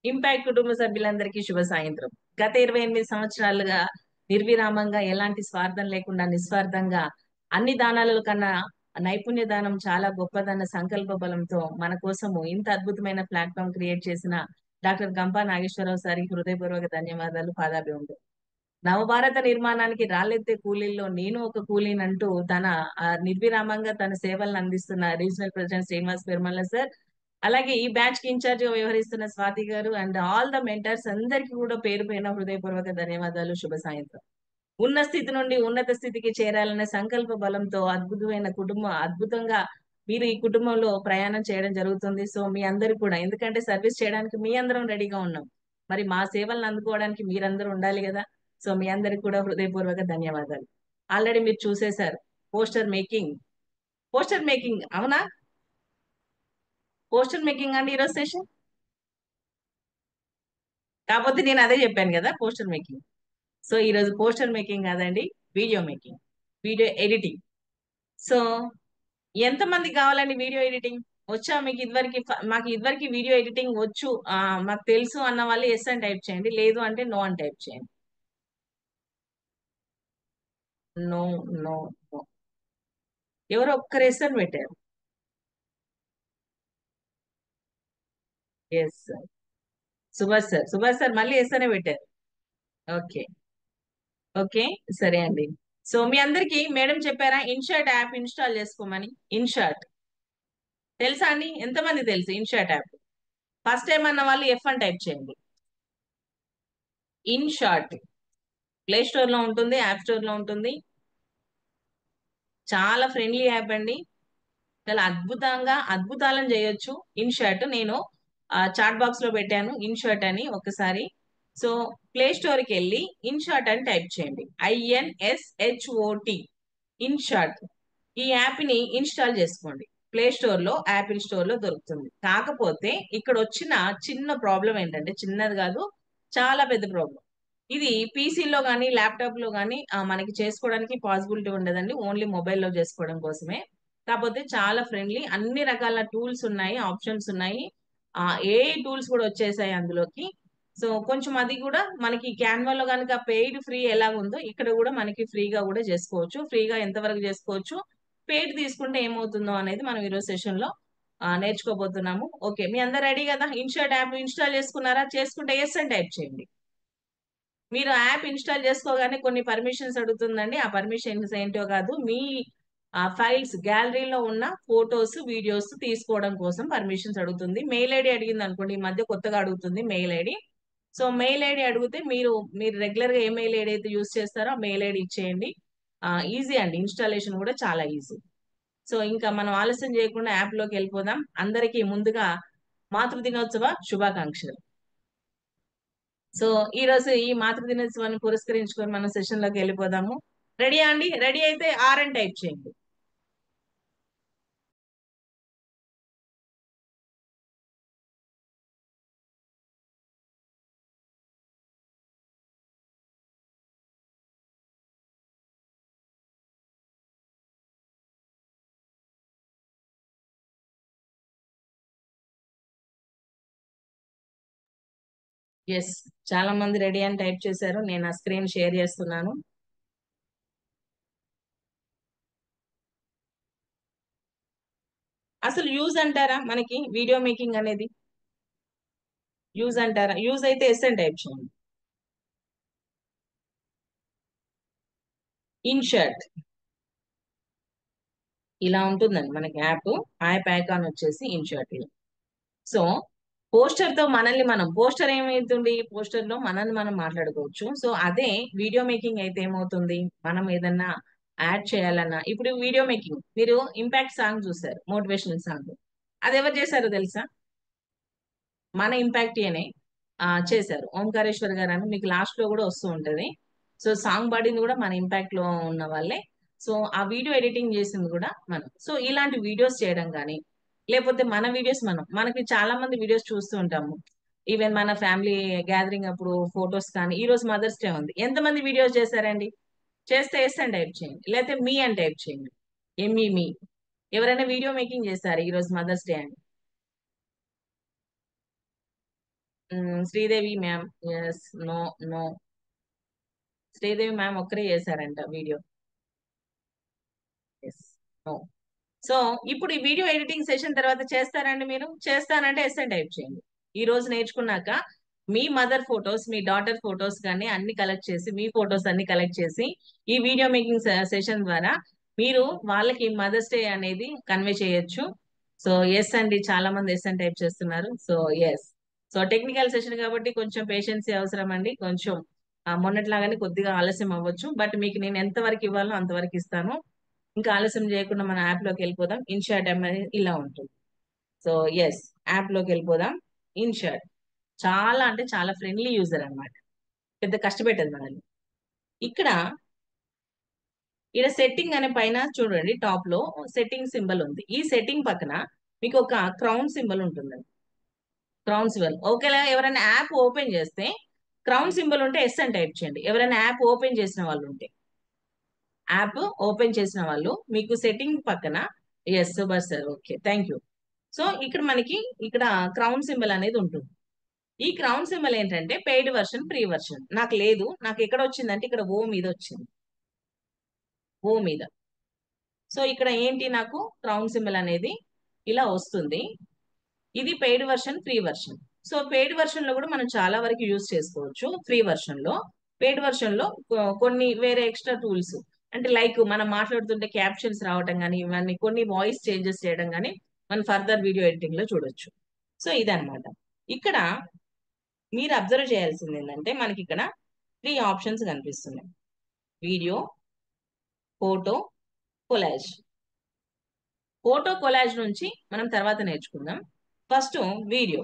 Impact కుటుంబ సభ్యులందరికీ శుభ సాయంత్రం. గత 28 సంవత్సరాలుగా నిర్విరామంగా ఎలాంటి స్వార్థం లేకుండా నిస్వార్థంగా అన్ని దానాల కన్నా నైపుణ్య దానం చాలా గొప్పదన్న సంకల్ప బలంతో మన కోసము ఇంత అద్భుతమైన ప్లాట్ఫామ్ క్రియేట్ చేసిన డాక్టర్ గంపా నాగేశ్వరరావు సారికి హృదయపూర్వక ధన్యవాదాలు, పాదాభివందనం. నవభారత నిర్మాణానికి రాళ్ళెత్తే కూలీల్లో నేను ఒక కూలీనంటూ తన నిర్విరామంగా తన సేవలను అందిస్తున్న regional president Srinivas Perumalla sir, అలాగే ఈ బ్యాచ్ కి ఇన్ఛార్జ్ గా వ్యవహరిస్తున్న స్వాతి గారు అండ్ ఆల్ ద మెంటర్స్ అందరికీ కూడా పేరు పైన హృదయపూర్వక ధన్యవాదాలు, శుభ సాయంత్రం. ఉన్న స్థితి నుండి ఉన్నత స్థితికి చేరాలనే సంకల్ప బలంతో అద్భుతమైన కుటుంబం, అద్భుతంగా మీరు ఈ కుటుంబంలో ప్రయాణం చేయడం జరుగుతుంది. సో మీ అందరు కూడా, ఎందుకంటే సర్వీస్ చేయడానికి మీ అందరం రెడీగా ఉన్నాం, మరి మా సేవలను అందుకోవడానికి మీరందరూ ఉండాలి కదా. సో మీ అందరికి కూడా హృదయపూర్వక ధన్యవాదాలు. ఆల్రెడీ మీరు చూసేశారు పోస్టర్ మేకింగ్. పోస్టర్ మేకింగ్ అవునా? పోస్టర్ మేకింగ్ అండి ఈరోజు సెషన్. కాకపోతే నేను అదే చెప్పాను కదా, పోస్టర్ మేకింగ్. సో ఈరోజు పోస్టర్ మేకింగ్ కాదండి, video making, video editing. So ఎంతమందికి కావాలండి వీడియో ఎడిటింగ్? వచ్చా మీకు ఇదివరకు? మాకు ఇదివరకు వీడియో ఎడిటింగ్ వచ్చు, మాకు తెలుసు అన్న వాళ్ళు ఎస్ అని టైప్ చేయండి, లేదు అంటే నో అని టైప్ చేయండి. No no no. ఎవరో ఒక్కరు ఎస్ అని పెట్టారు. Yes sir. Subhash sir, Subhash sir మళ్ళీ ఎస్ అనే పెట్టారు. ఓకే ఓకే, సరే అండి. సో మీ అందరికి మేడం చెప్పారా ఇన్షాట్ యాప్ ఇన్స్టాల్ చేసుకోమని? ఇన్షాట్ తెలుసా అండి? ఎంతమంది తెలుసు ఇన్షాట్ యాప్? ఫస్ట్ టైం అన్న వాళ్ళు ఎఫ్ అని టైప్ చేయండి. ఇన్షాట్ ప్లే స్టోర్ లో ఉంటుంది, యాప్ స్టోర్ లో ఉంటుంది. చాలా ఫ్రెండ్లీ యాప్ అండి, చాలా అద్భుతంగా అద్భుతాలను చేయొచ్చు. ఇన్షాట్ నేను చాట్ బాక్స్ లో పెట్టాను ఇన్షాట్ అని, ఒకసారి. సో ప్లే స్టోర్ కి వెళ్ళి ఇన్షాట్ అని టైప్ చేయండి, INSHOT, ఇన్షాట్. ఈ యాప్ ని ఇన్స్టాల్ చేసుకోండి. ప్లే స్టోర్ లో, యాపిల్ స్టోర్ లో దొరుకుతుంది. కాకపోతే ఇక్కడ వచ్చిన చిన్న ప్రాబ్లం ఏంటంటే, చిన్నది కాదు, చాలా పెద్ద ప్రాబ్లం. ఇది పీసీలో కానీ ల్యాప్టాప్ లో కానీ మనకి చేసుకోవడానికి పాసిబిలిటీ ఉండదండి, ఓన్లీ మొబైల్లో చేసుకోవడం కోసమే. కాకపోతే చాలా ఫ్రెండ్లీ, అన్ని రకాల టూల్స్ ఉన్నాయి, ఆప్షన్స్ ఉన్నాయి, ఏ టూల్స్ కూడా వచ్చేసాయి అందులోకి. సో కొంచెం అది కూడా మనకి క్యాన్వాలో కనుక పెయిడ్ ఫ్రీ ఎలా ఉందో ఇక్కడ కూడా మనకి ఫ్రీగా కూడా చేసుకోవచ్చు. ఫ్రీగా ఎంతవరకు చేసుకోవచ్చు, పెయిడ్ తీసుకుంటే ఏమవుతుందో అనేది మనం ఈరోజు సెషన్ లో నేర్చుకోబోతున్నాము. ఓకే, మీ అందరు రెడీ కదా? ఇన్షాట్ యాప్ ఇన్స్టాల్ చేసుకున్నారా? చేసుకుంటే ఎస్ అని టైప్ చేయండి. మీరు యాప్ ఇన్స్టాల్ చేసుకోగానే కొన్ని పర్మిషన్స్ అడుగుతుందండి. ఆ పర్మిషన్స్ ఏంటో కాదు, మీ ఫైల్స్ గ్యాలరీలో ఉన్న ఫొటోస్ వీడియోస్ తీసుకోవడం కోసం పర్మిషన్స్ అడుగుతుంది. మెయిల్ ఐడి అడిగింది అనుకోండి, ఈ మధ్య కొత్తగా అడుగుతుంది mail ID. So mail ID అడిగితే మీరు మీరు రెగ్యులర్ గా ఏ మెయిల్ ఐడి అయితే యూస్ చేస్తారో ఆ మెయిల్ ఐడి ఇచ్చేయండి. ఈజీ అండి, ఇన్స్టాలేషన్ కూడా చాలా ఈజీ. సో ఇంకా మనం ఆలస్యం చేయకుండా యాప్ లోకి వెళ్ళిపోదాం. అందరికీ ముందుగా మాతృదినోత్సవ శుభాకాంక్షలు. సో ఈ రోజు ఈ మాతృదినోత్సవాన్ని పురస్కరించుకొని మనం సెషన్ లోకి వెళ్ళిపోదాము. రెడీ అండి? రెడీ అయితే ఆర్ అని టైప్ చేయండి. ఎస్, చాలా మంది రెడీ అని టైప్ చేశారు. నేను ఆ స్క్రీన్ షేర్ చేస్తున్నాను. అసలు యూజ్ అంటారా మనకి వీడియో మేకింగ్ అనేది? యూజ్ అంటారా? యూజ్ అయితే ఎస్ అని టైప్ చేయండి. ఇన్షర్ట్ ఇలా ఉంటుందండి మనకి యాప్ ఐకాన్ వచ్చేసి ఇన్షర్ట్. సో పోస్టర్ తో మనల్ని మనం, పోస్టర్ ఏమైతుంది, పోస్టర్ లో మనల్ని మనం మాట్లాడుకోవచ్చు. సో అదే వీడియో మేకింగ్ అయితే ఏమవుతుంది, మనం ఏదన్నా యాడ్ చేయాలన్నా, ఇప్పుడు వీడియో మేకింగ్ మీరు ఇంపాక్ట్ సాంగ్ చూసారు, మోటివేషనల్ సాంగ్, అది ఎవరు చేశారో తెలుసా? మన ఇంపాక్ట్ అనే చేశారు, ఓంకారేశ్వర్ గారు అని, మీకు లాస్ట్ లో కూడా వస్తూ ఉంటది. సో సాంగ్ పాడింది కూడా మన ఇంపాక్ట్ లో ఉన్న వాళ్ళే. సో ఆ వీడియో ఎడిటింగ్ చేసింది కూడా మనం. సో ఇలాంటి వీడియోస్ చేయడం కానీ, లేకపోతే మన వీడియోస్ మనకి చాలా మంది వీడియోస్ చూస్తూ ఉంటాము. ఈవెన్ మన ఫ్యామిలీ గ్యాదరింగ్ అప్పుడు ఫొటోస్ కానీ, ఈ రోజు మదర్స్ డే ఉంది, ఎంతమంది వీడియోస్ చేశారండి? చేస్తే ఎస్ అని టైప్ చేయండి, లేకపోతే మీ అని టైప్ చేయండి, మీ. ఎవరైనా వీడియో మేకింగ్ చేస్తారు ఈ రోజు మదర్స్ డే అని? Sridevi ma'am. Yes. No. No. Sridevi ma'am ఒక్కరే చేశారంట వీడియో. ఎస్. నో. సో ఇప్పుడు ఈ వీడియో ఎడిటింగ్ సెషన్ తర్వాత చేస్తారండి మీరు? చేస్తానంటే ఎస్ అని టైప్ చేయండి. ఈ రోజు నేర్చుకున్నాక మీ మదర్ ఫొటోస్, మీ డాటర్ ఫొటోస్ కానీ అన్ని కలెక్ట్ చేసి, మీ ఫొటోస్ అన్ని కలెక్ట్ చేసి ఈ వీడియో మేకింగ్ సెషన్ ద్వారా మీరు వాళ్ళకి మదర్స్ డే అనేది కన్వే చేయొచ్చు. సో ఎస్ అండి, చాలా మంది ఎస్ అని టైప్ చేస్తున్నారు. So yes. So technical session కాబట్టి కొంచెం పేషెన్సీ అవసరం అండి. కొంచెం మొన్నట్లాగానే కొద్దిగా ఆలస్యం అవ్వచ్చు, బట్ మీకు నేను ఎంత వరకు ఇవ్వాలో అంతవరకు ఇస్తాను. ఇంకా ఆలస్యం చేయకుండా మన యాప్ లోకి వెళ్ళిపోదాం. ఇన్షాట్ అనేది ఇలా ఉంటుంది. సో ఎస్, యాప్ లోకి వెళ్ళిపోదాం. ఇన్షాట్ చాలా అంటే చాలా ఫ్రెండ్లీ యూజర్ అన్నమాట. పెద్ద కష్టపెట్టదు మనల్ని. ఇక్కడ సెట్టింగ్ అనే పైన చూడండి, టాప్ లో సెట్టింగ్ సింబల్ ఉంది. ఈ సెట్టింగ్ పక్కన మీకు ఒక క్రౌన్ సింబల్ ఉంటుందండి. క్రౌన్ సింబల్ ఓకేలా. ఎవరైనా యాప్ ఓపెన్ చేస్తే క్రౌన్ సింబల్ ఉంటే ఎస్ అని టైప్ చేయండి. ఎవరైనా యాప్ ఓపెన్ చేసిన వాళ్ళు ఉంటే, యాప్ ఓపెన్ చేసిన వాళ్ళు మీకు సెట్టింగ్ పక్కన ఎస్ బస్ sir, okay, thank you. So ఇక్కడ మనకి ఇక్కడ క్రౌన్ సింబల్ అనేది ఉంటుంది. ఈ క్రౌన్ సింబల్ ఏంటంటే పెయిడ్ వర్షన్, ఫ్రీ వర్షన్. నాకు లేదు, నాకు ఎక్కడ వచ్చిందంటే ఇక్కడ ఓ మీద వచ్చింది. ఓ మీద. సో ఇక్కడ ఏంటి, నాకు క్రౌన్ సింబల్ అనేది ఇలా వస్తుంది. ఇది paid version, free version. So paid version లో కూడా మనం చాలా వరకు యూజ్ చేసుకోవచ్చు. ఫ్రీ వర్షన్ లో, పెయిడ్ వర్షన్ లో కొన్ని వేరే ఎక్స్ట్రా టూల్స్, అంటే లైక్ మనం మాట్లాడుతుంటే క్యాప్షన్స్ రావటం కానీ, ఇవన్నీ కొన్ని వాయిస్ చేంజెస్ చేయడం కానీ మనం ఫర్దర్ వీడియో ఎడిటింగ్ లో చూడొచ్చు. సో ఇదన్నమాట. ఇక్కడ మీరు అబ్జర్వ్ చేయాల్సింది ఏంటంటే మనకి ఇక్కడ 3 ఆప్షన్స్ కనిపిస్తున్నాయి: video, photo, collage. Photo collage నుంచి మనం తర్వాత నేర్చుకుందాం. First video.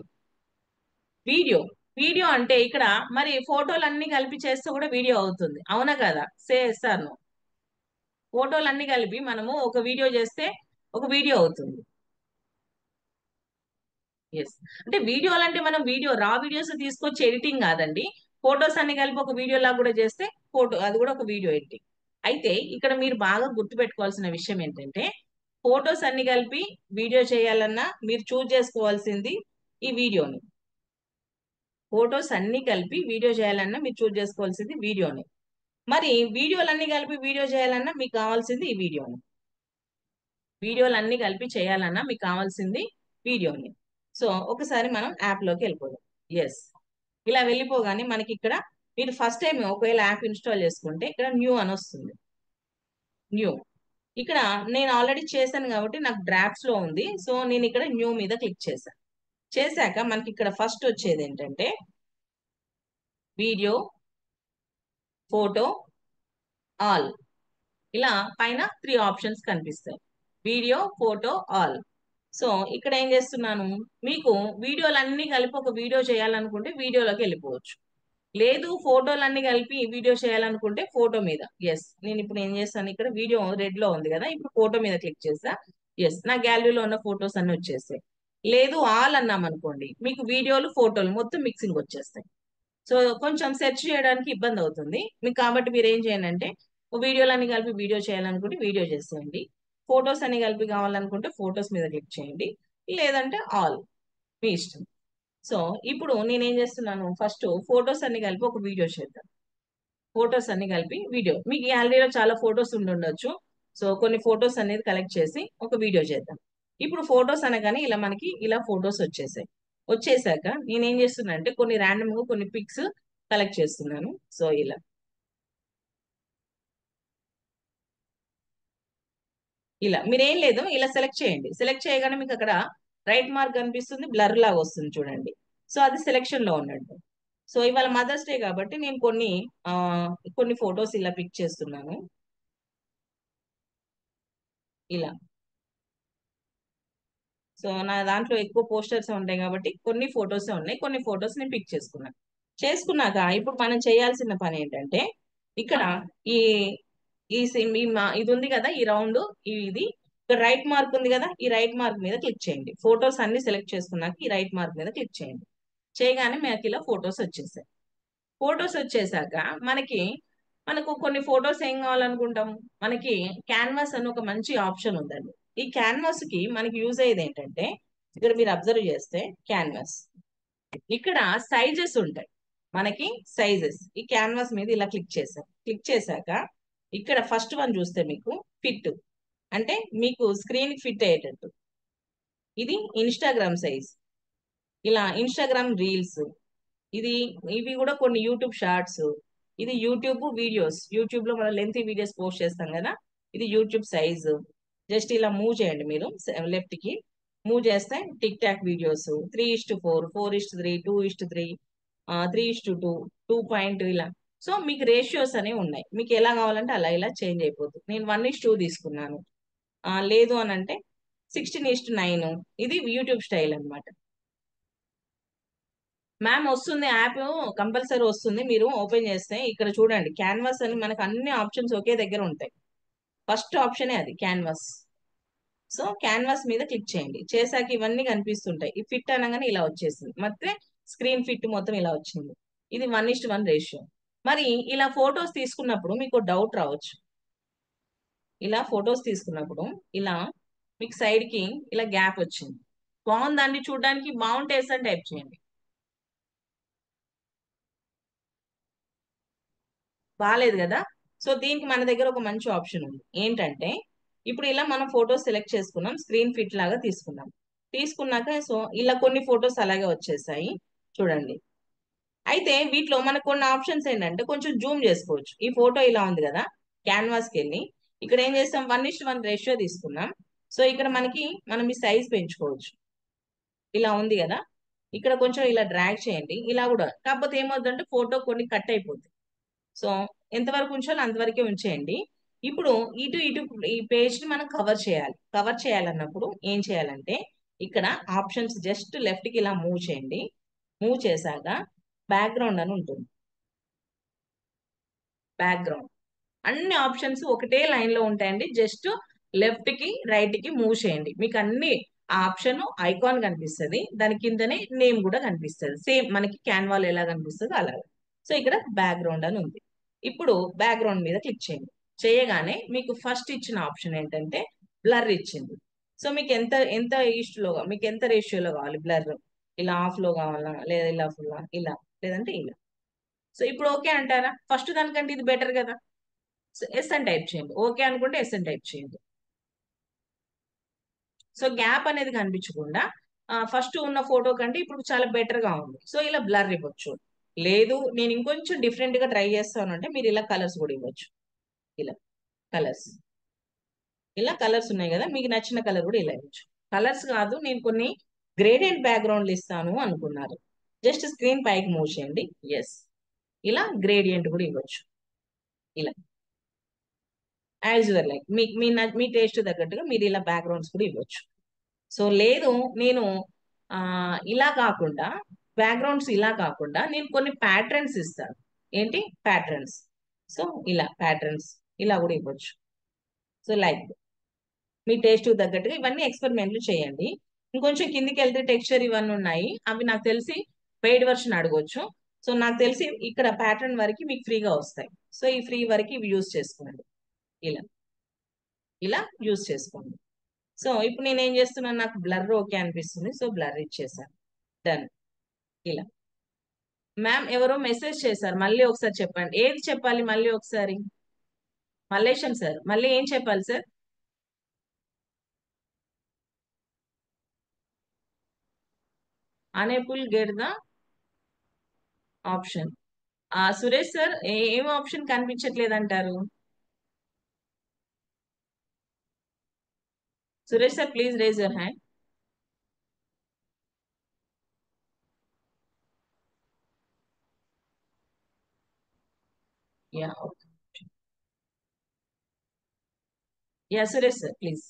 వీడియో వీడియో అంటే ఇక్కడ మరి ఫోటోలన్నీ కలిపి చేస్తే కూడా వీడియో అవుతుంది, అవునా కదా? చేస్తాను. ఫోటోలన్నీ కలిపి మనము ఒక వీడియో చేస్తే ఒక వీడియో అవుతుంది. ఎస్. అంటే వీడియోలు అంటే మనం రా వీడియోస్ తీసుకొచ్చి ఎడిటింగ్ కాదండి. ఫోటోస్ అన్ని కలిపి ఒక వీడియో లాగా కూడా చేస్తే ఫోటో, అది కూడా ఒక వీడియో ఎడిటింగ్. అయితే ఇక్కడ మీరు బాగా గుర్తుపెట్టుకోవాల్సిన విషయం ఏంటంటే ఫోటోస్ అన్ని కలిపి వీడియో చేయాలన్నా మీరు చూజ్ చేసుకోవాల్సింది ఈ వీడియోని. ఫోటోస్ అన్ని కలిపి వీడియో చేయాలన్నా మీరు చూజ్ చేసుకోవాల్సింది వీడియోని. మరి వీడియోలన్నీ కలిపి వీడియో చేయాలన్నా మీకు కావాల్సింది ఈ వీడియోని. వీడియోలన్నీ కలిపి చేయాలన్నా మీకు కావాల్సింది వీడియోని. సో ఒకసారి మనం యాప్ లోకి వెళ్ళిపోదాం. ఎస్. ఇలా వెళ్ళిపోగానే మనకి ఇక్కడ మీరు ఫస్ట్ టైం ఒకవేళ యాప్ ఇన్స్టాల్ చేసుకుంటే ఇక్కడ న్యూ అని వస్తుంది. న్యూ. ఇక్కడ నేను ఆల్రెడీ చేశాను కాబట్టి నాకు డ్రాఫ్ట్స్ లో ఉంది. సో నేను ఇక్కడ న్యూ మీద క్లిక్ చేశాను. చేశాక మనకి ఇక్కడ ఫస్ట్ వచ్చేది ఏంటంటే వీడియో, ఫోటో, ఆల్. ఇలా పైన 3 ఆప్షన్స్ కనిపిస్తాయి: వీడియో, ఫోటో, ఆల్. సో ఇక్కడ ఏం చేస్తున్నాను, మీకు వీడియోలన్నీ కలిపి ఒక వీడియో చేయాలనుకుంటే వీడియోలోకి వెళ్ళిపోవచ్చు. లేదు ఫోటోలన్నీ కలిపి వీడియో చేయాలనుకుంటే ఫోటో మీద. ఎస్, నేను ఇప్పుడు ఏం చేస్తాను, ఇక్కడ వీడియో రెడ్ లో ఉంది కదా, ఇప్పుడు ఫోటో మీద క్లిక్ చేస్తా. ఎస్, నా గ్యాలరీలో ఉన్న ఫొటోస్ అన్ని వచ్చేస్తాయి. లేదు ఆల్ అన్నాం అనుకోండి, మీకు వీడియోలు ఫోటోలు మొత్తం మిక్సింగ్ వచ్చేస్తాయి. సో కొంచెం సెర్చ్ చేయడానికి ఇబ్బంది అవుతుంది మీకు. కాబట్టి మీరు ఏం చేయండి అంటే వీడియోలన్నీ కలిపి వీడియో చేయాలనుకుంటే వీడియో చేసేయండి. ఫొటోస్ అన్ని కలిపి కావాలనుకుంటే ఫొటోస్ మీద క్లిక్ చేయండి. లేదంటే ఆల్, మీ ఇష్టం. సో ఇప్పుడు నేనేం చేస్తున్నాను, ఫస్ట్ ఫొటోస్ అన్ని కలిపి ఒక వీడియో చేద్దాం. ఫొటోస్ అన్ని కలిపి వీడియో. మీకు గ్యాలరీలో చాలా ఫొటోస్ ఉండొచ్చు. సో కొన్ని ఫొటోస్ అనేది కలెక్ట్ చేసి ఒక వీడియో చేద్దాం. ఇప్పుడు ఫొటోస్ అనగానే ఇలా మనకి ఇలా ఫొటోస్ వచ్చేసాయి. వచ్చేసాక నేనేం చేస్తున్నా అంటే కొన్ని ర్యాండమ్ గా కొన్ని పిక్స్ కలెక్ట్ చేస్తున్నాను. సో ఇలా ఇలా మీరేం లేదు, ఇలా సెలెక్ట్ చేయండి. సెలెక్ట్ చేయగానే మీకు అక్కడ రైట్ మార్క్ కనిపిస్తుంది, బ్లర్ లాగా వస్తుంది చూడండి. సో అది సెలెక్షన్ లో ఉన్నట్టు. సో ఇవాళ మదర్స్ డే కాబట్టి నేను ఆ కొన్ని ఫొటోస్ ఇలా పిక్ చేస్తున్నాను. ఇలా. సో నా దాంట్లో ఎక్కువ పోస్టర్స్ ఉంటాయి కాబట్టి కొన్ని ఫొటోస్ ఉన్నాయి, కొన్ని ఫొటోస్ నేను పిక్ చేసుకున్నాను. చేసుకున్నాక ఇప్పుడు మనం చేయాల్సిన పని ఏంటంటే ఇక్కడ ఈ ఈ ఇది ఉంది కదా, ఈ రౌండ్, ఇది ఇక్కడ రైట్ మార్క్ ఉంది కదా, ఈ రైట్ మార్క్ మీద క్లిక్ చేయండి. ఫొటోస్ అన్ని సెలెక్ట్ చేసుకున్నాక ఈ రైట్ మార్క్ మీద క్లిక్ చేయండి. చేయగానే మనకి ఇలా ఫొటోస్ వచ్చేసాయి. ఫొటోస్ వచ్చేసాక మనకి మనకు కొన్ని ఫొటోస్ ఏం కావాలనుకుంటాం, మనకి క్యాన్వాస్ అని ఒక మంచి ఆప్షన్ ఉందండి. ఈ క్యాన్వాస్ కి మనకి యూజ్ అయ్యేది ఏంటంటే, ఇక్కడ మీరు అబ్జర్వ్ చేస్తే క్యాన్వాస్, ఇక్కడ సైజెస్ ఉంటాయి. మనకి సైజెస్ ఈ క్యాన్వాస్ మీద ఇలా క్లిక్ చేశాక ఇక్కడ ఫస్ట్ వన్ చూస్తే మీకు ఫిట్, అంటే మీకు స్క్రీన్ ఫిట్ అయ్యేటట్టు. ఇది ఇన్స్టాగ్రామ్ సైజ్, ఇలా ఇన్స్టాగ్రామ్ రీల్స్, ఇది ఇవి కూడా కొన్ని యూట్యూబ్ షార్ట్స్, ఇది యూట్యూబ్ వీడియోస్, యూట్యూబ్ లో మనం లెంత్ వీడియోస్ పోస్ట్ చేస్తాం కదా, ఇది యూట్యూబ్ సైజ్. జస్ట్ ఇలా మూవ్ చేయండి మీరు లెఫ్ట్ కి, మూవ్ చేస్తే టిక్ టాక్ వీడియోస్ 3:4, 4:3, 2:3, 3:2, 2 ఇలా. సో మీకు రేషియోస్ అనేవి ఉన్నాయి, మీకు ఎలా కావాలంటే అలా ఇలా చేంజ్ అయిపోతుంది. నేను 1:2 తీసుకున్నాను, లేదు అని అంటే 16:9. ఇది యూట్యూబ్ స్టైల్ అన్నమాట. మ్యామ్ వస్తుంది, యాప్ కంపల్సరీ వస్తుంది. మీరు ఓపెన్ చేస్తే ఇక్కడ చూడండి క్యాన్వాస్ అని మనకు అన్ని ఆప్షన్స్ ఒకే దగ్గర ఉంటాయి. ఫస్ట్ ఆప్షనే అది క్యాన్వాస్. సో క్యాన్వాస్ మీద క్లిక్ చేయండి, చేశాక ఇవన్నీ కనిపిస్తుంటాయి. ఈ ఫిట్ అనగానే ఇలా వచ్చేసింది, ಮತ್ತೆ స్క్రీన్ ఫిట్ మొత్తం ఇలా వచ్చింది. ఇది 1:1 రేషియో. మరి ఇలా ఫొటోస్ తీసుకున్నప్పుడు మీకు డౌట్ రావచ్చు. ఇలా ఫొటోస్ తీసుకున్నప్పుడు ఇలా మీకు సైడ్ కి ఇలా గ్యాప్ వచ్చింది, బాగుందండి చూడడానికి, బాగుంటే ఎస్ అని టైప్ చేయండి. బాగాలేదు కదా. సో దీనికి మన దగ్గర ఒక మంచి ఆప్షన్ ఉంది ఏంటంటే, ఇప్పుడు ఇలా మనం ఫొటోస్ సెలెక్ట్ చేసుకున్నాం, స్క్రీన్ ఫిట్ లాగా తీసుకున్నాం. తీసుకున్నాక సో ఇలా కొన్ని ఫొటోస్ అలాగే వచ్చేసాయి చూడండి. అయితే వీటిలో మనకు కొన్ని ఆప్షన్స్ ఏంటంటే కొంచెం జూమ్ చేసుకోవచ్చు. ఈ ఫోటో ఇలా ఉంది కదా, క్యాన్వాస్కి వెళ్ళి ఇక్కడ ఏం చేస్తాం, 1:1 రేషియో తీసుకున్నాం. సో ఇక్కడ మనం ఈ సైజ్ పెంచుకోవచ్చు. ఇలా ఉంది కదా, ఇక్కడ కొంచెం ఇలా డ్రాగ్ చేయండి, ఇలా కూడా. కాకపోతే ఏమవుతుందంటే ఫోటో కొన్ని కట్ అయిపోతుంది. సో ఎంతవరకు ఉంచాలో అంతవరకే ఉంచేయండి. ఇప్పుడు ఇటు ఇటు ఈ పేజ్ ని మనం కవర్ చేయాలి. కవర్ చేయాలన్నప్పుడు ఏం చేయాలంటే, ఇక్కడ ఆప్షన్స్ జస్ట్ లెఫ్ట్ కి ఇలా మూవ్ చేయండి. మూవ్ చేశాక బ్యాక్గ్రౌండ్ అని ఉంటుంది. బ్యాక్గ్రౌండ్ అన్ని ఆప్షన్స్ ఒకటే లైన్ లో ఉంటాయండి. జస్ట్ లెఫ్ట్ కి రైట్ కి మూవ్ చేయండి, మీకు అన్ని ఆప్షన్ ఐకాన్ కనిపిస్తుంది, దాని కిందనే నేమ్ కూడా కనిపిస్తుంది. సేమ్ మనకి క్యాన్వాలో ఎలా కనిపిస్తుందో అలాగే. సో ఇక్కడ బ్యాక్గ్రౌండ్ అని ఉంది. ఇప్పుడు బ్యాక్గ్రౌండ్ మీద క్లిక్ చేయండి. చేయగానే మీకు ఫస్ట్ ఇచ్చిన ఆప్షన్ ఏంటంటే బ్లర్ ఇచ్చింది. సో మీకు ఎంత ఎంత ఈస్ట్లో మీకు ఎంత రేషియోలో కావాలి బ్లర్, ఇలా ఆఫ్ లో కావాలా, లేదా ఇలా ఫుల్, ఇలా, లేదంటే ఇలా. సో ఇప్పుడు ఓకే అంటారా, ఫస్ట్ దానికంటే ఇది బెటర్ కదా. సో ఎస్ అని టైప్ చేయండి, ఓకే అనుకుంటే ఎస్ అని టైప్ చేయండి. సో గ్యాప్ అనేది కనిపించకుండా ఫస్ట్ ఉన్న ఫోటో కంటే ఇప్పుడు చాలా బెటర్ గా ఉంది. సో ఇలా బ్లర్ ఇవ్వచ్చు. లేదు నేను ఇంకొంచెం డిఫరెంట్ గా ట్రై చేస్తాను అంటే మీరు ఇలా కలర్స్ కూడా ఇవ్వచ్చు. ఇలా కలర్స్, ఇలా కలర్స్ ఉన్నాయి కదా, మీకు నచ్చిన కలర్ కూడా ఇలా ఇవ్వచ్చు. కలర్స్ కాదు, నేను కొన్ని గ్రేడెంట్ బ్యాక్గ్రౌండ్లు ఇస్తాను అనుకున్నారు, జస్ట్ స్క్రీన్ పైకి మూవ్ చేయండి. ఎస్, ఇలా గ్రేడియంట్ కూడా ఇవ్వచ్చు. ఇలా as your like, me taste తగ్గట్టుగా మీరు ఇలా బ్యాక్గ్రౌండ్స్ కూడా ఇవ్వచ్చు. సో లేదు నేను ఆ ఇలా కాకుండా, బ్యాక్గ్రౌండ్స్ ఇలా కాకుండా నేను కొన్ని ప్యాటర్న్స్ ఇస్తాను. ఏంటి ప్యాటర్న్స్, సో ఇలా ప్యాటర్న్స్ ఇలా కూడా ఇవ్వచ్చు. సో లైక్ మీ టేస్ట్ తగ్గట్టుగా ఇవన్నీ ఎక్స్పెరిమెంట్లు చేయండి. ఇంకొంచెం కిందికి వెళ్తే టెక్స్చర్ ఇవన్నీ ఉన్నాయి, అవి నాకు తెలిసి పెయిడ్ వర్షన్ అడగొచ్చు. సో నాకు తెలిసి ఇక్కడ ప్యాటర్న్ వరకు మీకు ఫ్రీగా వస్తాయి. సో ఈ ఫ్రీ వరకు ఇవి యూజ్ చేసుకోండి. ఇలా ఇలా యూజ్ చేసుకోండి. సో ఇప్పుడు నేను ఏం చేస్తున్నాను, నాకు బ్లర్ ఓకే అనిపిస్తుంది, సో బ్లర్ ఇచ్చేసాను. డన్. ఇలా మ్యామ్ ఎవరో మెసేజ్ చేశారు, మళ్ళీ ఒకసారి చెప్పండి, ఏది చెప్పాలి మళ్ళీ ఒకసారి. మల్లేశం సార్, మళ్ళీ ఏం చెప్పాలి sir. Unable get the option. Suresh sir ఏం ఆప్షన్ కనిపించట్లేదు అంటారు. Suresh sir please raise your hand. Yeah okay. Yeah Suresh sir please.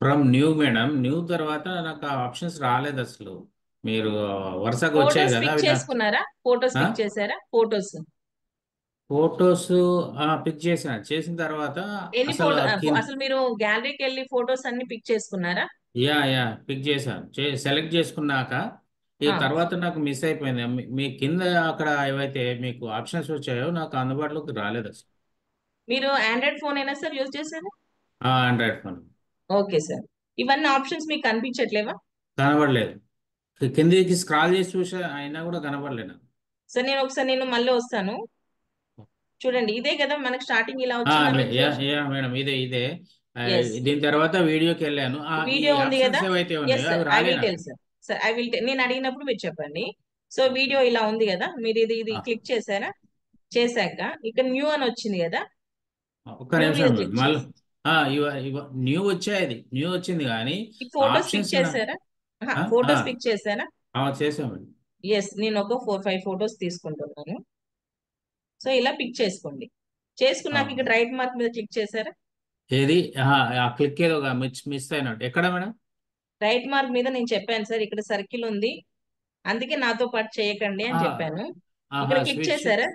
From new madam, new తర్వాత నాకు ఆ ఆప్షన్స్ రాలేదు అసలు. మీరు వరుసగా వచ్చాయి ఫోటోస్ కదా పిక్ అవి నాకు. చేసుకున్నారా, ఫోటోస్ పిక్ చేశారా, ఫోటోస్ ఫొటోస్ పిక్ చేసిన తర్వాత ఎన్ని అసలు ఫోటో, కింద. అసలు మీరు గ్యాలరీకి వెళ్ళి ఫోటోస్ అన్ని పిక్ చేసుకున్నారా. యా పిక్ చేశాను, సెలెక్ట్ చేసుకున్నాక ఈ ఆ, తర్వాత నాకు మిస్ అయిపోయింది. మీ కింద అక్కడ ఏవైతే మీకు ఆప్షన్స్ వచ్చాయో నాకు అందుబాటులోకి రాలేదు అసలు. మీరు ఆండ్రాయిడ్ ఫోన్ అయినా సార్ యూజ్ చేసేది. Android phone. Okay sir. ఇవన్నీ ఆప్షన్స్ మీకు కనిపించట్లేవా? కనబడలేదు. కిందికి స్క్రాల్ చేసి చూసా అయినా కూడా కనబడలేదు. సార్ నేను మళ్ళీ వస్తాను. చూడండి, ఇదే కదా మనకు స్టార్టింగ్ ఇలా ఆ, వచ్చిందని మీకు యా చూసి. యా మేడం, ఇదే ఇదే. ఆ, ఎస్, దీని తర్వాత వీడియోకి వెళ్ళాను. ఈ వీడియో ఉంది కదా. ఆప్షన్స్ ఏవైతే ఎస్ ఉన్నాయో సార్, అవి ఐ రాలే విల్ టెల్ నాకు. Sir. Sir I will tell, నేను అడిగినప్పుడు మీరు చెప్పండి. So okay. వీడియో ఇలా ఉంది కదా, మీరు ఇది క్లిక్ చేశారా? చేశాక ఇక్కడ న్యూ అని వచ్చింది కదా, ఒక్క న్యూ మీద నిమిషం క్లిక్ మళ్ళీ. చేసి న్యూ వచ్చేది, న్యూ వచ్చింది కానీ ఈ ఫోటోస్ పిక్ ఆప్షన్స్ చేశారా? ఫోటోస్ పిక్ చేశారా? చేసామండి. ఎస్, నేను ఒక 4-5 ఫోటోస్ తీసుకుంటున్నాను. సో ఇలా పిక్ చేసుకోండి. చేసుకున్నాక ఇక్కడ రైట్ మార్క్ మీద క్లిక్ చేశారా? ఏది? ఆ క్లిక్ ఏదో మిస్ అయినట్టు ఎక్కడ మేడం? రైట్ మార్క్ మీద నేను చెప్పాను సార్, ఇక్కడ సర్కిల్ ఉంది, అందుకే నాతో పాటు చేయకండి ఆ, అని చెప్పాను. ఆహా, ఇక్కడ క్లిక్ స్విచ్ చేశారా?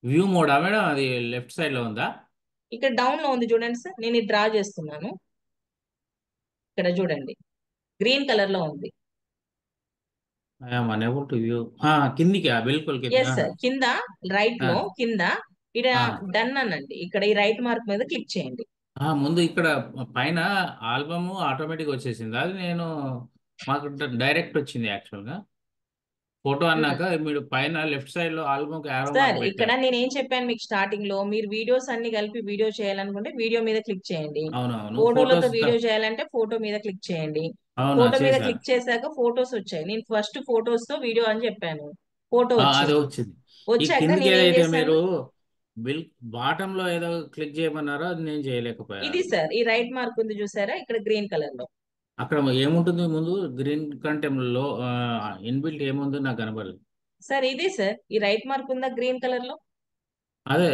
వ్యూ మోడా మేడం? అది లెఫ్ట్ సైడ్ లో ఉందా? ఇక్కడ డౌన్ లో ఉంది చూడండి సార్, నేను ఇది డ్రా చేస్తున్నాను. ఇక్కడ చూడండి, గ్రీన్ కలర్ లో ఉంది. I'm unable to view. కిందికి బిల్కుల్ కింది. ఎస్ సార్, కింద రైట్ ఆ, లో కింద ఇక్కడ ఆ. డన్ అనండి, ఇక్కడ ఈ రైట్ మార్క్ మీద క్లిక్ చేయండి. ముందు ఇక్కడ పైన ఆల్బమ్ ఆటోమేటిక్ వచ్చేసింది. అది నేను మాకు డైరెక్ట్ వచ్చింది యాక్చువల్గా. ఫోటో ఉమ్. అన్నాక మీరు పైన లెఫ్ట్ సైడ్ లో ఆల్బమ్ యారో సార్ మార్క్ ఇక్కడ పెట్టారు. నేను ఏం చెప్పాను మీకు స్టార్టింగ్ లో, మీరు వీడియోస్ అన్ని కలిపి వీడియో చేయాలనుకుంటే వీడియో మీద క్లిక్ చేయండి. అవునవును, ఫోటోలతో ఫొటోస్. వీడియో చేయాలంటే ఫోటో మీద క్లిక్ చేయండి. అవునా, ఫోటో మీద చేశాను. క్లిక్ చేశాక ఫోటోస్ వచ్చాయి. నేను ఫస్ట్ ఫోటోస్ తో వీడియో అని చెప్పాను, ఫోటో అది వచ్చింది. వచ్చింది. ఈ వచ్చాక కిందికి నేనేం ఏదైతే చేశాను, మీరు బిల్ బాటమ్ లో ఏదో క్లిక్ చేయమన్నారో అది నేను ఇది చేయలేకపోయాను. సార్ ఈ రైట్ మార్క్ ఉంది చూసారా ఇక్కడ గ్రీన్ కలర్ లో. అక్కడ ఏముంటుంది ముందు? గ్రీన్ కంటే లో ఇన్బిల్ట్ ఏముందో నాకు కనబడలేదు. సార్ ఇదే సార్, ఈ రైట్ మార్క్ ఉందా గ్రీన్ కలర్ లో, అదే.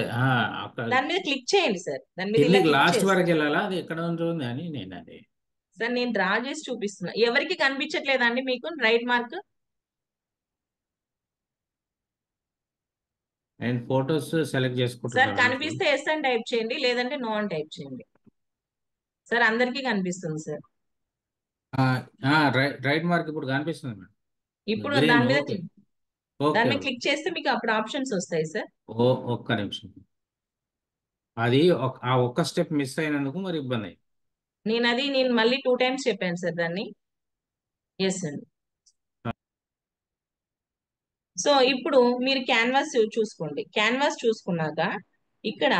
అక్కడ దాని మీద క్లిక్ చేయండి సార్, దాని మీద ఇలా కిందికి క్లిక్ లాస్ట్ చేసి. వరకు వెళ్ళాలా? అది ఎక్కడ ఉంటుంది అని నేను అది. సార్ నేను డ్రా చేసి చూపిస్తున్నా, ఎవరికి కనిపించట్లేదా అండి మీకు రైట్ మార్క్? నేను ఫొటోస్ సెలెక్ట్ సార్ చేసుకుంటున్నాను ఇప్పుడు. కనిపిస్తే ఎస్ అని టైప్ చేయండి, లేదంటే నో అని టైప్ చేయండి. సార్ అందరికీ కనిపిస్తుంది సార్. రైట్ రైట్ మార్క్ ఇప్పుడు కనిపిస్తుంది మేడం. ఇప్పుడు గ్రీన్, దాని మీద ఓకే. క్లిక్, ఓకే దాని మీద ఓకే. క్లిక్ చేస్తే మీకు అప్పుడు ఆప్షన్స్ వస్తాయి సార్. ఒక్క నిమిషం. అది ఆ ఒక్క స్టెప్ మిస్ అయినందుకు మరి ఇబ్బంది అయింది. నేను మళ్ళీ 2 టైమ్స్ చెప్పాను సార్ దాన్ని. ఎస్ అండి. సో ఇప్పుడు మీరు క్యాన్వాస్ చూసుకోండి. క్యాన్వాస్ చూసుకున్నాక ఇక్కడ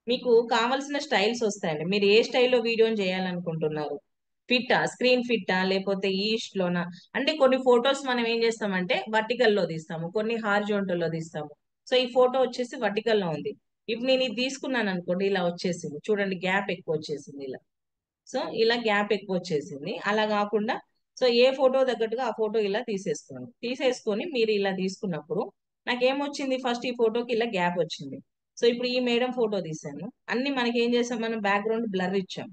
మీకు కావాల్సిన స్టైల్స్ వస్తాయండి. మీరు ఏ స్టైల్లో వీడియోని చేయాలనుకుంటున్నారు? ఫిట్టా, స్క్రీన్ ఫిట్టా, లేకపోతే ఈస్ట్ లోనా? అంటే కొన్ని ఫొటోస్ మనం ఏం చేస్తామంటే వర్టికల్ లో తీస్తాము, కొన్ని హార్జోంటల్ లో తీస్తాము. సో ఈ ఫోటో వచ్చేసి వర్టికల్ లో ఉంది. ఇప్పుడు నేను ఇది తీసుకున్నాను అనుకోండి, ఇలా వచ్చేసింది చూడండి, గ్యాప్ ఎక్కువ వచ్చేసింది ఇలా. సో ఇలా గ్యాప్ ఎక్కువ వచ్చేసింది, అలా కాకుండా సో ఏ ఫోటో తగ్గట్టుగా ఆ ఫోటో ఇలా తీసేసుకోండి. తీసేసుకొని మీరు ఇలా తీసుకున్నప్పుడు నాకేమొచ్చింది, ఫస్ట్ ఈ ఫోటోకి ఇలా గ్యాప్ వచ్చింది. సో ఇప్పుడు ఈ మేడం ఫోటో తీసాను, అన్ని మనకి ఏం చేసాం, మనం బ్యాక్గ్రౌండ్ బ్లర్ ఇచ్చాం.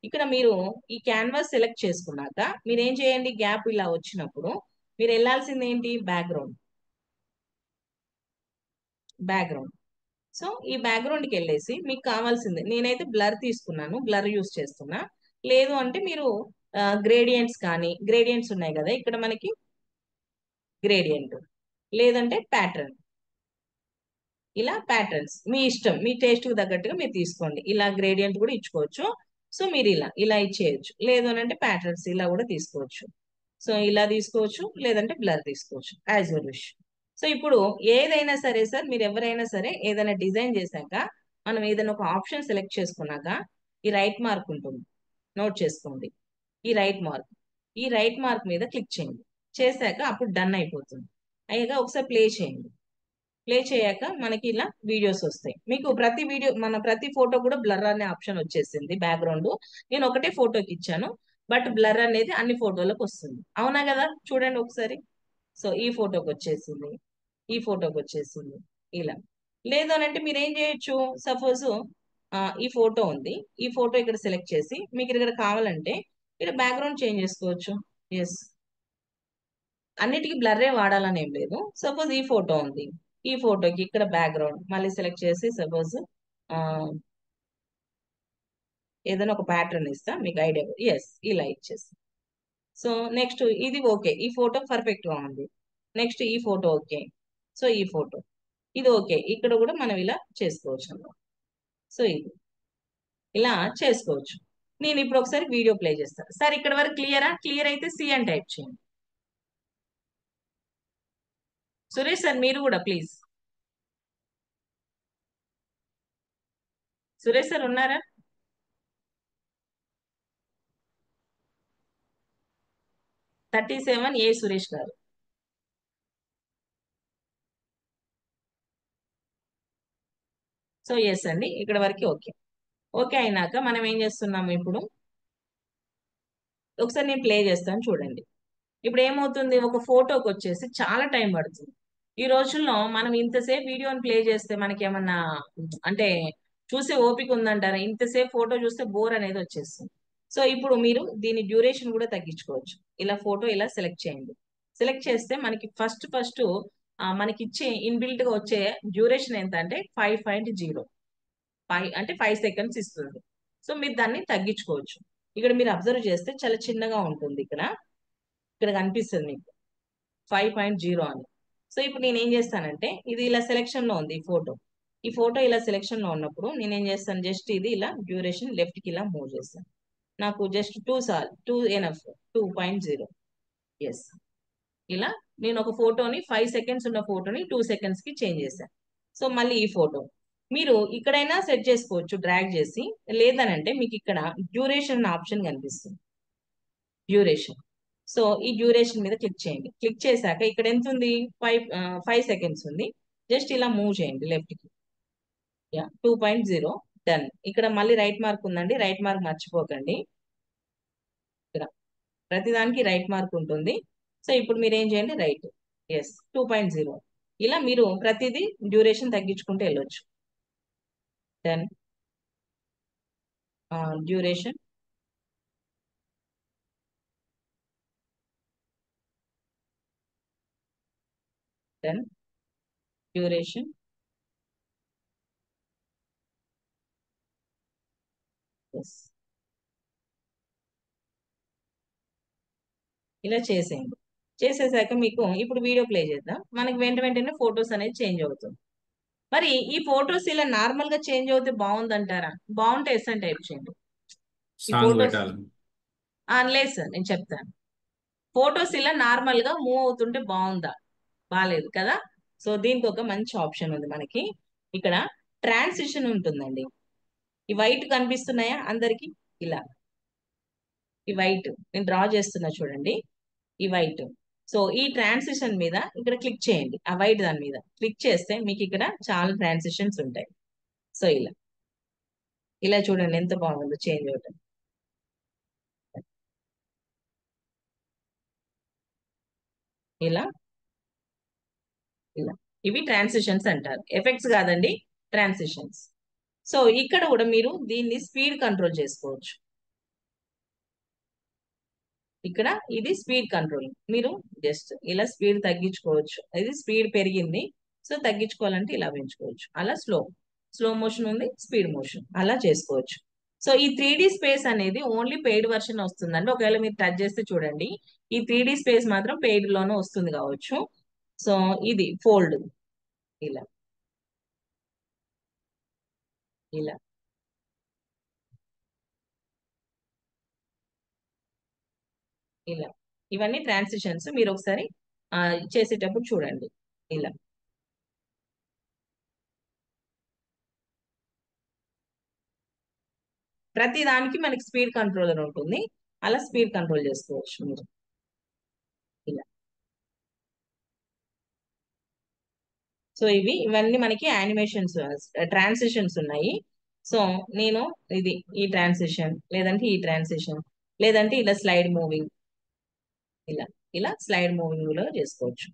ఇక్కడ మీరు ఈ క్యాన్వాస్ సెలెక్ట్ చేసుకున్నాక మీరు ఏం చేయండి, గ్యాప్ ఇలా వచ్చినప్పుడు మీరు వెళ్ళాల్సింది ఏంటి, బ్యాక్గ్రౌండ్. బ్యాక్గ్రౌండ్. సో ఈ బ్యాక్గ్రౌండ్ కి వెళ్ళేసి మీకు కావాల్సింది, నేనైతే బ్లర్ తీసుకున్నాను, బ్లర్ యూస్ చేస్తున్నా. లేదు అంటే మీరు గ్రేడియంట్స్ కానీ, గ్రేడియంట్స్ ఉన్నాయి కదా ఇక్కడ మనకి, గ్రేడియంట్, లేదంటే ప్యాటర్న్. ఇలా ప్యాటర్న్స్ మీ ఇష్టం, మీ టేస్ట్ కు తగ్గట్టుగా మీరు తీసుకోండి. ఇలా గ్రేడియంట్ కూడా ఇచ్చుకోవచ్చు. సో మీరు ఇలా ఇచ్చేయచ్చు. లేదు అని అంటే ప్యాటర్న్స్ ఇలా కూడా తీసుకోవచ్చు. సో ఇలా తీసుకోవచ్చు, లేదంటే బ్లర్ తీసుకోవచ్చు, యాజ్ యూర్ విష్. సో ఇప్పుడు ఏదైనా సరే సార్, మీరు ఎవరైనా సరే ఏదైనా డిజైన్ చేశాక మనం ఏదైనా ఒక ఆప్షన్ సెలెక్ట్ చేసుకున్నాక ఈ రైట్ మార్క్ ఉంటుంది, నోట్ చేసుకోండి. ఈ రైట్ మార్క్, ఈ రైట్ మార్క్ మీద క్లిక్ చేయండి. చేశాక అప్పుడు డన్ అయిపోతుంది. అయ్యాక ఒకసారి ప్లే చేయండి. ప్లే చేయాక మనకి ఇలా వీడియోస్ వస్తాయి. మీకు ప్రతి వీడియో, మన ప్రతి ఫోటో కూడా బ్లర్ అనే ఆప్షన్ వచ్చేసింది బ్యాక్గ్రౌండ్. నేను ఒకటే ఫోటోకి ఇచ్చాను, బట్ బ్లర్ అనేది అన్ని ఫోటోలకు వస్తుంది. అవునా కదా, చూడండి ఒకసారి. సో ఈ ఫోటోకి వచ్చేసింది, ఈ ఫోటోకి వచ్చేసింది ఇలా. లేదు అని అంటే మీరు ఏం చేయొచ్చు, సపోజ్ ఈ ఫోటో ఉంది, ఈ ఫోటో ఇక్కడ సెలెక్ట్ చేసి మీకు ఇక్కడ కావాలంటే ఇక్కడ బ్యాక్గ్రౌండ్ చేంజ్ చేసుకోవచ్చు. ఎస్, అన్నిటికీ బ్లర్రే వాడాలని ఏం లేదు. సపోజ్ ఈ ఫోటో ఉంది, ఈ ఫోటోకి ఇక్కడ బ్యాక్గ్రౌండ్ మళ్ళీ సెలెక్ట్ చేసి సపోజ్ ఏదైనా ఒక ప్యాటర్న్ ఇస్తా మీకు ఐడియా. ఎస్, ఇలా ఇచ్చేసి. సో నెక్స్ట్ ఇది ఓకే, ఈ ఫోటో పర్ఫెక్ట్ గా ఉంది. నెక్స్ట్ ఈ ఫోటో ఓకే. సో ఈ ఫోటో ఇది ఓకే, ఇక్కడ కూడా మనం ఇలా చేసుకోవచ్చు అన్నమాట. సో ఇది ఇలా చేసుకోవచ్చు. నేను ఇప్పుడు ఒకసారి వీడియో ప్లే చేస్తాను. సార్ ఇక్కడ వరకు క్లియరా? క్లియర్ అయితే సి అని టైప్ చేయండి. సురేష్ సార్ మీరు కూడా ప్లీజ్. సురేష్ సార్ ఉన్నారా? 37 ఏ సురేష్ గారు. సో ఎస్ అండి, ఇక్కడ వరకు ఓకే. ఓకే అయినాక మనం ఏం చేస్తున్నాము ఇప్పుడు, ఒకసారి నేను ప్లే చేస్తాను చూడండి. ఇప్పుడు ఏమవుతుంది, ఒక ఫోటోకి వచ్చేసి చాలా టైం పడుతుంది. ఈ రోజుల్లో మనం ఇంతసేపు వీడియోని ప్లే చేస్తే మనకి ఏమన్నా అంటే చూసే ఓపిక ఉందంటారా? ఇంతసేపు ఫోటో చూస్తే బోర్ అనేది వచ్చేస్తుంది. సో ఇప్పుడు మీరు దీని డ్యూరేషన్ కూడా తగ్గించుకోవచ్చు. ఇలా ఫోటో ఇలా సెలెక్ట్ చేయండి. సెలెక్ట్ చేస్తే మనకి ఫస్ట్ మనకి ఇచ్చే ఇన్బిల్ట్ గా వచ్చే డ్యూరేషన్ ఎంత అంటే 5.0, 5 సెకండ్స్ ఇస్తుంది. సో మీరు దాన్ని తగ్గించుకోవచ్చు. ఇక్కడ మీరు అబ్జర్వ్ చేస్తే చాలా చిన్నగా ఉంటుంది. ఇక్కడ ఇక్కడ కనిపిస్తుంది మీకు 5.0 అని. సో ఇప్పుడు నేను ఏం చేస్తానంటే, ఇది ఇలా సెలెక్షన్ లో ఉంది ఈ ఫోటో ఇలా సెలెక్షన్ లో ఉన్నప్పుడు నేను ఏం చేస్తాను, జస్ట్ ఇది ఇలా డ్యూరేషన్ లెఫ్ట్ కి ఇలా మూవ్ చేస్తాను. నాకు జస్ట్ 2 ఎనఫ్ 2.0. ఎస్, ఇలా నేను ఒక ఫోటోని 5 సెకండ్స్ ఉన్న ఫోటోని 2 సెకండ్స్ కి చేంజ్ చేశాను. సో మళ్ళీ ఈ ఫోటో మీరు ఇక్కడైనా సెట్ చేసుకోవచ్చు డ్రాగ్ చేసి. లేదనంటే మీకు ఇక్కడ డ్యూరేషన్ ఆప్షన్ కనిపిస్తుంది, డ్యూరేషన్. సో ఈ డ్యూరేషన్ మీద క్లిక్ చేయండి. క్లిక్ చేశాక ఇక్కడ ఎంత ఉంది, 5 సెకండ్స్ ఉంది. జస్ట్ ఇలా మూవ్ చేయండి లెఫ్ట్ కి. 2.0. డన్. ఇక్కడ మళ్ళీ రైట్ మార్క్ ఉందండి, రైట్ మార్క్ మర్చిపోకండి. ఇక్కడ ప్రతిదానికి రైట్ మార్క్ ఉంటుంది. సో ఇప్పుడు మీరు ఏం చేయండి, రైట్. ఎస్, 2.0. ఇలా మీరు ప్రతిదీ డ్యూరేషన్ తగ్గించుకుంటూ వెళ్ళొచ్చు. Done. Duration, done. Duration, yes. ఇలా చేసేయండి. చేసేసాక మీకు ఇప్పుడు వీడియో ప్లే చేద్దాం. మనకి వెంటనే ఫొటోస్ అనేది చేంజ్ అవుతుంది. మరి ఈ ఫొటోస్ ఇలా నార్మల్ గా చేంజ్ అవుతే బాగుందంటారా? బాగుంటే ఎస్ అని టైప్ చేయండి. ఈ సాంగ్ ఫొటోస్ పెట్టాలి. లేదు సార్, నేను చెప్తాను. ఫొటోస్ ఇలా నార్మల్ గా మూవ్ అవుతుంటే బాగుందా? బాగాలేదు కదా. సో దీనికి ఒక మంచి ఆప్షన్ ఉంది మనకి. ఇక్కడ ట్రాన్సిషన్ ఉంటుందండి. ఈ వైట్ కనిపిస్తున్నాయా అందరికి? ఇలా ఈ వైట్ నేను డ్రా చేస్తున్నా చూడండి, ఈ వైట్. సో ఈ ట్రాన్సిషన్ మీద ఇక్కడ క్లిక్ చేయండి. ఆ వైట్ దాని మీద క్లిక్ చేస్తే మీకు ఇక్కడ చాలా ట్రాన్సిషన్స్ ఉంటాయి. సో ఇలా ఇలా చూడండి ఎంత బాగుందో చేంజ్ అవటం. ఇలా ఇలా ఇవి ట్రాన్సిషన్స్ అంటారు, ఎఫెక్ట్స్ కాదండి, ట్రాన్సిషన్స్. సో ఇక్కడ కూడా మీరు దీన్ని స్పీడ్ కంట్రోల్ చేసుకోవచ్చు. ఇక్కడ ఇది స్పీడ్ కంట్రోల్. మీరు జస్ట్ ఇలా స్పీడ్ తగ్గించుకోవచ్చు. ఇది స్పీడ్ పెరిగింది, సో తగ్గించుకోవాలంటే ఇలా పెంచుకోవచ్చు. అలా స్లో మోషన్ ఉంది, స్పీడ్ మోషన్, అలా చేసుకోవచ్చు. సో ఈ 3D స్పేస్ అనేది ఓన్లీ పెయిడ్ వర్షన్ వస్తుందండి. ఒకవేళ మీరు టచ్ చేస్తే చూడండి, ఈ 3D స్పేస్ మాత్రం పెయిడ్ లోనే వస్తుంది కావచ్చు. సో ఇది ఫోల్డ్, ఇలా ఇలా ఇలా ఇవన్నీ ట్రాన్సిషన్స్. మీరు ఒకసారి ఆ, చేసేటప్పుడు చూడండి. ఇలా ప్రతి దానికి మనకి స్పీడ్ కంట్రోలర్ ఉంటుంది. అలా స్పీడ్ కంట్రోల్ చేసుకోవచ్చు మీరు. ఇలా సో ఇవన్నీ మనకి యానిమేషన్స్, ట్రాన్సిషన్స్ ఉన్నాయి. సో నేను ఇది ఈ ట్రాన్సిషన్, లేదంటే ఈ ట్రాన్సిషన్, లేదంటే ఇలా స్లైడ్ మూవింగ్, ఇలా ఇలా స్లైడ్ మూవింగ్ లో చేసుకోవచ్చు.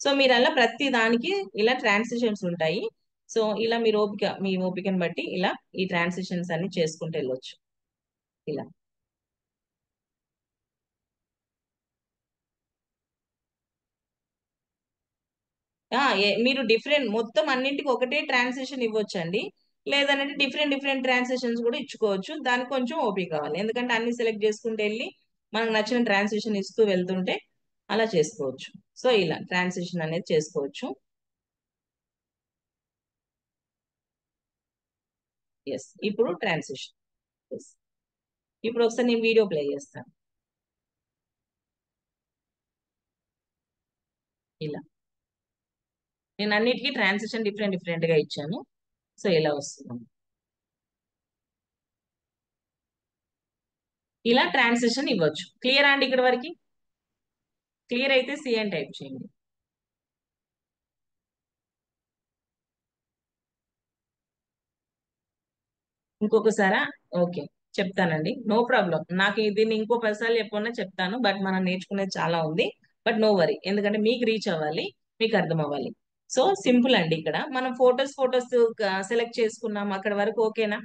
సో మీరు అలా ప్రతి దానికి ఇలా ట్రాన్సిషన్స్ ఉంటాయి. సో ఇలా మీరు మీ ఓపికని బట్టి ఇలా ఈ ట్రాన్సిషన్స్ అన్ని చేసుకుంటూ వెళ్ళొచ్చు. ఇలా మీరు డిఫరెంట్ మొత్తం అన్నింటికి ఒకటే ట్రాన్సాక్షన్ ఇవ్వచ్చండి. లేదంటే డిఫరెంట్ డిఫరెంట్ ట్రాన్సాక్షన్స్ కూడా ఇచ్చుకోవచ్చు. దానికి కొంచెం ఓపిక కావాలి, ఎందుకంటే అన్ని సెలెక్ట్ చేసుకుంటూ వెళ్ళి మనకు నచ్చిన ట్రాన్సాక్షన్ ఇస్తూ వెళ్తుంటే అలా చేసుకోవచ్చు. సో ఇలా ట్రాన్సాక్షన్ అనేది చేసుకోవచ్చు. ఎస్, ఇప్పుడు ట్రాన్సాక్షన్ Yes. ఇప్పుడు ఒకసారి నేను వీడియో ప్లే చేస్తాను. ఇలా నేను అన్నిటికీ ట్రాన్సిషన్ డిఫరెంట్ డిఫరెంట్ గా ఇచ్చాను. సో ఇలా వస్తుంది. ఇలా ట్రాన్సిషన్ ఇవ్వచ్చు. క్లియర్ అండి ఇక్కడ వరకు? క్లియర్ అయితే సి అని టైప్ చేయండి. ఇంకొకసారా? ఓకే, చెప్తానండి, నో ప్రాబ్లం. నాకు దీన్ని ఇంకో 10 సార్లు చెప్పకుండా చెప్తాను. బట్ మనం నేర్చుకునేది చాలా ఉంది. బట్ నో వరీ, ఎందుకంటే మీకు రీచ్ అవ్వాలి, మీకు అర్థం అవ్వాలి. సో సింపుల్ అండి. ఇక్కడ మనం ఫొటోస్ సెలెక్ట్ చేసుకున్నాం, అక్కడ వరకు ఓకేనా?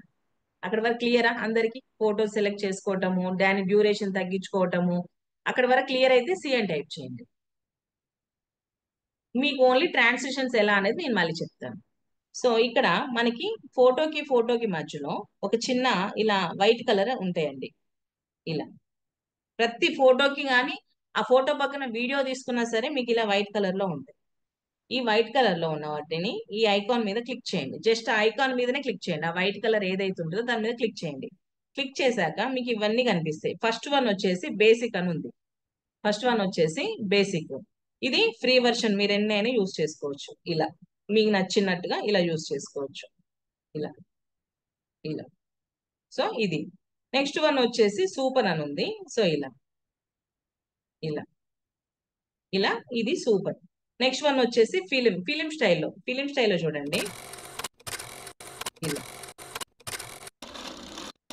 అక్కడ వరకు క్లియరా అందరికి? ఫోటోస్ సెలెక్ట్ చేసుకోవటము, దాని డ్యూరేషన్ తగ్గించుకోవటము, అక్కడ వరకు క్లియర్ అయితే సి అని టైప్ చేయండి. మీకు ఓన్లీ ట్రాన్సిషన్స్ ఎలా అనేది నేను మళ్ళీ చెప్తాను. సో ఇక్కడ మనకి ఫోటోకి మధ్యలో ఒక చిన్న ఇలా వైట్ కలర్ ఉంటాయండి. ఇలా ప్రతి ఫోటోకి కానీ ఆ ఫోటో పక్కన వీడియో తీసుకున్నా సరే మీకు ఇలా వైట్ కలర్ లో ఉంటాయి. ఈ వైట్ కలర్ లో ఉన్న వాటిని ఈ ఐకాన్ మీద క్లిక్ చేయండి. జస్ట్ ఆ ఐకాన్ మీదనే క్లిక్ చేయండి. ఆ వైట్ కలర్ ఏదైతే ఉంటుందో దాని మీద క్లిక్ చేయండి. క్లిక్ చేశాక మీకు ఇవన్నీ కనిపిస్తాయి. ఫస్ట్ వన్ వచ్చేసి బేసిక్ అని ఉంది. ఫస్ట్ వన్ వచ్చేసి బేసిక్. ఇది ఫ్రీ వర్షన్, మీరు ఎన్నైనా యూజ్ చేసుకోవచ్చు. ఇలా మీకు నచ్చినట్టుగా ఇలా యూజ్ చేసుకోవచ్చు. ఇలా ఇలా సో ఇది. నెక్స్ట్ వన్ వచ్చేసి సూపర్ అని ఉంది. సో ఇలా ఇలా ఇలా ఇది సూపర్. నెక్స్ట్ వన్ వచ్చేసి ఫిలిం స్టైల్లో చూడండి. ఇలా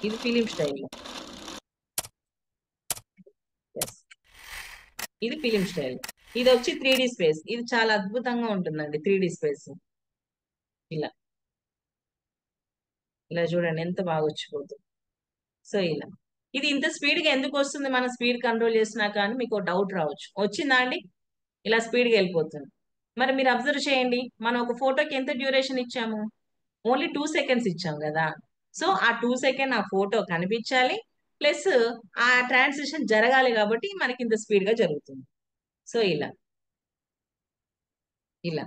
ఇది ఫిలిం స్టైల్లో. ఎస్, ఇది ఫిలిం స్టైల్. ఇది వచ్చి 3D స్పేస్. ఇది చాలా అద్భుతంగా ఉంటుందండి 3D స్పేస్. ఇలా ఇలా చూడండి ఎంత బాగా వచ్చిపోతుంది. సో ఇలా ఇది ఇంత స్పీడ్ గా ఎందుకు వస్తుంది? మనం స్పీడ్ కంట్రోల్ చేసినా కానీ మీకు డౌట్ రావచ్చు. వచ్చిందా అండి? ఇలా స్పీడ్ గా వెళ్ళిపోతుంది. మరి మీరు అబ్జర్వ్ చేయండి, మనం ఒక ఫోటోకి ఎంత డ్యూరేషన్ ఇచ్చాము? ఓన్లీ 2 సెకండ్స్ ఇచ్చాం కదా. సో ఆ 2 సెకండ్ ఆ ఫోటో కనిపించాలి, ప్లస్ ఆ ట్రాన్సిషన్ జరగాలి, కాబట్టి మనకి ఇంత స్పీడ్ గా జరుగుతుంది. సో ఇలా ఇలా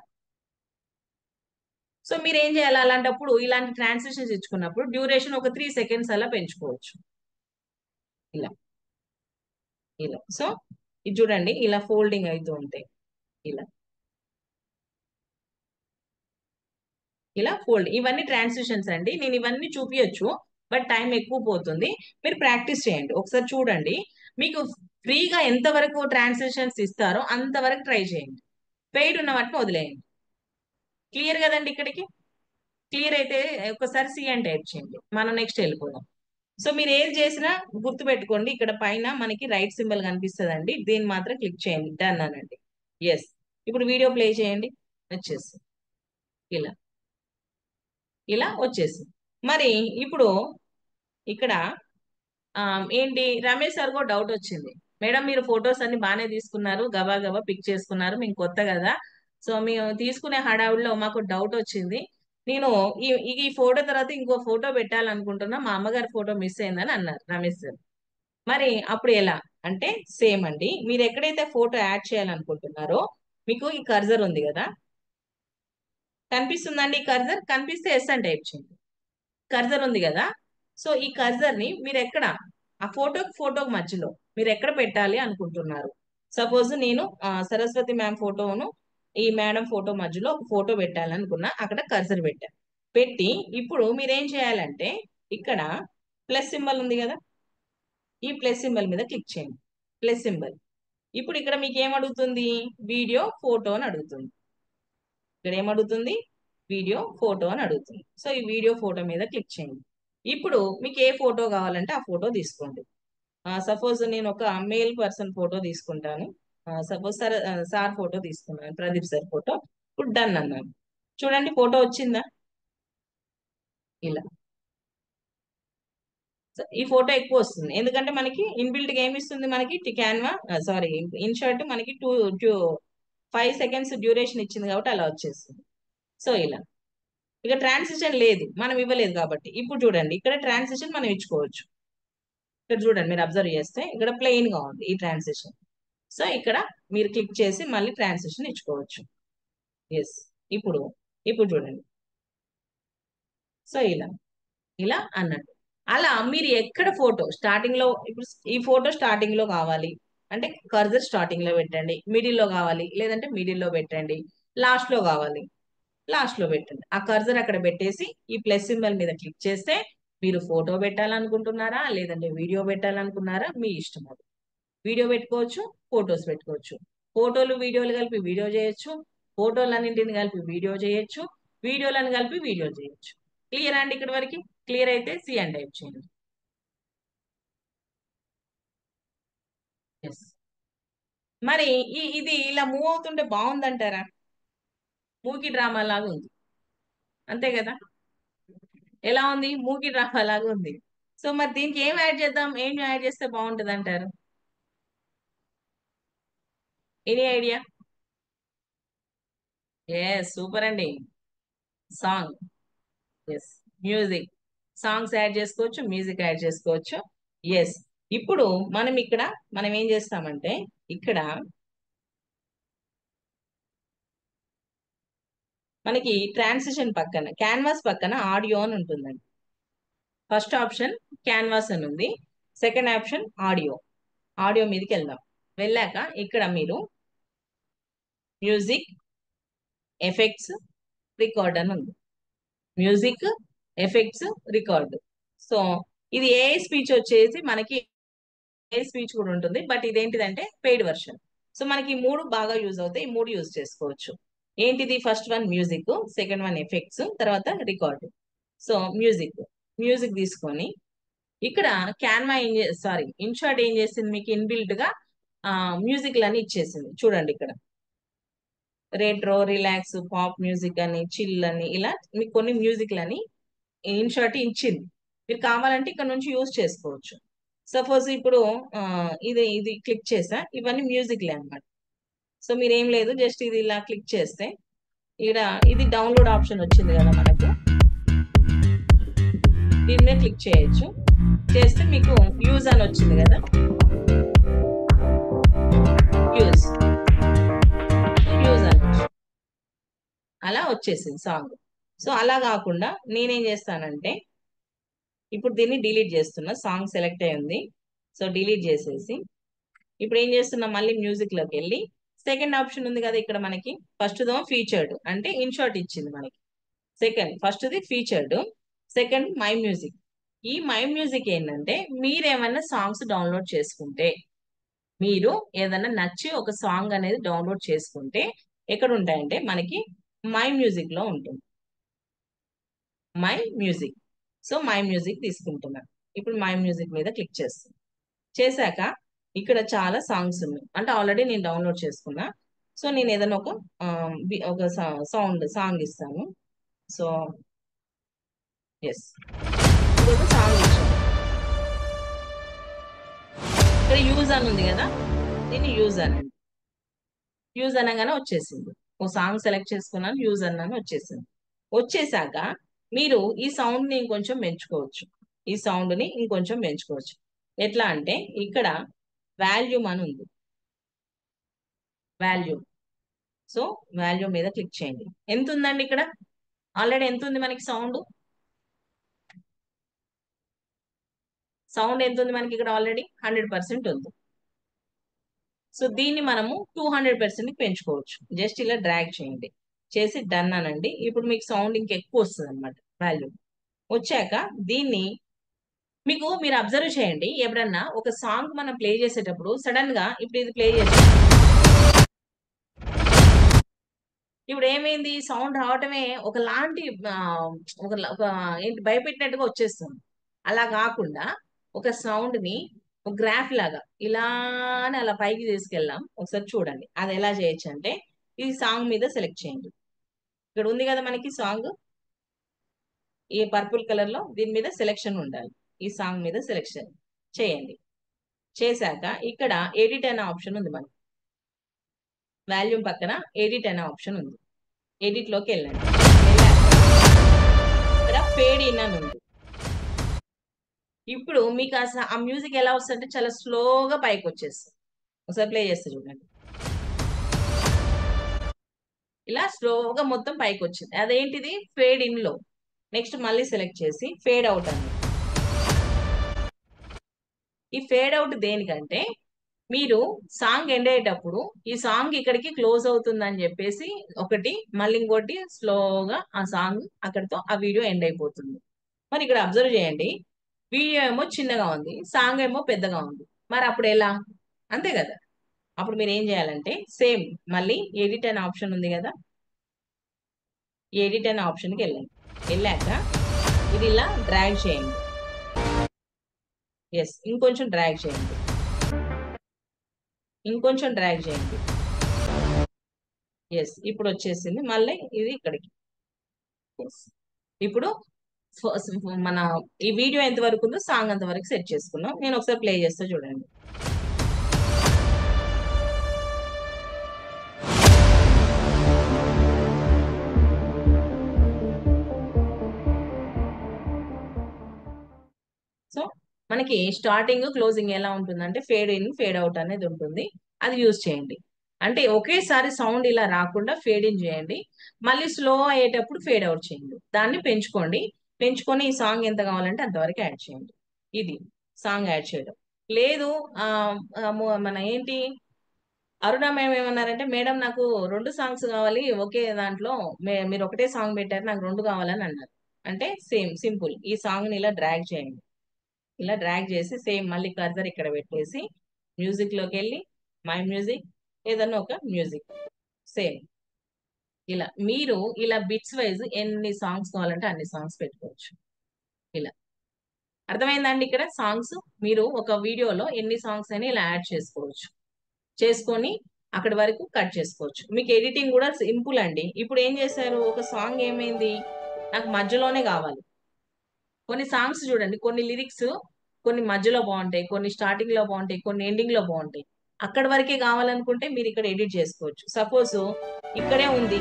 సో మీరు ఏం చేయాలి అలాంటప్పుడు? ఇలాంటి ట్రాన్సిషన్స్ ఇచ్చుకున్నప్పుడు డ్యూరేషన్ ఒక 3 సెకండ్స్ అలా పెంచుకోవచ్చు. ఇలా ఇలా సో ఇది చూడండి, ఇలా ఫోల్డింగ్ అవుతూ ఉంటాయి. ఇలా ఇలా ఫోల్డ్, ఇవన్నీ ట్రాన్సిషన్స్ అండి. నేను ఇవన్నీ చూపించచ్చు, బట్ టైం ఎక్కువ పోతుంది. మీరు ప్రాక్టీస్ చేయండి, ఒకసారి చూడండి. మీకు ఫ్రీగా ఎంతవరకు ట్రాన్సిషన్స్ ఇస్తారో అంతవరకు ట్రై చేయండి. పెయిడ్ ఉన్న వాటిని వదిలేయండి. క్లియర్ కదండి ఇక్కడికి? క్లియర్ అయితే ఒకసారి సి అని టైప్ చేయండి. మనం నెక్స్ట్ వెళ్ళిపోదాం. సో మీరు ఏది చేసినా గుర్తు పెట్టుకోండి, ఇక్కడ పైన మనకి రైట్ సింబల్ కనిపిస్తుందండి, దీన్ని మాత్రం క్లిక్ చేయండి. డన్ అనండి. ఎస్. ఇప్పుడు వీడియో ప్లే చేయండి. వచ్చేసి ఇలా ఇలా వచ్చేసి మరి ఇప్పుడు ఇక్కడ ఏంటి, రమేష్ సార్ కూడా డౌట్ వచ్చింది. మేడం మీరు ఫొటోస్ అన్ని బాగానే తీసుకున్నారు, గబా గబా పిక్ చేసుకున్నారు, మేము కొత్త కదా, సో మేము తీసుకునే హడావుడిలో మాకు డౌట్ వచ్చింది. నేను ఈ ఈ ఫోటో తర్వాత ఇంకో ఫోటో పెట్టాలనుకుంటున్నా, మా అమ్మగారి ఫోటో మిస్ అయిందని అన్నారు రమేష్ సార్. మరి అప్పుడు ఎలా అంటే, సేమ్ అండి, మీరు ఎక్కడైతే ఫోటో యాడ్ చేయాలనుకుంటున్నారో మీకు ఈ కర్జర్ ఉంది కదా, కనిపిస్తుందండి? ఈ కర్జర్ కనిపిస్తే ఎస్ అని టైప్ చేయండి. కర్జర్ ఉంది కదా, సో ఈ కర్జర్ ని మీరు ఎక్కడ, ఆ ఫోటోకి మధ్యలో మీరు ఎక్కడ పెట్టాలి అనుకుంటున్నారు? సపోజ్ నేను సరస్వతి మ్యామ్ ఫోటోను ఈ మేడం ఫోటో మధ్యలో ఒక ఫోటో పెట్టాలనుకున్నా, అక్కడ కర్జర్ పెట్టాను. పెట్టి ఇప్పుడు మీరేం చేయాలంటే, ఇక్కడ ప్లస్ సింబల్ ఉంది కదా, ఈ ప్లస్ సింబల్ మీద క్లిక్ చేయండి. Plus symbol. ఇప్పుడు ఇక్కడ మీకు ఏమడుగుతుంది? వీడియో ఫోటో అని అడుగుతుంది. ఇక్కడ ఏమడుగుతుంది? వీడియో ఫోటో అని అడుగుతుంది. సో ఈ వీడియో ఫోటో మీద క్లిక్ చేయండి. ఇప్పుడు మీకు ఏ ఫోటో కావాలంటే ఆ ఫోటో తీసుకోండి. సపోజ్ నేను ఒక మేల్ పర్సన్ ఫోటో తీసుకుంటాను. సపోజ్ సార్ ఫోటో తీసుకున్నాను, ప్రదీప్ సార్ ఫోటో. ఇప్పుడు డన్ అన్నాను. చూడండి ఫోటో వచ్చిందా? ఇలా ఈ ఫోటో ఎక్కువ వస్తుంది, ఎందుకంటే మనకి ఇన్బిల్ట్ గా ఏమి ఇస్తుంది? మనకి క్యాన్వా సారీ ఇన్షర్ట్ మనకి 5 సెకండ్స్ డ్యూరేషన్ ఇచ్చింది కాబట్టి అలా వచ్చేస్తుంది. సో ఇలా ఇక ట్రాన్సిషన్ లేదు, మనం ఇవ్వలేదు కాబట్టి. ఇప్పుడు చూడండి, ఇక్కడ ట్రాన్సిషన్ మనం ఇచ్చుకోవచ్చు. ఇక్కడ చూడండి, మీరు అబ్జర్వ్ చేస్తే ఇక్కడ ప్లెయిన్ గా ఉంది ఈ ట్రాన్సిషన్. సో ఇక్కడ మీరు క్లిక్ చేసి మళ్ళీ ట్రాన్సిషన్ ఇచ్చుకోవచ్చు. ఎస్. ఇప్పుడు ఇప్పుడు చూడండి. సో ఇలా ఇలా అన్నట్టు. అలా మీరు ఎక్కడ ఫోటో స్టార్టింగ్ లో, ఇప్పుడు ఈ ఫోటో స్టార్టింగ్ లో కావాలి అంటే కర్సర్ స్టార్టింగ్ లో పెట్టండి, మిడిల్ లో కావాలి లేదంటే మిడిల్ లో పెట్టండి, లాస్ట్ లో కావాలి లాస్ట్ లో పెట్టండి. ఆ కర్సర్ అక్కడ పెట్టేసి ఈ ప్లస్ సింబల్ మీద క్లిక్ చేస్తే మీరు ఫోటో పెట్టాలనుకుంటున్నారా లేదంటే వీడియో పెట్టాలనుకున్నారా మీ ఇష్టం. అది వీడియో పెట్టుకోవచ్చు, ఫొటోస్ పెట్టుకోవచ్చు, ఫోటోలు వీడియోలు కలిపి వీడియో చేయొచ్చు, ఫోటోలన్నింటిని కలిపి వీడియో చేయొచ్చు, వీడియోలను కలిపి వీడియో చేయొచ్చు. క్లియర్ అండి ఇక్కడ వరకు? క్లియర్ అయితే సి అండ్ టైప్ చేయండి. ఎస్. మరి ఇది ఇలా మూవ్ అవుతుంటే బాగుందంటారా? మూకీ డ్రామా లాగా ఉంది, అంతే కదా? ఎలా ఉంది? మూకీ డ్రామా లాగా ఉంది. సో మరి దీనికి ఏం యాడ్ చేద్దాం, ఏం యాడ్ చేస్తే బాగుంటుంది అంటారు? Any idea? ఎస్, సూపర్ అండి. Song. Yes, music. Songs add చేసుకోవచ్చు, మ్యూజిక్ యాడ్ చేసుకోవచ్చు. ఎస్. ఇప్పుడు మనం ఏం చేస్తామంటే ఇక్కడ మనకి ట్రాన్సిషన్ పక్కన క్యాన్వాస్ పక్కన ఆడియో అని ఉంటుందండి. ఫస్ట్ ఆప్షన్ క్యాన్వాస్ అని ఉంది, సెకండ్ ఆప్షన్ ఆడియో. ఆడియో మీదకి వెళ్దాం. వెళ్ళాక ఇక్కడ మీరు మ్యూజిక్, ఎఫెక్ట్స్, రికార్డ్ అని ఉంది. Music, effects, record. సో ఇది ఏ స్పీచ్ వచ్చేసి మనకి ఏ స్పీచ్ కూడా ఉంటుంది, బట్ ఇదేంటిదంటే పెయిడ్ వర్షన్. సో మనకి ఈ మూడు బాగా యూజ్ అవుతాయి, ఈ మూడు యూజ్ చేసుకోవచ్చు. ఏంటిది? First one music, second one effects, తర్వాత రికార్డ్. So music. మ్యూజిక్ తీసుకొని ఇక్కడ క్యాన్వా సారీ ఇన్షార్ట్ ఏం చేసింది మీకు ఇన్బిల్ట్ గా మ్యూజిక్ లని ఇచ్చేసింది. చూడండి ఇక్కడ రెట్రో, రిలాక్స్, పాప్ మ్యూజిక్ అని, చిల్ అని, ఇలా మీకు కొన్ని మ్యూజిక్ లని ఇన్షార్ట్ ఇచ్చింది. మీరు కావాలంటే ఇక్కడ నుంచి యూజ్ చేసుకోవచ్చు. సపోజ్ ఇప్పుడు ఇది ఇది క్లిక్ చేసా, ఇవన్నీ మ్యూజిక్లే అన్నమాట. సో మీరు ఏం లేదు, జస్ట్ ఇది ఇలా క్లిక్ చేస్తే ఇక్కడ ఇది డౌన్లోడ్ ఆప్షన్ వచ్చింది కదా మనకు, దీని మీద క్లిక్ చేయొచ్చు. చేస్తే మీకు యూజ్ అని వచ్చింది కదా, యూజ్ యూజ్ అని అలా వచ్చేసింది సాంగ్. సో అలా కాకుండా నేనేం చేస్తానంటే ఇప్పుడు దీన్ని డిలీట్ చేస్తున్నా, సాంగ్ సెలెక్ట్ అయి ఉంది. సో డిలీట్ చేసేసి ఇప్పుడు ఏం చేస్తున్నా, మళ్ళీ మ్యూజిక్ లోకి వెళ్ళి సెకండ్ ఆప్షన్ ఉంది కదా ఇక్కడ మనకి, ఫస్ట్ దో ఫీచర్డ్ అంటే ఇన్షార్ట్ ఇచ్చింది మనకి. First the featured, second my music. ఈ మై మ్యూజిక్ ఏంటంటే మీరేమన్నా సాంగ్స్ డౌన్లోడ్ చేసుకుంటే, మీరు ఏదన్నా నచ్చి ఒక సాంగ్ అనేది డౌన్లోడ్ చేసుకుంటే ఎక్కడ ఉంటాయంటే మనకి మై మ్యూజిక్ లో ఉంటుంది. My music. So my music తీసుకుంటున్నాను. ఇప్పుడు మై మ్యూజిక్ మీద క్లిక్ చేస్తాను. చేశాక ఇక్కడ చాలా సాంగ్స్ ఉన్నాయి, అంటే ఆల్రెడీ నేను డౌన్లోడ్ చేసుకున్నా. సో నేను ఏదైనా ఒక సాంగ్ ఇస్తాను. సో ఎస్, ఇంకొక సాంగ్ ఇచ్చాను. ఇక్కడ యూజ్ అని ఉంది కదా, దీన్ని యూజ్ అనండి. యూజ్ అనగానే వచ్చేసింది. ఓ సాంగ్ సెలెక్ట్ చేసుకున్నాను, యూజ్ అన్నాను, వచ్చేసింది. వచ్చేసాక మీరు ఈ సౌండ్ ని ఇంకొంచెం పెంచుకోవచ్చు, ఈ సౌండ్ ని ఇంకొంచెం పెంచుకోవచ్చు. ఎట్లా అంటే ఇక్కడ వాల్యూమ్ అని ఉంది, వాల్యూమ్. సో వాల్యూమ్ మీద క్లిక్ చేయండి. ఎంత ఉందండి ఇక్కడ? ఆల్రెడీ ఎంత ఉంది మనకి సౌండ్? సౌండ్ ఎంత ఉంది మనకి ఇక్కడ? ఆల్రెడీ 100% ఉంది. సో దీన్ని మనము 200% పెంచుకోవచ్చు. జస్ట్ ఇలా డ్రాగ్ చేయండి, చేసి డన్ అనండి. ఇప్పుడు మీకు సౌండ్ ఇంకెక్కువ వస్తుంది అనమాట, వాల్యూమ్. వచ్చాక దీన్ని మీరు అబ్జర్వ్ చేయండి, ఎప్పుడన్నా ఒక సాంగ్ మనం ప్లే చేసేటప్పుడు సడన్ గా ఇప్పుడు ఇది ప్లే చేసి ఇప్పుడు ఏమైంది, సౌండ్ రావటమే ఒకలాంటి ఒక ఏంటి భయపెట్టినట్టుగా వచ్చేస్తుంది. అలా కాకుండా ఒక సౌండ్ ని ఒక గ్రాఫ్ లాగా ఇలానే అలా పైకి తీసుకెళ్దాం. ఒకసారి చూడండి అది ఎలా చేయొచ్చు అంటే, ఈ సాంగ్ మీద సెలెక్ట్ చేయండి. ఇక్కడ ఉంది కదా మనకి సాంగ్, ఈ పర్పుల్ కలర్ లో, దీని మీద సెలెక్షన్ ఉండాలి. ఈ సాంగ్ మీద సెలెక్షన్ చేయండి. చేశాక ఇక్కడ ఎడిట్ అనే ఆప్షన్ ఉంది మనకి, వాల్యూమ్ పక్కన ఎడిట్ అనే ఆప్షన్ ఉంది. ఎడిట్ లోకి వెళ్ళండి. ఇక్కడ ఫేడ్ ఇన్ అని ఉంది. ఇప్పుడు మీకు అసలు ఆ మ్యూజిక్ ఎలా వస్తుందంటే చాలా స్లోగా పైకి వచ్చేస్తుంది. ఒకసారి ప్లే చేస్తే చూడండి, ఇలా స్లోగా మొత్తం పైకి వచ్చింది. అదేంటిది? ఫేడ్ ఇన్ లో. నెక్స్ట్ మళ్ళీ సెలెక్ట్ చేసి ఫేడ్ అవుట్ అని, ఈ ఫేడ్ అవుట్ దేనికంటే మీరు సాంగ్ ఎండ్ అయ్యేటప్పుడు ఈ సాంగ్ ఇక్కడికి క్లోజ్ అవుతుందని చెప్పేసి ఒకటి, మళ్ళీ ఇంకోటి స్లోగా ఆ సాంగ్ అక్కడితో ఆ వీడియో ఎండ్ అయిపోతుంది. మరి ఇక్కడ అబ్జర్వ్ చేయండి, వీడియో ఏమో చిన్నగా ఉంది, సాంగ్ ఏమో పెద్దగా ఉంది. మరి అప్పుడు ఎలా? అంతే కదా. అప్పుడు మీరు ఏం చేయాలంటే సేమ్ మళ్ళీ ఎడిట్ అనే ఆప్షన్ ఉంది కదా, ఎడిట్ అనే ఆప్షన్కి వెళ్ళండి. వెళ్ళాక ఇది ఇలా డ్రాగ్ చేయండి. ఎస్, ఇంకొంచెం డ్రాగ్ చేయండి, ఇంకొంచెం డ్రాగ్ చేయండి. ఎస్, ఇప్పుడు వచ్చేసింది. మళ్ళీ ఇది ఇక్కడికి. ఎస్, ఇప్పుడు మన ఈ వీడియో ఎంత వరకు ఉందో సాంగ్ అంత వరకు సెట్ చేసుకున్నాం. నేను ఒకసారి ప్లే చేస్తా చూడండి. సో మనకి స్టార్టింగ్ క్లోజింగ్ ఎలా ఉంటుందంటే ఫేడ్ ఇన్ ఫేడ్ అవుట్ అనేది ఉంటుంది. అది యూజ్ చేయండి. అంటే ఒకేసారి సౌండ్ ఇలా రాకుండా ఫేడ్ ఇన్ చేయండి, మళ్ళీ స్లో అయ్యేటప్పుడు ఫేడ్ అవుట్ చేయండి. దాన్ని పెంచుకోండి. పెంచుకొని ఈ సాంగ్ ఎంత కావాలంటే అంతవరకు యాడ్ చేయండి. ఇది సాంగ్ యాడ్ చేయడం. లేదు ఆ మన ఏంటి అరుణ మేడం ఏమన్నారంటే, మేడం నాకు 2 సాంగ్స్ కావాలి ఒకే దాంట్లో, మీరు ఒకటే సాంగ్ పెట్టారు, నాకు 2 కావాలని అన్నారు. అంటే సేమ్ సింపుల్, ఈ సాంగ్ ని ఇలా డ్రాగ్ చేయండి. ఇలా డ్రాగ్ చేసి సేమ్ మళ్ళీ కర్సర్ ఇక్కడ పెట్టేసి మ్యూజిక్ లోకి వెళ్ళి మై మ్యూజిక్, ఏదన్నా ఒక మ్యూజిక్ సేమ్ ఇలా మీరు ఇలా బిట్స్ వైజ్ ఎన్ని సాంగ్స్ కావాలంటే అన్ని సాంగ్స్ పెట్టుకోవచ్చు. ఇలా అర్థమైందండి. ఇక్కడ సాంగ్స్ మీరు ఒక వీడియోలో ఎన్ని సాంగ్స్ అయినా ఇలా యాడ్ చేసుకోవచ్చు. చేసుకొని అక్కడి వరకు కట్ చేసుకోవచ్చు. మీకు ఎడిటింగ్ కూడా సింపుల్ అండి. ఇప్పుడు ఏం చేశారు, ఒక సాంగ్ ఏమైంది, నాకు మధ్యలోనే కావాలి. కొన్ని సాంగ్స్ చూడండి, కొన్ని లిరిక్స్ కొన్ని మధ్యలో బాగుంటాయి, కొన్ని స్టార్టింగ్ లో బాగుంటాయి, కొన్ని ఎండింగ్ లో బాగుంటాయి. అక్కడి వరకే కావాలనుకుంటే మీరు ఇక్కడ ఎడిట్ చేసుకోవచ్చు. సపోజ్ ఇక్కడే ఉంది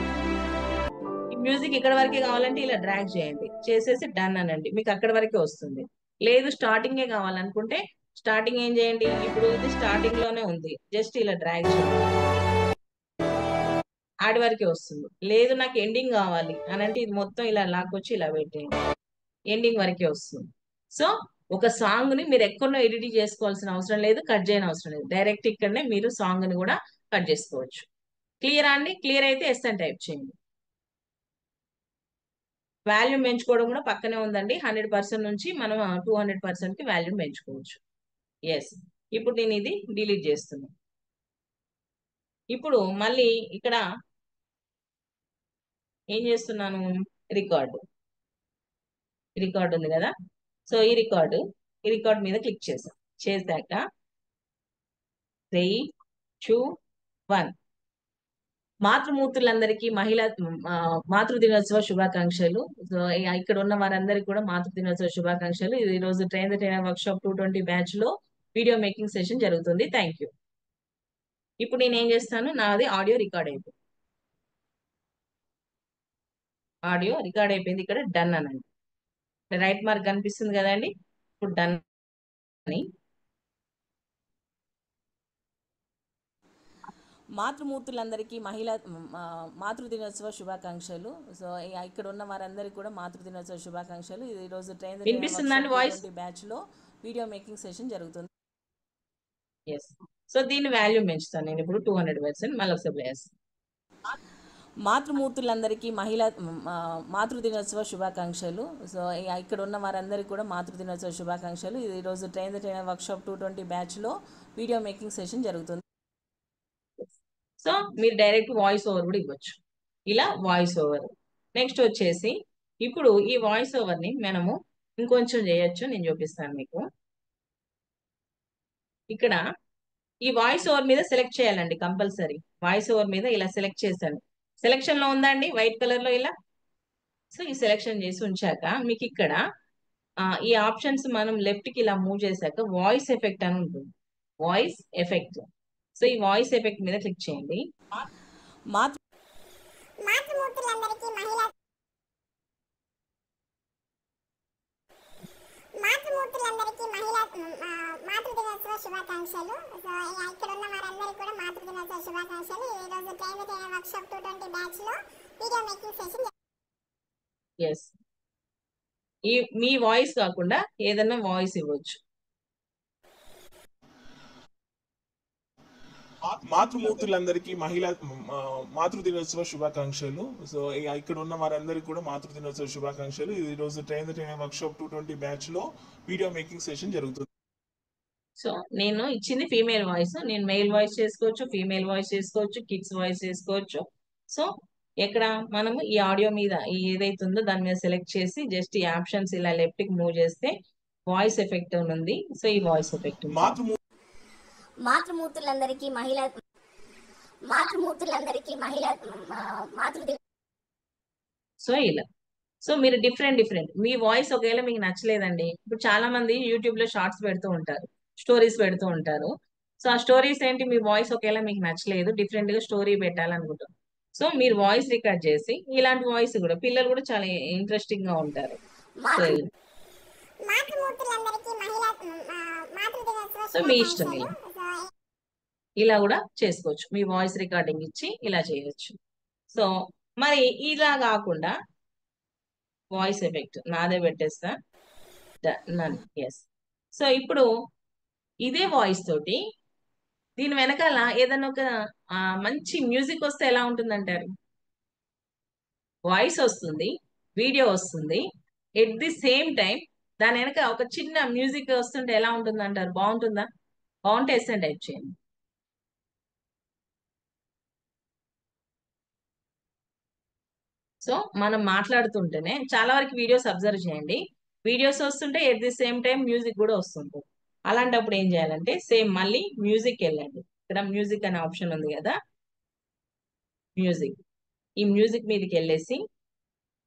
ఈ మ్యూజిక్, ఇక్కడ వరకే కావాలంటే ఇలా డ్రాగ్ చేయండి, చేసేసి డన్ అనండి, మీకు అక్కడి వరకే వస్తుంది. లేదు స్టార్టింగే కావాలనుకుంటే స్టార్టింగ్ ఏం చేయండి, ఇప్పుడు ఇది స్టార్టింగ్ లోనే ఉంది, జస్ట్ ఇలా డ్రాగ్ చేయండి, ఆడి వరకే వస్తుంది. లేదు నాకు ఎండింగ్ కావాలి అని అంటే ఇది మొత్తం ఇలా లాక్కొచ్చి ఇలా పెట్టేయండి, ఎండింగ్ వరకే వస్తుంది. సో ఒక సాంగ్ ని మీరు ఎక్కడో ఎడిట్ చేసుకోవాల్సిన అవసరం లేదు, కట్ చేయని అవసరం లేదు. డైరెక్ట్ ఇక్కడనే మీరు సాంగ్ ని కూడా కట్ చేసుకోవచ్చు. క్లియరా అండి? క్లియర్ అయితే ఎస్ అని టైప్ చేయండి. వాల్యూమ్ పెంచుకోవడం కూడా పక్కనే ఉందండి. 100% నుంచి మనం 200% కి వాల్యూమ్ పెంచుకోవచ్చు. ఎస్, ఇప్పుడు నేను ఇది డిలీట్ చేస్తున్నాను. ఇప్పుడు మళ్ళీ ఇక్కడ ఏం చేస్తున్నాను, రికార్డు, రికార్డు ఉంది కదా. సో ఈ రికార్డు మీద క్లిక్ చేశాను. చేశాక 3, 2, 1. మాతృమూర్తులందరికీ మాతృ దినోత్సవ శుభాకాంక్షలు. సో ఇక్కడ ఉన్న వారందరికీ కూడా మాతృ దినోత్సవ శుభాకాంక్షలు. ఈ రోజు train the trainer work shop 220 batch లో వీడియో మేకింగ్ సెషన్ జరుగుతుంది. Thank you. ఇప్పుడు నేను ఏం చేస్తాను, నాది ఆడియో రికార్డ్ అయిపోయింది. ఆడియో రికార్డ్ అయిపోయింది. ఇక్కడ డన్ అనండి. రైట్ మార్క్ కనిపిస్తుంది కదండి. ఇప్పుడు డన్ అని మాతృమూర్తులందరికీ మాతృ దినోత్సవ శుభాకాంక్షలు. సో ఇక్కడ ఉన్న వారందరికీ కూడా మాతృ దినోత్సవ శుభాకాంక్షలు. ఈ రోజు ట్రైన్ వినిపిస్తుందండి వాయిస్ బ్యాచ్ లో వీడియో మేకింగ్ సెషన్ జరుగుతుంది. ఎస్, సో దీని వాల్యూమ్ పెంచుతాను నేను ఇప్పుడు 200%. మళ్ళీ ఒకసారి ప్లేస్. మాతృమూర్తులందరికీ మాతృ దినోత్సవ శుభాకాంక్షలు. సో ఇక్కడ ఉన్న వారందరికీ కూడా మాతృ దినోత్సవ శుభాకాంక్షలు. ఈ రోజు train the trainer work shop 220 batch లో వీడియో మేకింగ్ సెషన్ జరుగుతుంది. సో మీరు డైరెక్ట్ వాయిస్ ఓవర్ కూడా ఇవ్వచ్చు. ఇలా వాయిస్ ఓవర్. నెక్స్ట్ వచ్చేసి ఇప్పుడు ఈ వాయిస్ ఓవర్ ని మనము ఇంకొంచెం చేయొచ్చు, నేను చూపిస్తాను మీకు. ఇక్కడ ఈ వాయిస్ ఓవర్ మీద సెలెక్ట్ చేయాలండి కంపల్సరీ. వాయిస్ ఓవర్ మీద ఇలా సెలెక్ట్ చేశాను. సెలెక్షన్ లో ఉందండి వైట్ కలర్ లో ఇలా. సో ఈ సెలెక్షన్ చేసి ఉంచాక మీకు ఇక్కడ ఈ ఆప్షన్స్ మనం లెఫ్ట్ కి ఇలా మూవ్ చేశాక వాయిస్ ఎఫెక్ట్ అని ఉంటుంది. Voice effect. సో ఈ వాయిస్ ఎఫెక్ట్ మీద క్లిక్ చేయండి. మాతృమూర్తులందరికీ మాతృ దినోత్సవ శుభాకాంక్షలు. సో ఇక్కడ ఉన్న వారందరికీ కూడా మాతృ దినోత్సవ శుభాకాంక్షలు. ఈ రోజు train the trainer work shop 220 batch లో వీడియో మేకింగ్ సెషన్. ఎస్, మీ వాయిస్ కాకుండా ఏదైనా వాయిస్ ఇవ్వచ్చు. మాతృమూర్తులందరికీ మాతృదినోత్సవ శుభాకాంక్షలు. సో ఇక్కడ ఉన్న వారందరికీ కూడా మాతృదినోత్సవ శుభాకాంక్షలు. ఈ రోజు ట్రైన్ వర్క్షాప్ 220 బ్యాచ్ లో వీడియో మేకింగ్ సెషన్ జరుగుతుంది. సో నేను ఇచ్చింది ఫీమేల్ వాయిస్, నేను మెయిల్ వాయిస్ చేసుకోవచ్చు, ఫీమేల్ వాయిస్ చేసుకోవచ్చు, కిడ్స్ వాయిస్ చేసుకోవచ్చు. సో ఎక్కడ మనము ఈ ఆడియో మీద ఏదైతే ఉందో దాని మీద సెలెక్ట్ చేసి జస్ట్ ఈ ఆప్షన్స్ ఇలా లెఫ్ట్ కి మూవ్ చేస్తే వాయిస్ ఎఫెక్ట్ ఉంది. సో ఈ వాయిస్ ఎఫెక్ట్ మాతృమూర్తులందరికీ మాతృ సో ఇలా. సో మీరు డిఫరెంట్ మీ వాయిస్ ఒకవేళ మీకు నచ్చలేదండి, ఇప్పుడు చాలా మంది యూట్యూబ్ లో షార్ట్స్ పెడుతూ ఉంటారు, స్టోరీస్ పెడుతూ ఉంటారు. సో ఆ స్టోరీస్ ఏంటి, మీ వాయిస్ ఒకవేళ మీకు నచ్చలేదు, డిఫరెంట్ గా స్టోరీ పెట్టాలనుకుంటారు. సో మీరు వాయిస్ రికార్డ్ చేసి ఇలాంటి వాయిస్ కూడా పిల్లలు కూడా చాలా ఇంట్రెస్టింగ్ గా ఉంటారు. సో సో మీ ఇష్టం, ఇలా కూడా చేసుకోవచ్చు. మీ వాయిస్ రికార్డింగ్ ఇచ్చి ఇలా చేయొచ్చు. సో మరి ఇలా కాకుండా వాయిస్ ఎఫెక్ట్ నాదే పెట్టేస్తా, నన్ ఎస్. సో ఇప్పుడు ఇదే వాయిస్ తోటి దీని వెనకాల ఏదైనా ఒక మంచి మ్యూజిక్ వస్తే ఎలా ఉంటుందంటారు? వాయిస్ వస్తుంది, వీడియో వస్తుంది, ఎట్ ది సేమ్ టైం దాని వెనక ఒక చిన్న మ్యూజిక్ వస్తుంటే ఎలా ఉంటుంది అంటారు? బాగుంటుందా? బాగుంటే ఎస్ అని టైప్ చేయండి. సో మనం మాట్లాడుతుంటేనే చాలా వరకు వీడియోస్ అబ్జర్వ్ చేయండి, వీడియోస్ వస్తుంటే at the same time music కూడా వస్తుంటుంది. అలాంటప్పుడు ఏం చేయాలంటే సేమ్ మళ్ళీ మ్యూజిక్ వెళ్ళండి. ఇక్కడ మ్యూజిక్ అనే ఆప్షన్ ఉంది కదా, మ్యూజిక్, ఈ మ్యూజిక్ మీదకి వెళ్ళేసి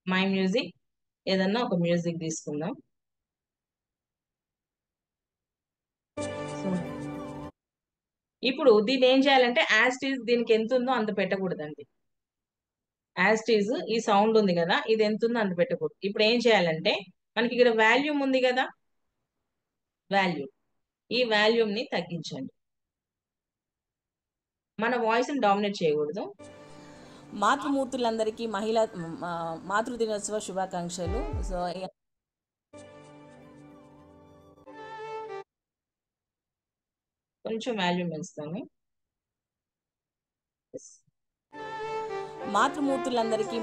మై మ్యూజిక్ ఏదన్నా ఒక మ్యూజిక్ తీసుకుందాం. ఇప్పుడు దీన్ని ఏం చేయాలంటే యాజ్ టీజ్ దీనికి ఎంత ఉందో అంత పెట్టకూడదండి. యాజ్ టీజ్ ఈ సౌండ్ ఉంది కదా, ఇది ఎంత ఉందో అంత పెట్టకూడదు. ఇప్పుడు ఏం చేయాలంటే మనకి ఇక్కడ వాల్యూమ్ ఉంది కదా, వాల్యూమ్, ఈ వాల్యూమ్ ని తగ్గించండి. మన వాయిస్ ని డామినేట్ చేయకూడదు. మాతృమూర్తులందరికీ మాతృదినోత్సవ శుభాకాంక్షలు. సో కొంచెం వాల్యూమ్ పెంచుతాను. మాతృమూర్తులందరికీ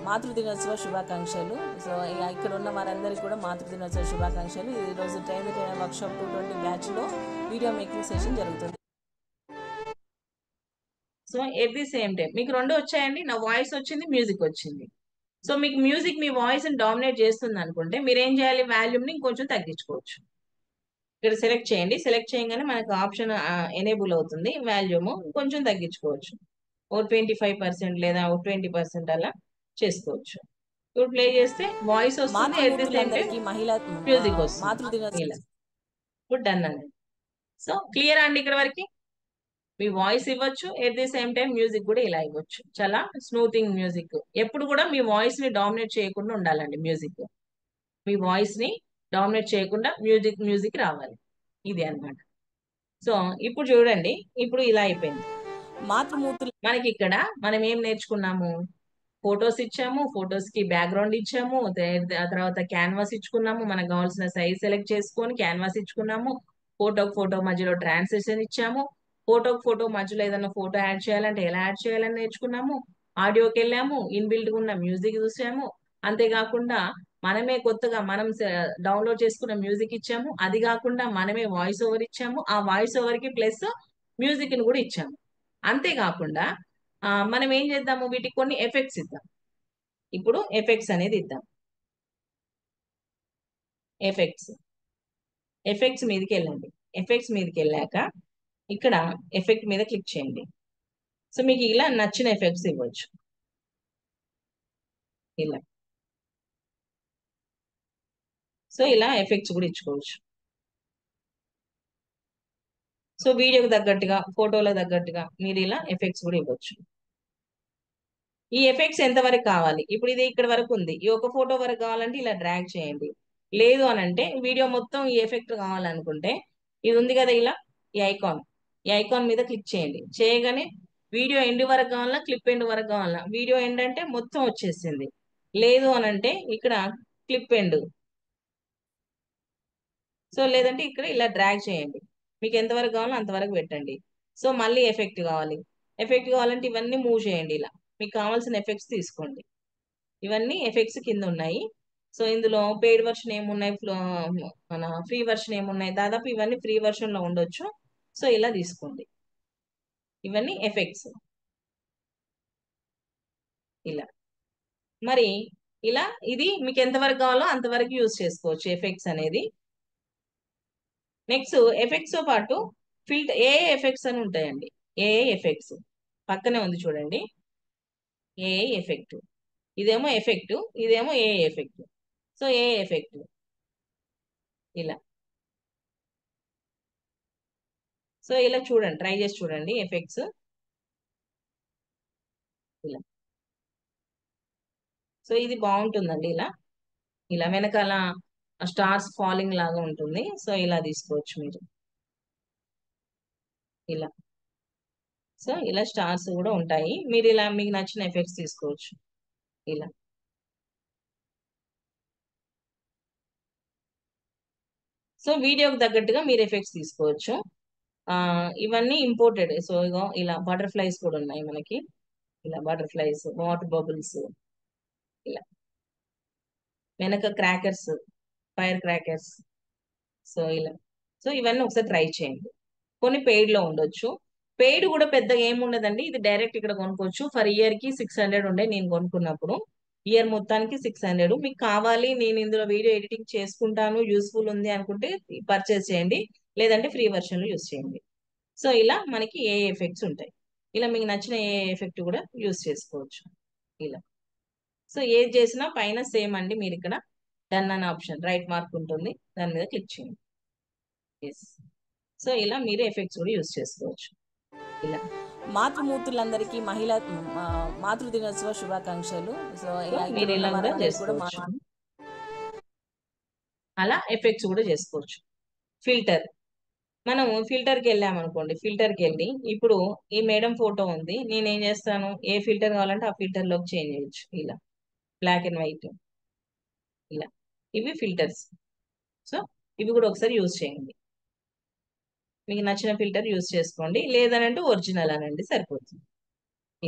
మాతృదినోత్సవ శుభాకాంక్షలు. సో ఇక్కడ ఉన్న వారందరికీ కూడా మాతృదినోత్సవ శుభాకాంక్షలు. ఈరోజు ట్రైన్ వర్క్షాప్ 220 బ్యాచ్ లో వీడియో మేకింగ్ సెషన్ జరుగుతుంది. So at the same time మీకు రెండు వచ్చాయండి, నా వాయిస్ వచ్చింది, మ్యూజిక్ వచ్చింది. సో మీకు మ్యూజిక్ మీ వాయిస్ ని డామినేట్ చేస్తుంది అనుకుంటే మీరు ఏం చేయాలి, వాల్యూమ్ ని కొంచెం తగ్గించుకోవచ్చు. ఇక్కడ సెలెక్ట్ చేయండి, సెలెక్ట్ చేయగానే మనకు ఆప్షన్ ఎనేబుల్ అవుతుంది, వాల్యూమ్ కొంచెం తగ్గించుకోవచ్చు. ఓ 25% లేదా ఓ 20% అలా చేసుకోవచ్చు. ఇప్పుడు ప్లే చేస్తే వాయిస్ వస్తుంది, at the same time music వస్తుంది. ఇప్పుడు డన్ అండి. సో క్లియర్ అండి ఇక్కడ వరకు? మీ వాయిస్ ఇవ్వచ్చు, at the same time music కూడా ఇలా ఇవ్వచ్చు. చాలా స్మూతింగ్ మ్యూజిక్. ఎప్పుడు కూడా మీ వాయిస్ ని డామినేట్ చేయకుండా ఉండాలండి. మ్యూజిక్ మీ వాయిస్ ని డామినేట్ చేయకుండా మ్యూజిక్ రావాలి. ఇది అన్నమాట. సో ఇప్పుడు చూడండి, ఇప్పుడు ఇలా అయిపోయింది. మాతృమూర్తులు మనకి ఇక్కడ మనం ఏం నేర్చుకున్నాము, ఫొటోస్ ఇచ్చాము, ఫొటోస్ కి బ్యాక్గ్రౌండ్ ఇచ్చాము, ఆ తర్వాత క్యాన్వాస్ ఇచ్చుకున్నాము, మనకు కావాల్సిన సైజ్ సెలెక్ట్ చేసుకొని క్యాన్వాస్ ఇచ్చుకున్నాము, ఫోటోకి ఫోటో మధ్యలో ట్రాన్సిషన్ ఇచ్చాము, ఫోటోకి ఫోటో మధ్యలో ఏదైనా ఫోటో యాడ్ చేయాలంటే ఎలా యాడ్ చేయాలని నేర్చుకున్నాము, ఆడియోకి వెళ్ళాము, ఇన్బిల్ట్ ఉన్న మ్యూజిక్ చూసాము. అంతేకాకుండా మనమే కొత్తగా మనం డౌన్లోడ్ చేసుకున్న మ్యూజిక్ ఇచ్చాము, అది కాకుండా మనమే వాయిస్ ఓవర్ ఇచ్చాము, ఆ వాయిస్ ఓవర్ కి ప్లస్ మ్యూజిక్ ని కూడా ఇచ్చాము. అంతేకాకుండా మనం ఏం చేద్దాము, వీటికి కొన్ని ఎఫెక్ట్స్ ఇద్దాం. ఇప్పుడు ఎఫెక్ట్స్ అనేది ఇద్దాం. ఎఫెక్ట్స్ మీదకి వెళ్ళండి. ఎఫెక్ట్స్ మీదకి వెళ్ళాక ఇక్కడ ఎఫెక్ట్ మీద క్లిక్ చేయండి. సో మీకు ఇలా నచ్చిన ఎఫెక్ట్స్ ఇవ్వచ్చు. ఇలా సో ఇలా ఎఫెక్ట్స్ కూడా ఇచ్చుకోవచ్చు. సో వీడియోకి తగ్గట్టుగా, ఫోటోలకు తగ్గట్టుగా మీరు ఇలా ఎఫెక్ట్స్ కూడా ఇవ్వచ్చు. ఈ ఎఫెక్ట్స్ ఎంతవరకు కావాలి, ఇప్పుడు ఇది ఇక్కడ వరకు ఉంది, ఈ ఒక ఫోటో వరకు కావాలంటే ఇలా డ్రాగ్ చేయండి. లేదు అని అంటే వీడియో మొత్తం ఈ ఎఫెక్ట్ కావాలనుకుంటే ఇది ఉంది కదా, ఇలా ఈ ఐకాన్ మీద క్లిక్ చేయండి. చేయగానే వీడియో ఎండ్ వరకు కావాలా, క్లిప్ ఎండ్ వరకు కావాలా? వీడియో ఎండ్ అంటే మొత్తం వచ్చేసింది. లేదు అని అంటే ఇక్కడ క్లిప్ ఎండ్. సో లేదంటే ఇక్కడ ఇలా డ్రాగ్ చేయండి, మీకు ఎంతవరకు కావాలో అంతవరకు పెట్టండి. సో మళ్ళీ ఎఫెక్ట్ కావాలి. ఎఫెక్ట్ కావాలంటే ఇవన్నీ మూవ్ చేయండి. ఇలా మీకు కావాల్సిన ఎఫెక్ట్స్ తీసుకోండి. ఇవన్నీ ఎఫెక్ట్స్ కింద ఉన్నాయి. సో ఇందులో పెయిడ్ వర్షన్ ఏమున్నాయి, మన ఫ్రీ వర్షన్ ఏమున్నాయి, దాదాపు ఇవన్నీ ఫ్రీ వర్షన్ లో ఉండొచ్చు. సో ఇలా తీసుకోండి. ఇవన్నీ ఎఫెక్ట్స్ ఇలా. మరి ఇలా ఇది మీకు ఎంతవరకు కావాలో అంతవరకు యూజ్ చేసుకోవచ్చు ఎఫెక్ట్స్ అనేది. నెక్స్ట్ ఎఫెక్ట్స్ తో పాటు ఏ ఎఫెక్ట్స్ అని ఉంటాయండి. ఏ ఎఫెక్ట్స్ పక్కనే ఉంది చూడండి. ఏ ఎఫెక్ట్, ఇదేమో ఎఫెక్ట్, ఇదేమో ఏ ఎఫెక్ట్. సో ఏ ఎఫెక్ట్ ఇలా. సో ఇలా చూడండి, ట్రై చేసి చూడండి ఎఫెక్ట్స్ ఇలా. సో ఇది బాగుంటుందండి ఇలా. ఇలా వెనకాల స్టార్స్ ఫాలింగ్ లాగా ఉంటుంది. సో ఇలా తీసుకోవచ్చు మీరు ఇలా. సో ఇలా స్టార్స్ కూడా ఉంటాయి. మీరు ఇలా మీకు నచ్చిన ఎఫెక్ట్స్ తీసుకోవచ్చు ఇలా. సో వీడియోకి తగ్గట్టుగా మీరు ఎఫెక్ట్స్ తీసుకోవచ్చు. ఇవన్నీ ఇంపోర్టెడ్. సో ఇగో ఇలా బటర్ఫ్లైస్ కూడా ఉన్నాయి మనకి. ఇలా బటర్ఫ్లైస్, వాటర్ బబుల్స్ ఇలా. వెనక క్రాకర్స్, ఫైర్ క్రాకర్స్. సో ఇలా. సో ఇవన్నీ ఒకసారి ట్రై చేయండి. కొన్ని పెయిడ్ లో ఉండొచ్చు. పెయిడ్ కూడా పెద్దగా ఏముండదండి. ఇది డైరెక్ట్ ఇక్కడ కొనుక్కోవచ్చు. ఫర్ ఇయర్ కి 600 ఉండే నేను కొనుక్కున్నప్పుడు. ఇయర్ మొత్తానికి 600. మీకు కావాలి నేను ఇందులో వీడియో ఎడిటింగ్ చేసుకుంటాను, యూస్ఫుల్ ఉంది అనుకుంటే పర్చేస్ చేయండి. లేదంటే ఫ్రీ వర్షన్ లో యూస్ చేయండి. సో ఇలా మనకి ఏ ఎఫెక్ట్స్ ఉంటాయి. ఇలా మీకు నచ్చిన ఏ ఎఫెక్ట్ కూడా యూస్ చేసుకోవచ్చు ఇలా. సో ఏది చేసినా పైన సేమ్ అండి. మీరు ఇక్కడ డన్ అనే ఆప్షన్ రైట్ మార్క్ ఉంటుంది, దాని మీద క్లిక్ చేయండి. ఎస్. సో ఇలా మీరు ఎఫెక్ట్స్ కూడా యూస్ చేసుకోవచ్చు ఇలా. మాతృమూర్తులందరికీ మాతృ దినోత్సవ శుభాకాంక్షలు. సో మీరు ఇలా కూడా చేసుకోవచ్చు. అలా ఎఫెక్ట్స్ కూడా చేసుకోవచ్చు. ఫిల్టర్, మనం ఫిల్టర్కి వెళ్ళామనుకోండి. ఫిల్టర్కి వెళ్ళి ఇప్పుడు ఈ మేడం ఫోటో ఉంది, నేనేం చేస్తాను, ఏ ఫిల్టర్ కావాలంటే ఆ ఫిల్టర్ లోకి చేంజ్ చేయొచ్చు ఇలా. బ్లాక్ అండ్ వైట్ ఇలా. ఇవి ఫిల్టర్స్. సో ఇవి కూడా ఒకసారి యూజ్ చేయండి. మీకు నచ్చిన ఫిల్టర్ యూజ్ చేసుకోండి, లేదనంటే ఒరిజినల్ అనండి సరిపోతుంది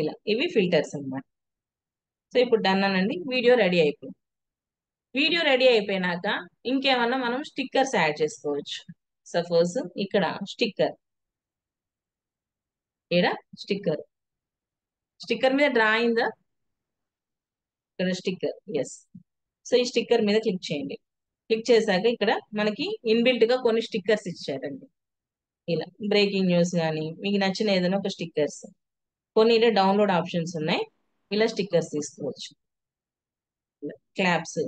ఇలా. ఇవి ఫిల్టర్స్ అన్నమాట. సో ఇప్పుడు డన్ అనండి. వీడియో రెడీ అయిపోయింది. వీడియో రెడీ అయిపోయినాక ఇంకేమన్నా మనం స్టిక్కర్స్ యాడ్ చేసుకోవచ్చు. సపోజ్ ఇక్కడ స్టిక్కర్, స్టిక్కర్, స్టిక్కర్ మీద డ్రా అయిందా, ఇక్కడ స్టిక్కర్. ఎస్. సో ఈ స్టిక్కర్ మీద క్లిక్ చేయండి. క్లిక్ చేశాక ఇక్కడ మనకి ఇన్బిల్ట్ గా కొన్ని స్టిక్కర్స్ ఇచ్చారండి ఇలా. బ్రేకింగ్ న్యూస్ కానీ మీకు నచ్చిన ఏదైనా ఒక స్టిక్కర్స్. కొన్ని ఇలా డౌన్లోడ్ ఆప్షన్స్ ఉన్నాయి. ఇలా స్టిక్కర్స్ తీసుకోవచ్చు. క్లాప్స్.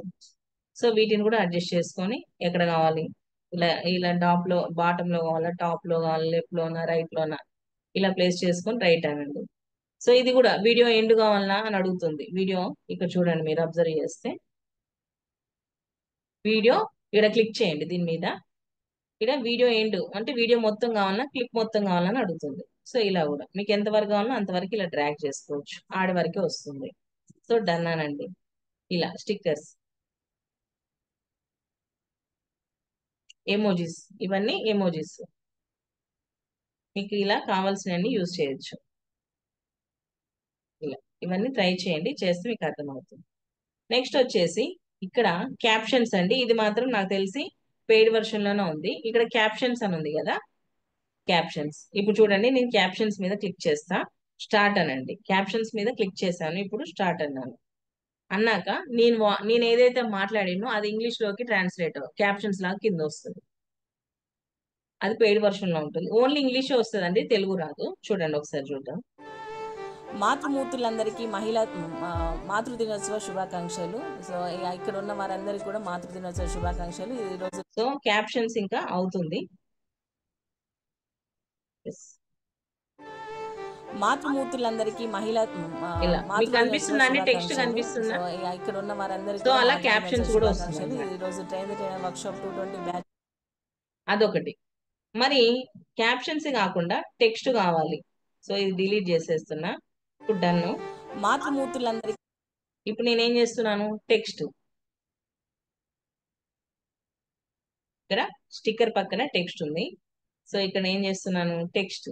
సో వీటిని కూడా అడ్జస్ట్ చేసుకొని ఎక్కడ కావాలి, ఇలా ఇలా టాప్ లో, బాటమ్ లో కావాలా, టాప్ లో కావాలా, లెఫ్ట్ లోనా, రైట్ లోనా, ఇలా ప్లేస్ చేసుకొని రైట్ అనండి. సో ఇది కూడా వీడియో ఎండ్ కావాలన్నా అని అడుగుతుంది. వీడియో ఇక్కడ చూడండి, మీరు అబ్జర్వ్ చేస్తే వీడియో ఇక్కడ క్లిక్ చేయండి దీని మీద. ఇక్కడ వీడియో ఎండ్ అంటే వీడియో మొత్తం కావాలన్నా, క్లిప్ మొత్తం కావాలని అడుగుతుంది. సో ఇలా కూడా మీకు ఎంతవరకు కావాలన్నా అంతవరకు ఇలా డ్రాగ్ చేసుకోవచ్చు. ఆడి వరకే వస్తుంది. సో డన్ అనండి. ఇలా స్టిక్కర్స్, ఎమోజీస్, ఇవన్నీ ఎమోజీస్. మీకు ఇలా కావాల్సినవన్నీ యూజ్ చేయొచ్చు ఇలా. ఇవన్నీ ట్రై చేయండి, చేస్తే మీకు అర్థమవుతుంది. నెక్స్ట్ వచ్చేసి ఇక్కడ క్యాప్షన్స్ అండి. ఇది మాత్రం నాకు తెలిసి పెయిడ్ వర్షన్ లోనే ఉంది. ఇక్కడ క్యాప్షన్స్ అని ఉంది కదా, క్యాప్షన్స్. ఇప్పుడు చూడండి, నేను క్యాప్షన్స్ మీద క్లిక్ చేస్తా. స్టార్ట్ అనండి. క్యాప్షన్స్ మీద క్లిక్ చేశాను. ఇప్పుడు స్టార్ట్ అన్నాను. అన్నాక నేను ఏదైతే మాట్లాడినో అది ఇంగ్లీష్ లోకి ట్రాన్స్లేట్ క్యాప్షన్స్ లాగా కింద వస్తుంది. అది పెయిడ్ వర్షన్ లో ఉంటుంది. ఓన్లీ ఇంగ్లీషే వస్తుందండి, తెలుగు రాదు. చూడండి ఒకసారి చూద్దాం. మాతృమూర్తులందరికీ మాతృ దినోత్సవ శుభాకాంక్షలు. సో ఇక్కడ ఉన్న వారందరికీ కూడా మాతృ దినోత్సవ శుభాకాంక్షలు. ఈ రోజు సో క్యాప్షన్స్ ఇంకా అవుతుంది. మాతృమూర్తులందరికీ ఇలా మీకు కనిపిస్తుందా అండి, టెక్స్ట్ కనిపిస్తుందా? ఇక్కడ ఉన్న వారందరికీ సో అలా క్యాప్షన్స్ కూడా వస్తుంది. ఈ రోజు ట్రైన్ వర్క్షాప్ 220 బ్యాచ్. అదొకటి. మరి క్యాప్షన్స్ కాకుండా టెక్స్ట్ కావాలి. సో ఇది డిలీట్ చేసేస్తున్నా. ఇప్పుడు డన్. మాతృమూర్తులందరికీ ఇప్పుడు నేనేం చేస్తున్నాను, టెక్స్ట్. ఇక్కడ స్టిక్కర్ పక్కన టెక్స్ట్ ఉంది. సో ఇక్కడ ఏం చేస్తున్నాను, text.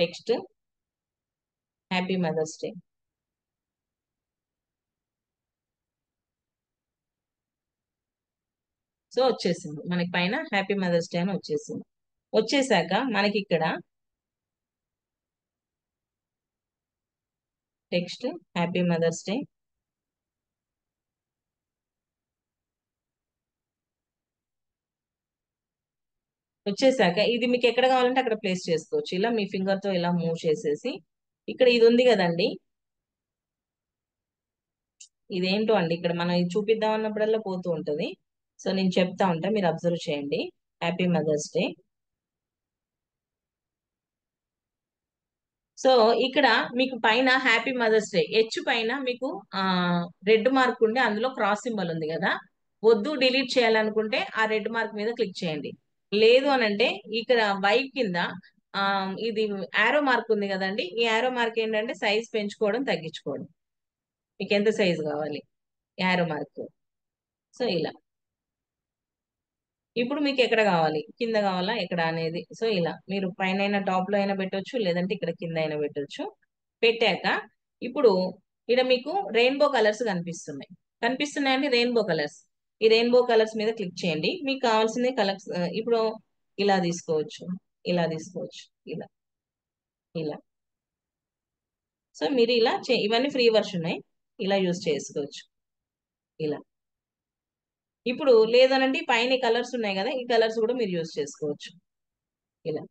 Text happy mother's day. So వచ్చేసింది మనకి పైన హ్యాపీ మదర్స్ డే అని వచ్చేసింది. వచ్చేసాక మనకి ఇక్కడ టెక్స్ట్ హ్యాపీ మదర్స్ డే, వచ్చేసాక ఇది మీకు ఎక్కడ కావాలంటే అక్కడ ప్లేస్ చేసుకోవచ్చు. ఇలా మీ ఫింగర్ తో ఇలా మూవ్ చేసేసి ఇక్కడ ఇది ఉంది కదండి, ఇదేంటో అండి ఇక్కడ మనం ఇది చూపిద్దాం అన్నప్పుడల్లా పోతూ ఉంటది. సో నేను చెప్తా ఉంటా, మీరు అబ్జర్వ్ చేయండి. Happy mother's day. సో ఇక్కడ మీకు పైన హ్యాపీ మదర్స్ డే హెచ్ పైన మీకు రెడ్ మార్క్ ఉండి అందులో క్రాస్ సింబల్ ఉంది కదా, వద్దు డిలీట్ చేయాలనుకుంటే ఆ రెడ్ మార్క్ మీద క్లిక్ చేయండి. లేదు అని అంటే ఇక్కడ వై కింద ఆ ఇది యారో మార్క్ ఉంది కదండి, ఈ యారో మార్క్ ఏంటంటే సైజ్ పెంచుకోవడం తగ్గించుకోవడం, మీకు ఎంత సైజ్ కావాలి యారో మార్క్. సో ఇలా ఇప్పుడు మీకు ఎక్కడ కావాలి, కింద కావాలా ఎక్కడ అనేది, సో ఇలా మీరు పైన అయినా టాప్ లో అయినా పెట్టొచ్చు, లేదంటే ఇక్కడ కింద అయినా పెట్టొచ్చు. పెట్టాక ఇప్పుడు ఇక్కడ మీకు రెయిన్బో కలర్స్ కనిపిస్తున్నాయండి రెయిన్బో కలర్స్. ఈ రెయిన్బో కలర్స్ మీద క్లిక్ చేయండి. మీకు కావాల్సిన కలర్స్ ఇప్పుడు ఇలా తీసుకోవచ్చు, ఇలా తీసుకోవచ్చు, ఇలా ఇలా. సో మీరు ఇలా ఇవన్నీ ఫ్రీ వర్షన్ ఉన్నాయి, ఇలా యూజ్ చేసుకోవచ్చు ఇలా. ఇప్పుడు లేదనంటే పైన కలర్స్ ఉన్నాయి కదా, ఈ కలర్స్ కూడా మీరు యూజ్ చేసుకోవచ్చు ఇలా,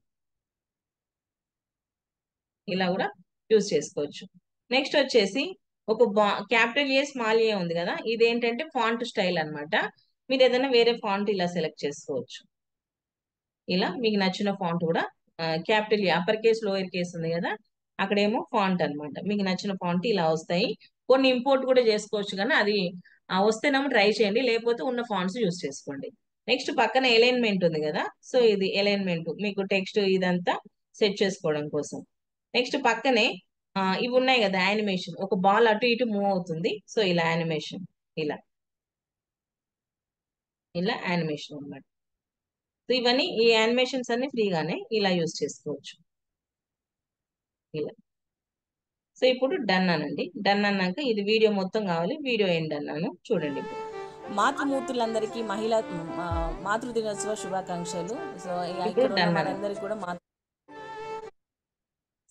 ఇలా కూడా యూజ్ చేసుకోవచ్చు. నెక్స్ట్ వచ్చేసి ఒక క్యాపిటల్ ఏ స్మాల్ ఏ ఉంది కదా, ఇది ఏంటంటే ఫాంట్ స్టైల్ అన్నమాట. మీరు ఏదైనా వేరే ఫాంట్ ఇలా సెలెక్ట్ చేసుకోవచ్చు. ఇలా మీకు నచ్చిన ఫాంట్ కూడా క్యాపిటల్ ఏ, అప్పర్ కేస్ లోయర్ కేస్ ఉంది కదా, అక్కడేమో ఫాంట్ అన్నమాట. మీకు నచ్చిన ఫాంట్ ఇలా వస్తాయి. కొన్ని ఇంపోర్ట్ కూడా చేసుకోవచ్చు, కానీ అది వస్తేనేమో ట్రై చేయండి, లేకపోతే ఉన్న ఫాంట్స్ యూజ్ చేసుకోండి. నెక్స్ట్ పక్కన అలైన్మెంట్ ఉంది కదా, సో ఇది అలైన్మెంట్ మీకు టెక్స్ట్ ఇదంతా సెట్ చేసుకోవడం కోసం. నెక్స్ట్ పక్కనే ఇవి ఉన్నాయి కదా యానిమేషన్, ఒక బాల్ అటు ఇటు మూవ్ అవుతుంది, సో ఇలా యానిమేషన్, ఇలా ఇలా యానిమేషన్ అన్నమాట. సో ఇవన్నీ ఈ యానిమేషన్స్ అన్ని ఫ్రీగానే ఇలా యూజ్ చేసుకోవచ్చు ఇలా. సో ఇప్పుడు డన్ అనండి. డన్ అన్నాక ఇది వీడియో మొత్తం కావాలి, వీడియో ఎండ్ అన్నాను చూడండి. ఇప్పుడు మాతృమూర్తులందరికీ మాతృదినోత్సవ శుభాకాంక్షలు. సో ఇక్కడ ఉన్న వారందరికీ కూడా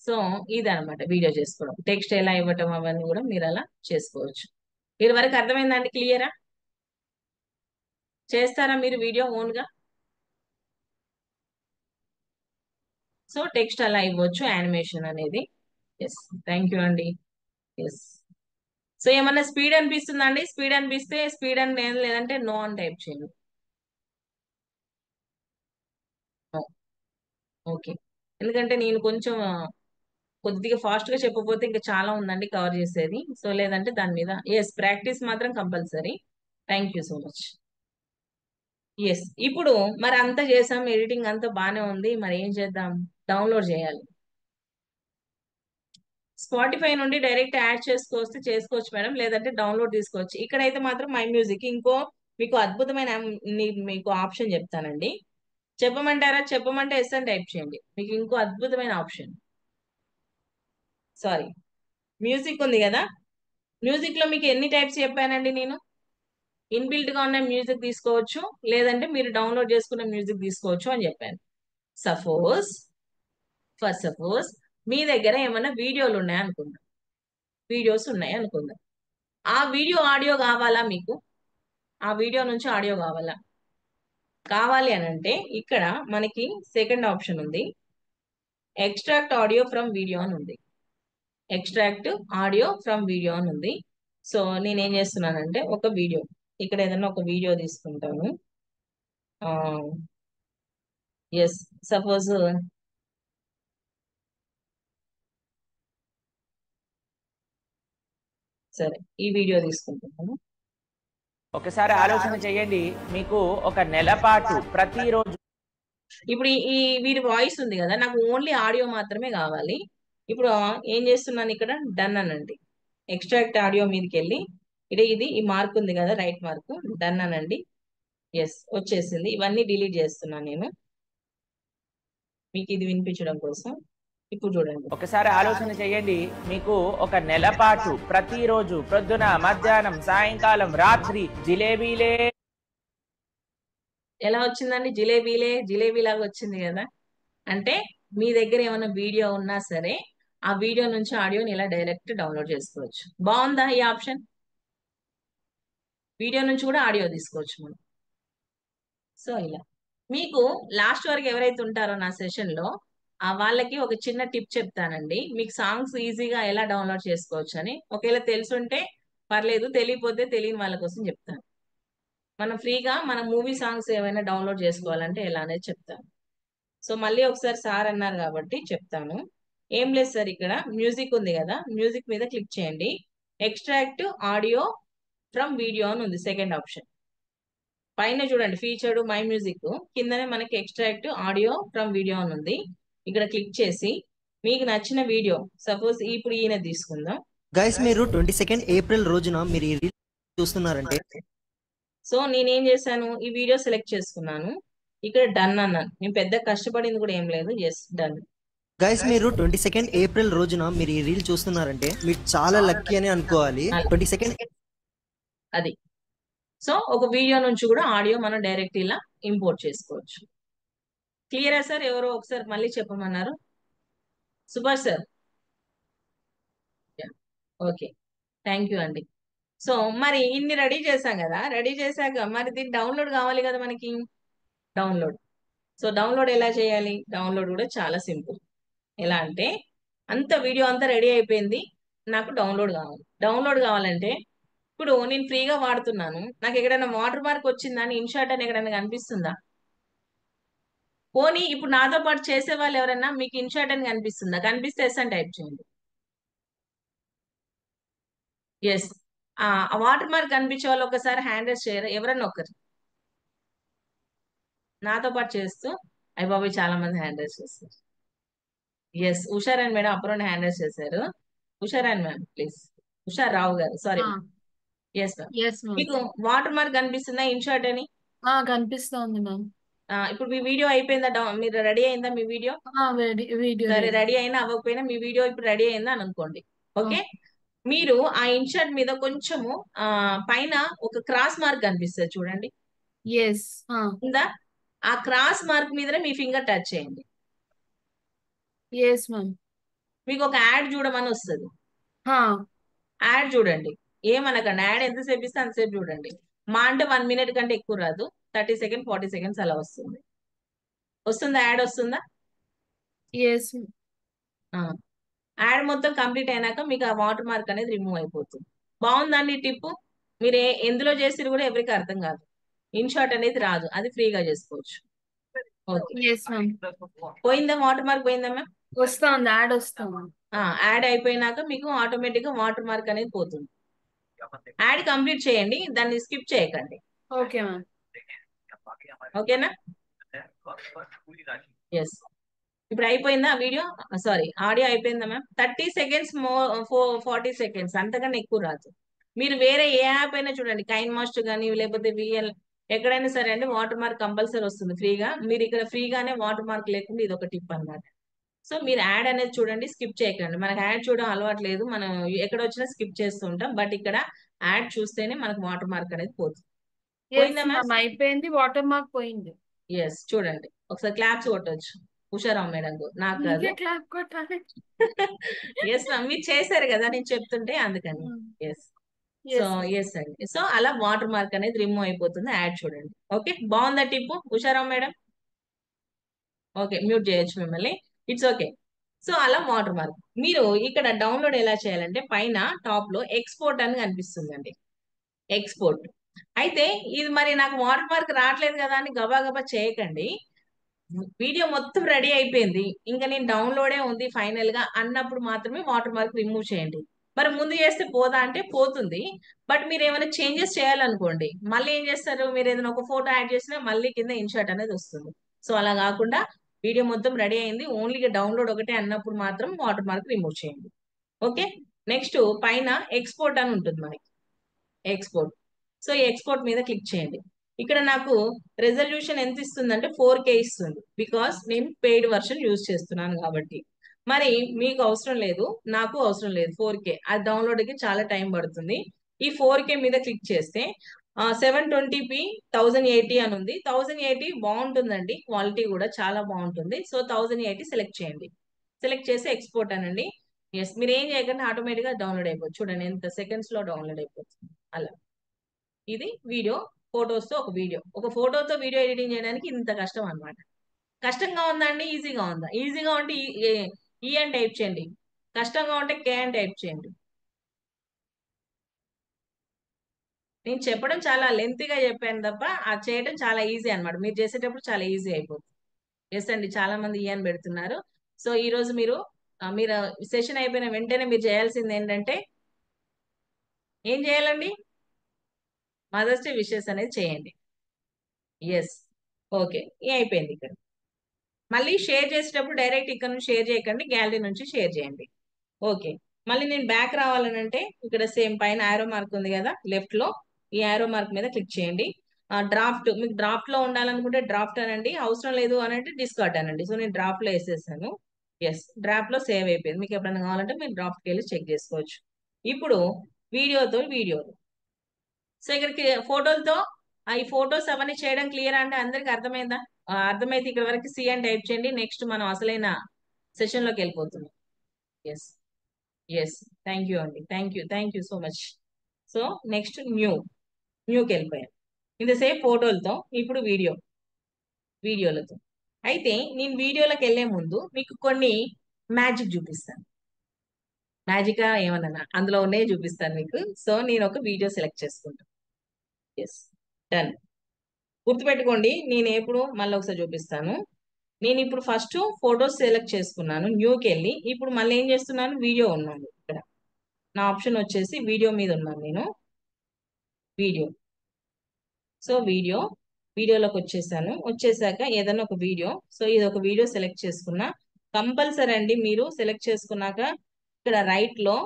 సో ఇదనమాట వీడియో చేసుకోవడం, టెక్స్ట్ ఎలా ఇవ్వటం అవన్నీ కూడా మీరు అలా చేసుకోవచ్చు. ఇది వరకు అర్థమైందండి, క్లియరా? చేస్తారా మీరు వీడియో ఓన్ గా? సో టెక్స్ట్ అలా ఇవ్వచ్చు యానిమేషన్ అనేది. ఎస్, థ్యాంక్ యూ అండి. ఎస్. సో ఏమన్నా స్పీడ్ అనిపిస్తుందా అండి? స్పీడ్ అనిపిస్తే స్పీడ్ అని లేదంటే నో అని టైప్ చేయండి. ఓకే, ఎందుకంటే నేను కొంచెం కొద్దిగా ఫాస్ట్ గా చెప్పకపోతే ఇంకా చాలా ఉందండి కవర్ చేసేది. సో లేదంటే దాని మీద ఎస్ ప్రాక్టీస్ మాత్రం compulsory. Thank you so much. Yes, ఇప్పుడు మరి అంతా చేసాం, ఎడిటింగ్ అంతా బాగానే ఉంది, మరి ఏం చేద్దాం? డౌన్లోడ్ చేయాలి. స్పాటిఫై నుండి డైరెక్ట్ యాడ్ చేసుకోవచ్చు మేడం, లేదంటే డౌన్లోడ్ తీసుకోవచ్చు. ఇక్కడైతే మాత్రం మై మ్యూజిక్ ఇంకో మీకు అద్భుతమైన మీకు ఆప్షన్ చెప్తానండి. చెప్పమంటారా? చెప్పమంటే ఎస్ అని టైప్ చేయండి, మీకు ఇంకో అద్భుతమైన ఆప్షన్. సారీ, మ్యూజిక్ ఉంది కదా, మ్యూజిక్ లో మీకు ఎన్ని టైప్స్ చెప్పానండి నేను? ఇన్బిల్ట్ గా ఉన్న మ్యూజిక్ తీసుకోవచ్చు, లేదంటే మీరు డౌన్లోడ్ చేసుకున్న మ్యూజిక్ తీసుకోవచ్చు అని చెప్పాను. సపోజ్ మీ దగ్గర ఏమైనా వీడియోలు ఉన్నాయనుకుందాం, వీడియోస్ ఉన్నాయి అనుకుందాం. ఆ వీడియో ఆడియో కావాలా మీకు? ఆ వీడియో నుంచి ఆడియో కావాలి అని అంటే ఇక్కడ మనకి సెకండ్ ఆప్షన్ ఉంది, ఎక్స్ట్రాక్ట్ ఆడియో ఫ్రమ్ వీడియో అని ఉంది. ఎక్స్ట్రాక్ట్ ఆడియో ఫ్రమ్ వీడియో అని ఉంది. సో నేనేం చేస్తున్నానంటే ఒక వీడియో, ఇక్కడ ఏదైనా ఒక వీడియో తీసుకుంటాను. ఎస్, సపోజ్ సరే ఈ వీడియో తీసుకుంటున్నాను. ఒకసారి ఆలోచన చేయండి, మీకు ఒక నెల పాటు ప్రతిరోజు. ఇప్పుడు ఈ వీడి వాయిస్ ఉంది కదా, నాకు ఓన్లీ ఆడియో మాత్రమే కావాలి. ఇప్పుడు ఏం చేస్తున్నాను, ఇక్కడ డన్ అనండి. ఎక్స్ట్రాక్ట్ ఆడియో మీదకి వెళ్ళి ఇది ఈ మార్క్ ఉంది కదా, రైట్ మార్క్, డన్ అనండి. ఎస్, వచ్చేసింది. ఇవన్నీ డిలీట్ చేస్తున్నాను నేను మీకు ఇది వినిపించడం కోసం. ఇప్పుడు చూడండి. ఒకసారి ఆలోచన చేయండి. మీకు ఒక నెల పాటు ప్రతిరోజు ప్రొద్దున, మధ్యాహ్నం, సాయంకాలం, రాత్రి జిలేబీలే. ఎలా వచ్చిందండి? జిలేబీ లాగా వచ్చింది కదా. అంటే మీ దగ్గర ఏమైనా వీడియో ఉన్నా సరే ఆ వీడియో నుంచి ఆడియోని ఇలా డైరెక్ట్ డౌన్లోడ్ చేసుకోవచ్చు. బాగుందా ఈ ఆప్షన్? వీడియో నుంచి కూడా ఆడియో తీసుకోవచ్చు మనం. సో ఇలా మీకు లాస్ట్ వరకు ఎవరైతే ఉంటారో నా సెషన్ లో వాళ్ళకి ఒక చిన్న టిప్ చెప్తానండి. మీకు సాంగ్స్ ఈజీగా ఎలా డౌన్లోడ్ చేసుకోవచ్చు అని. ఒకవేళ తెలుసుంటే పర్లేదు, తెలియపోతే తెలియని వాళ్ళ కోసం చెప్తాను. మనం ఫ్రీగా మన మూవీ సాంగ్స్ ఏమైనా డౌన్లోడ్ చేసుకోవాలంటే ఎలా అనేది చెప్తాను. సో మళ్ళీ ఒకసారి సార్ అన్నారు కాబట్టి చెప్తాను. ఏం లేదు సార్, ఇక్కడ మ్యూజిక్ ఉంది కదా, మ్యూజిక్ మీద క్లిక్ చేయండి. ఎక్స్ట్రాక్ట్ ఆడియో ఫ్రమ్ వీడియో అని ఉంది సెకండ్ ఆప్షన్. పైన చూడండి ఫీచర్డ్ మై మ్యూజిక్, కిందనే మనకి ఎక్స్ట్రాక్ట్ ఆడియో ఫ్రమ్ వీడియో అని ఉంది. ఇక్కడ క్లిక్ చేసి మీకు నచ్చిన వీడియో, సపోజ్ ఇప్పుడు ఈయన తీసుకుందాం. గైస్ మీరు 22 ఏప్రిల్ రోజున మీరు ఈ రీల్ చూస్తున్నారంటే సో నేనేం చేశాను, ఈ వీడియో సెలెక్ట్ చేసుకున్నాను. ఇక్కడ డన్ అన్నాను. నేను పెద్ద కష్టపడింది కూడా ఏం లేదు, ఎస్ డన్. గైస్ మీరు 22 ఏప్రిల్ రోజున మీరు ఈ రీల్ చూస్తున్నారంటే మీరు చాలా లక్కీ అని అనుకోవాలి. 22 అది. సో ఒక వీడియో నుంచి కూడా ఆడియో మనం డైరెక్ట్ ఇలా ఇంపోర్ట్ చేసుకోవచ్చు. క్లియరా సార్? ఎవరో ఒకసారి మళ్ళీ చెప్పమన్నారు. Super sir. Okay, thank you అండి. సో మరి ఇన్ని రెడీ చేశాం కదా, రెడీ చేశాక మరి దీన్ని డౌన్లోడ్ కావాలి కదా మనకి. డౌన్లోడ్. సో డౌన్లోడ్ ఎలా చేయాలి? డౌన్లోడ్ కూడా చాలా సింపుల్. ఎలా అంటే అంత వీడియో అంతా రెడీ అయిపోయింది, నాకు డౌన్లోడ్ కావాలి. డౌన్లోడ్ కావాలంటే ఇప్పుడు నేను ఫ్రీగా వాడుతున్నాను, నాకు ఎక్కడైనా వాటర్ మార్క్ వచ్చిందా అని ఇన్షాట్ అని ఎక్కడైనా కనిపిస్తుందా? పోనీ ఇప్పుడు నాతో పాటు చేసే వాళ్ళు ఎవరైనా మీకు ఇన్షాట్ అని కనిపిస్తుందా? కనిపిస్తే ఎస్ అని టైప్ చేయండి. ఎస్. ఆ వాటర్ మార్క్ కనిపించే వాళ్ళు ఒకసారి హ్యాండ్ రైజ్ చేయరు ఎవరన్నా ఒకరు నాతో పాటు చేస్తూ. అయ్య బాబాయ్ చాలా మంది హ్యాండ్ రైజ్ చేస్తారు. ఎస్, ఉషారాణి మేడం అప్పుడు హ్యాండ్ రైజ్ చేశారు. Usharani ma'am please. ఉషార్ రావు గారు, sorry. Yes ma'am. Yes ma'am. మీకు వాటర్ మార్క్ కనిపిస్తుందా ఇన్షాట్ అని? కనిపిస్తోంది మ్యామ్. ఇప్పుడు మీ వీడియో అయిపోయిందా? మీరు రెడీ అయిందా మీ వీడియో? వీడియో సరే, రెడీ అయినా అవ్వకపోయినా మీ వీడియో ఇప్పుడు రెడీ అయిందా అని అనుకోండి. ఓకే, మీరు ఆ ఇన్షాట్ మీద కొంచెము పైన ఒక క్రాస్ మార్క్ కనిపిస్తుంది చూడండి. ఎస్. ఉందా? ఆ క్రాస్ మార్క్ మీదనే మీ ఫింగర్ టచ్ చేయండి. Yes ma'am. మీకు ఒక యాడ్ చూడమని వస్తుంది. హా. యాడ్ చూడండి, ఏమనకండి. యాడ్ ఎంతసేపు ఇస్తే అంతసేపు చూడండి. మా అంటే 1 minute కంటే ఎక్కువ రాదు, 30 seconds 40 seconds అలా వస్తుంది. వస్తుందా? యాడ్ వస్తుందా? ఎస్. యాడ్ మొత్తం కంప్లీట్ అయినాక మీకు ఆ వాటర్ మార్క్ అనేది రిమూవ్ అయిపోతుంది. బాగుందండి టిప్. మీరు ఎందులో చేసిరు కూడా ఎవరికి అర్థం కాదు. ఇన్షాట్ అనేది రాదు, అది ఫ్రీగా చేసుకోవచ్చు. Okay, yes ma'am. పోయిందా? వాటర్ మార్క్ పోయిందా మ్యామ్? వస్తుంది, యాడ్ వస్తుంది. యాడ్ అయిపోయినాక మీకు ఆటోమేటిక్ గా వాటర్ మార్క్ అనేది పోతుంది. యాడ్ కంప్లీట్ చేయండి, దాన్ని స్కిప్ చేయకండి. Okay ma'am. ఓకేనా? ఎస్. ఇప్పుడు అయిపోయిందా వీడియో? సారీ, ఆడియో అయిపోయిందా మ్యామ్? 30 seconds 40 seconds అంతకన్నా ఎక్కువ రాదు. మీరు వేరే ఏ యాప్ అయినా చూడండి, కైన్ మాస్టర్ కానీ లేకపోతే విఎల్ ఎక్కడైనా సరే అండి, వాటర్ మార్క్ కంపల్సరీ వస్తుంది ఫ్రీగా. మీరు ఇక్కడ ఫ్రీగానే వాటర్ మార్క్ లేకుండా ఇది ఒక టిప్ అన్నమాట. సో మీరు యాడ్ అనేది చూడండి, స్కిప్ చేయకండి. మనకు యాడ్ చూడడం అలవాటు లేదు, మనం ఎక్కడ వచ్చినా స్కిప్ చేస్తూ ఉంటాం. బట్ ఇక్కడ యాడ్ చూస్తేనే మనకు వాటర్ మార్క్ అనేది పోతుంది. పోయిందా మ్యామ్? అయిపోయింది, వాటర్ మార్క్ పోయింది. ఎస్, చూడండి ఒకసారి క్లాప్స్ కొట్టవచ్చు ఉషారావు మేడం, నాకు కాదు. క్లాప్ కొట్టాలి. ఎస్ మ్యామ్, మీరు చేశారు కదా నేను చెప్తుంటే అందుకని. ఎస్. సో ఎస్ అండి. సో అలా వాటర్ మార్క్ అనేది రిమూవ్ అయిపోతుంది. యాడ్ చూడండి. ఓకే, బాగుందా టిప్ ఉషారావు మేడం? ఓకే, మ్యూట్ చేయొచ్చు మిమ్మల్ని, ఇట్స్ ఓకే. సో అలా వాటర్ మార్క్ మీరు ఇక్కడ డౌన్లోడ్ ఎలా చేయాలంటే పైన టాప్ లో ఎక్స్పోర్ట్ అని కనిపిస్తుందండి. ఎక్స్పోర్ట్. అయితే ఇది మరి నాకు వాటర్ మార్క్ రావట్లేదు కదా అని గబా గబా చేయకండి. వీడియో మొత్తం రెడీ అయిపోయింది, ఇంకా నేను డౌన్లోడే ఉంది ఫైనల్ గా అన్నప్పుడు మాత్రమే వాటర్ మార్క్ రిమూవ్ చేయండి. మరి ముందు చేస్తే పోదా అంటే పోతుంది. బట్ మీరు ఏమైనా చేంజెస్ చేయాలనుకోండి, మళ్ళీ ఏం చేస్తారు, మీరు ఏదైనా ఒక ఫోటో యాడ్ చేసినా మళ్ళీ కింద ఇన్షాట్ అనేది వస్తుంది. సో అలా కాకుండా వీడియో మొత్తం రెడీ అయింది, ఓన్లీ డౌన్లోడ్ ఒకటే అన్నప్పుడు మాత్రం వాటర్ మార్క్ రిమూవ్ చేయండి. ఓకే, నెక్స్ట్ పైన ఎక్స్పోర్ట్ అని ఉంటుంది మనకి. ఎక్స్పోర్ట్. సో ఈ ఎక్స్పోర్ట్ మీద క్లిక్ చేయండి. ఇక్కడ నాకు రెజల్యూషన్ ఎంత ఇస్తుంది అంటే 4K ఇస్తుంది, బికాస్ నేను పెయిడ్ వర్షన్ యూజ్ చేస్తున్నాను కాబట్టి. మరి మీకు అవసరం లేదు, నాకు అవసరం లేదు 4K. అది డౌన్లోడ్కి చాలా టైం పడుతుంది. ఈ 4K మీద క్లిక్ చేస్తే 720p 1080 అని ఉంది. 1080 బాగుంటుందండి, క్వాలిటీ కూడా చాలా బాగుంటుంది. సో 1080 సెలెక్ట్ చేయండి. సెలెక్ట్ చేసి ఎక్స్పోర్ట్ అనండి. ఎస్, మీరు ఏం చేయకుండా ఆటోమేటిక్గా డౌన్లోడ్ అయిపోతుంది. చూడండి ఎంత సెకండ్స్ లో డౌన్లోడ్ అయిపోతుంది. అలా ఇది వీడియో, ఫొటోస్ తో ఒక వీడియో. ఒక ఫోటోతో వీడియో ఎడిటింగ్ చేయడానికి ఇంత కష్టం అన్నమాట. కష్టంగా ఉందండి, ఈజీగా ఉందా? ఈజీగా ఉంటే ఈ అని టైప్ చేయండి, కష్టంగా ఉంటే కే అని టైప్ చేయండి. నేను చెప్పడం చాలా లెంతీగా చెప్పాను తప్ప అది చేయడం చాలా ఈజీ అన్నమాట. మీరు చేసేటప్పుడు చాలా ఈజీ అయిపోతుంది. ఎస్ అండి, చాలా మంది ఈ అని పెడుతున్నారు. సో ఈ రోజు మీరు సెషన్ అయిపోయిన వెంటనే మీరు చేయాల్సింది ఏంటంటే, ఏం చేయాలండి? మదర్స్ డే విషెస్ అనేది చేయండి. ఎస్, ఓకే, అయిపోయింది. ఇక్కడ మళ్ళీ షేర్ చేసేటప్పుడు డైరెక్ట్ ఇక్కడ నుంచి షేర్ చేయకండి, గ్యాలరీ నుంచి షేర్ చేయండి. ఓకే, మళ్ళీ నేను బ్యాక్ రావాలనంటే ఇక్కడ సేమ్ పైన యారో మార్క్ ఉంది కదా లెఫ్ట్ లో, ఈ యారో మార్క్ మీద క్లిక్ చేయండి. డ్రాఫ్ట్, మీకు డ్రాఫ్ట్ లో ఉండాలనుకుంటే డ్రాఫ్ట్ అనండి, అవసరం లేదు అనంటే డిస్కార్డ్ అనండి. సో నేను డ్రాఫ్ట్ లో వేసేసాను. ఎస్, డ్రాఫ్ట్ లో సేవ్ అయిపోయింది. మీకు ఎప్పుడైనా కావాలంటే మీరు డ్రాఫ్ట్కి వెళ్ళి చెక్ చేసుకోవచ్చు. ఇప్పుడు వీడియో. సో ఇక్కడికి ఫోటోలతో ఈ ఫొటోస్ అవన్నీ చేయడం క్లియర్ అంటే అందరికి అర్థమైందా? అర్థమైతే ఇక్కడ వరకు సి అని టైప్ చేయండి. నెక్స్ట్ మనం అసలైన సెషన్ లోకి వెళ్ళిపోతున్నాం. ఎస్, ఎస్, థ్యాంక్ యూ అండి, thank you so much. So next న్యూకి వెళ్ళిపోయాను. ఇంతసేపు ఫోటోలతో, ఇప్పుడు వీడియోలతో. అయితే నేను వీడియోలకు వెళ్లే ముందు మీకు కొన్ని మ్యాజిక్ చూపిస్తాను. మ్యాజిక్ ఏమన్నా అందులో ఉన్నాయో చూపిస్తాను మీకు. సో నేను ఒక వీడియో సెలెక్ట్ చేసుకుంటాను. Yes, done. గుర్తుపెట్టుకోండి, నేను ఎప్పుడు మళ్ళీ ఒకసారి చూపిస్తాను. నేను ఇప్పుడు ఫస్ట్ ఫొటోస్ సెలెక్ట్ చేసుకున్నాను, న్యూకి వెళ్ళి ఇప్పుడు మళ్ళీ ఏం చేస్తున్నాను, వీడియో ఉన్నాను. ఇక్కడ నా ఆప్షన్ వచ్చేసి వీడియో మీద ఉన్నాను నేను. వీడియో, సో వీడియోలోకి వచ్చేసాక ఏదైనా ఒక వీడియో. సో ఇది ఒక వీడియో సెలెక్ట్ చేసుకున్నా. కంపల్సరీ అండి, మీరు సెలెక్ట్ చేసుకున్నాక ఇక్కడ రైట్ లో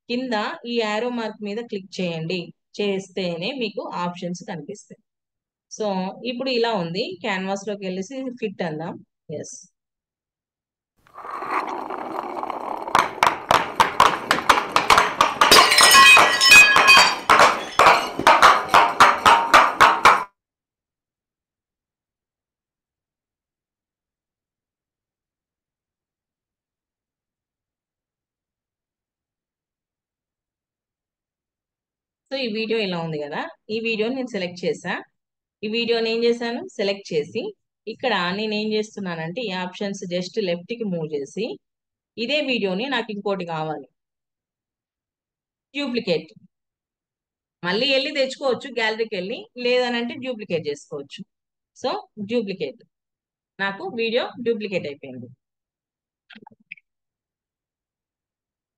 కింద ఈ యారో మార్క్ మీద క్లిక్ చేయండి. చేస్తేనే మీకు ఆప్షన్స్ కనిపిస్తాయి. సో ఇప్పుడు ఇలా ఉంది, క్యాన్వాస్ లోకి వెళ్ళేసి ఫిట్ అందాం. ఎస్, సో ఈ వీడియో ఇలా ఉంది కదా, ఈ వీడియోని నేను సెలెక్ట్ చేసా. ఈ వీడియోని ఏం చేశాను, సెలెక్ట్ చేసి ఇక్కడ నేను ఏం చేస్తున్నానంటే ఈ ఆప్షన్స్ జస్ట్ లెఫ్ట్ కి మూవ్ చేసి ఇదే వీడియోని నాకు ఇంకోటి కావాలి, డూప్లికేట్. మళ్ళీ వెళ్ళి తెచ్చుకోవచ్చు గ్యాలరీకి వెళ్ళి, లేదనంటే డూప్లికేట్ చేసుకోవచ్చు. సో డూప్లికేట్, నాకు వీడియో డూప్లికేట్ అయిపోయింది.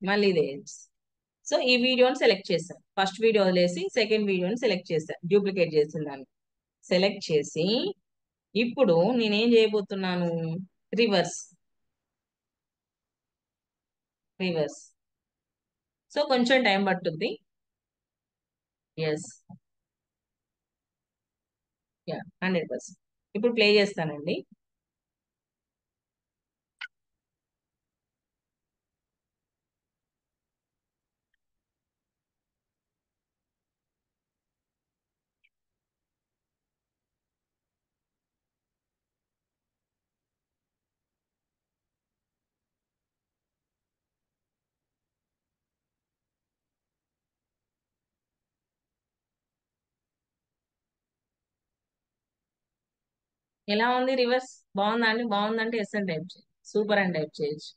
మళ్ళీ ఇదే. సో ఈ వీడియోని సెలెక్ట్ చేశాను, ఫస్ట్ వీడియో వదిలేసి సెకండ్ వీడియోని సెలెక్ట్ చేశాను, డూప్లికేట్ చేసిందాన్ని సెలెక్ట్ చేసి ఇప్పుడు నేనేం చేయబోతున్నాను, రివర్స్. సో కొంచెం టైం పట్టుద్ది. Yes, yeah, 100%. ఇప్పుడు ప్లే చేస్తానండి. ఎలా ఉంది రివర్స్? బాగుందా అండి? బాగుందంటే ఎస్ అని టైప్ చేయండి, సూపర్ అని టైప్ చేయొచ్చు.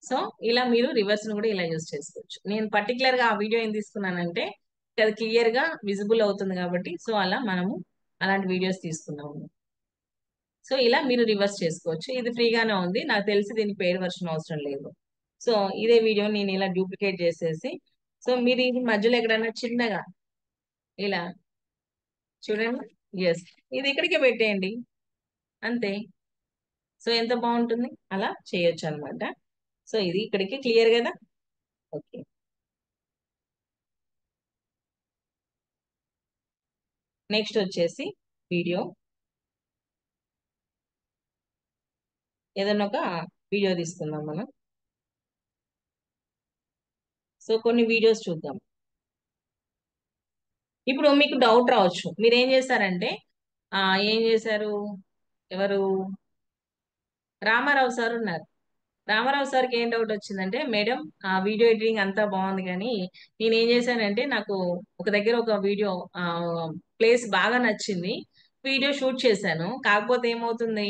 సో ఇలా మీరు రివర్స్ ను కూడా ఇలా యూజ్ చేసుకోవచ్చు. నేను పర్టికులర్ గా ఆ వీడియో ఏం తీసుకున్నానంటే అది క్లియర్ గా విజిబుల్ అవుతుంది కాబట్టి, సో అలా మనము అలాంటి వీడియోస్ తీసుకున్నాము. సో ఇలా మీరు రివర్స్ చేసుకోవచ్చు. ఇది ఫ్రీగానే ఉంది, నాకు తెలిసి దీనికి పెయిడ్ వర్షన్ అవసరం లేదు. సో ఇదే వీడియో నేను ఇలా డూప్లికేట్ చేసేసి, సో మీరు ఇది మధ్యలో ఎక్కడైనా చిన్నగా ఇలా చూడండి. ఎస్, ఇది ఇక్కడికే పెట్టేయండి, అంతే. సో ఎంత బాగుంటుంది, అలా చేయొచ్చు అనమాట. సో ఇది ఇక్కడికి క్లియర్ కదా. ఓకే, నెక్స్ట్ వచ్చేసి వీడియో. ఏదైనా ఒక వీడియో తీసుకుందాం మనం. సో కొన్ని వీడియోస్ చూద్దాం. ఇప్పుడు మీకు డౌట్ రావచ్చు, మీరు ఏం చేశారంటే ఏం చేశారు, ఎవరు, రామారావు సార్ ఉన్నారు. రామారావు సార్కి ఏం డౌట్ వచ్చిందంటే, మేడం ఆ వీడియో ఎడిటింగ్ అంతా బాగుంది కానీ నేను ఏం చేశానంటే నాకు ఒక దగ్గర ఒక వీడియో ప్లేస్ బాగా నచ్చింది, వీడియో షూట్ చేశాను. కాకపోతే ఏమవుతుంది,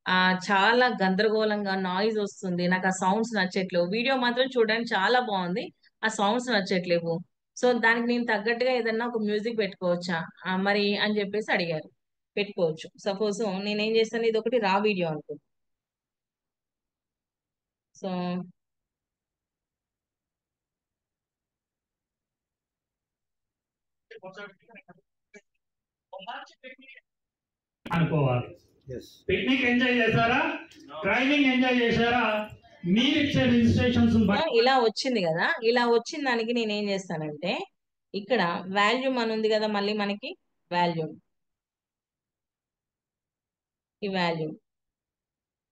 ఆ చాలా గందరగోళంగా నాయిస్ వస్తుంది, నాకు ఆ సౌండ్స్ నచ్చట్లేవు. వీడియో మాత్రం చూడడానికి చాలా బాగుంది, ఆ సౌండ్స్ నచ్చట్లేవు. సో దానికి నేను తగ్గట్టుగా ఏదన్నా ఒక మ్యూజిక్ పెట్టుకోవచ్చా మరి అని చెప్పేసి అడిగారు. పెట్టుకోవచ్చు. సపోజ్ నేనేం చేస్తాను, ఇది ఒకటి రా వీడియో అనుకో. సో అనుకోవాలి. పిక్నిక్ ఎంజాయ్ చేశారా, డ్రైవింగ్ ఎంజాయ్ చేశారా, మీరు ఇచ్చే రిజిస్ట్రేషన్స్ ఇలా వచ్చింది కదా, ఇలా వచ్చిన దానికి నేను ఏం చేస్తానంటే ఇక్కడ వాల్యూమ్ అని ఉంది కదా, మళ్ళీ మనకి వాల్యూమ్, ఈ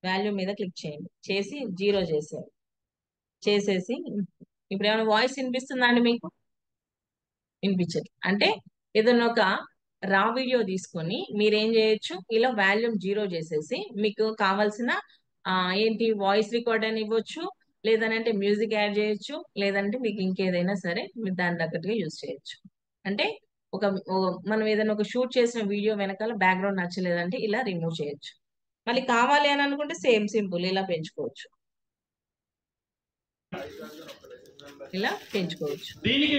వాల్యూమ్ మీద క్లిక్ చేయండి, చేసి 0 చేసేసి ఇప్పుడు ఏమైనా వాయిస్ వినిపిస్తుందా అండి మీకు? వినిపించదు అంటే ఏదైనా ఒక రా వీడియో తీసుకొని మీరేం చేయొచ్చు, ఇలా వాల్యూమ్ 0 చేసేసి మీకు కావాల్సిన ఏంటి వాయిస్ రికార్డ్ అని ఇవ్వచ్చు, లేదనంటే మ్యూజిక్ యాడ్ చేయొచ్చు, లేదంటే మీకు ఇంకేదైనా సరే మీరు దాని తగ్గట్టుగా యూజ్ చేయొచ్చు. అంటే మనం ఏదైనా ఒక షూట్ చేసిన వీడియో వెనకాల బ్యాక్గ్రౌండ్ నచ్చలేదంటే ఇలా రిమూవ్ చేయొచ్చు. మళ్ళీ కావాలి అని అనుకుంటే సేమ్ సింపుల్ ఇలా పెంచుకోవచ్చు, ఇలా పెంచుకోవచ్చు. దీనికి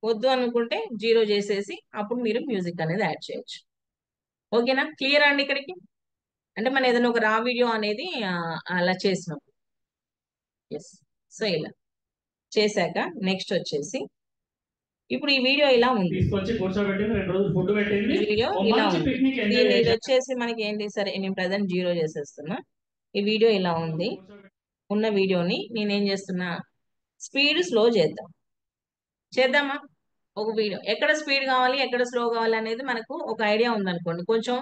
వద్దు అనుకుంటే 0 చేసేసి అప్పుడు మీరు మ్యూజిక్ అనేది యాడ్ చేయొచ్చు. ఓకేనా, క్లియర్ అండి ఇక్కడికి? అంటే మనం ఏదైనా ఒక రా వీడియో అనేది అలా చేసినప్పుడు. ఎస్. సో ఇలా చేశాక నెక్స్ట్ వచ్చేసి ఇప్పుడు ఈ వీడియో ఇలా ఉంది, తీసుకొచ్చి కూర్చోబెట్టింది, 2 రోజులు ఫుడ్ పెట్టింది, ఈ వీడియో ఓ ఇలా మంచి ఉంది. పిక్నిక్ ఎంజాయ్ ఇది చేశారు. వచ్చేసి మనకి ఏంటి, సరే నేను ప్రజెంట్ 0 చేసేస్తున్నా. ఈ వీడియో ఇలా ఉంది. ఉన్న వీడియోని నేనేం చేస్తున్నా, స్పీడ్ స్లో చేద్దామా? ఒక వీడియో ఎక్కడ స్పీడ్ కావాలి ఎక్కడ స్లో కావాలి అనేది మనకు ఒక ఐడియా ఉందనుకోండి, కొంచెం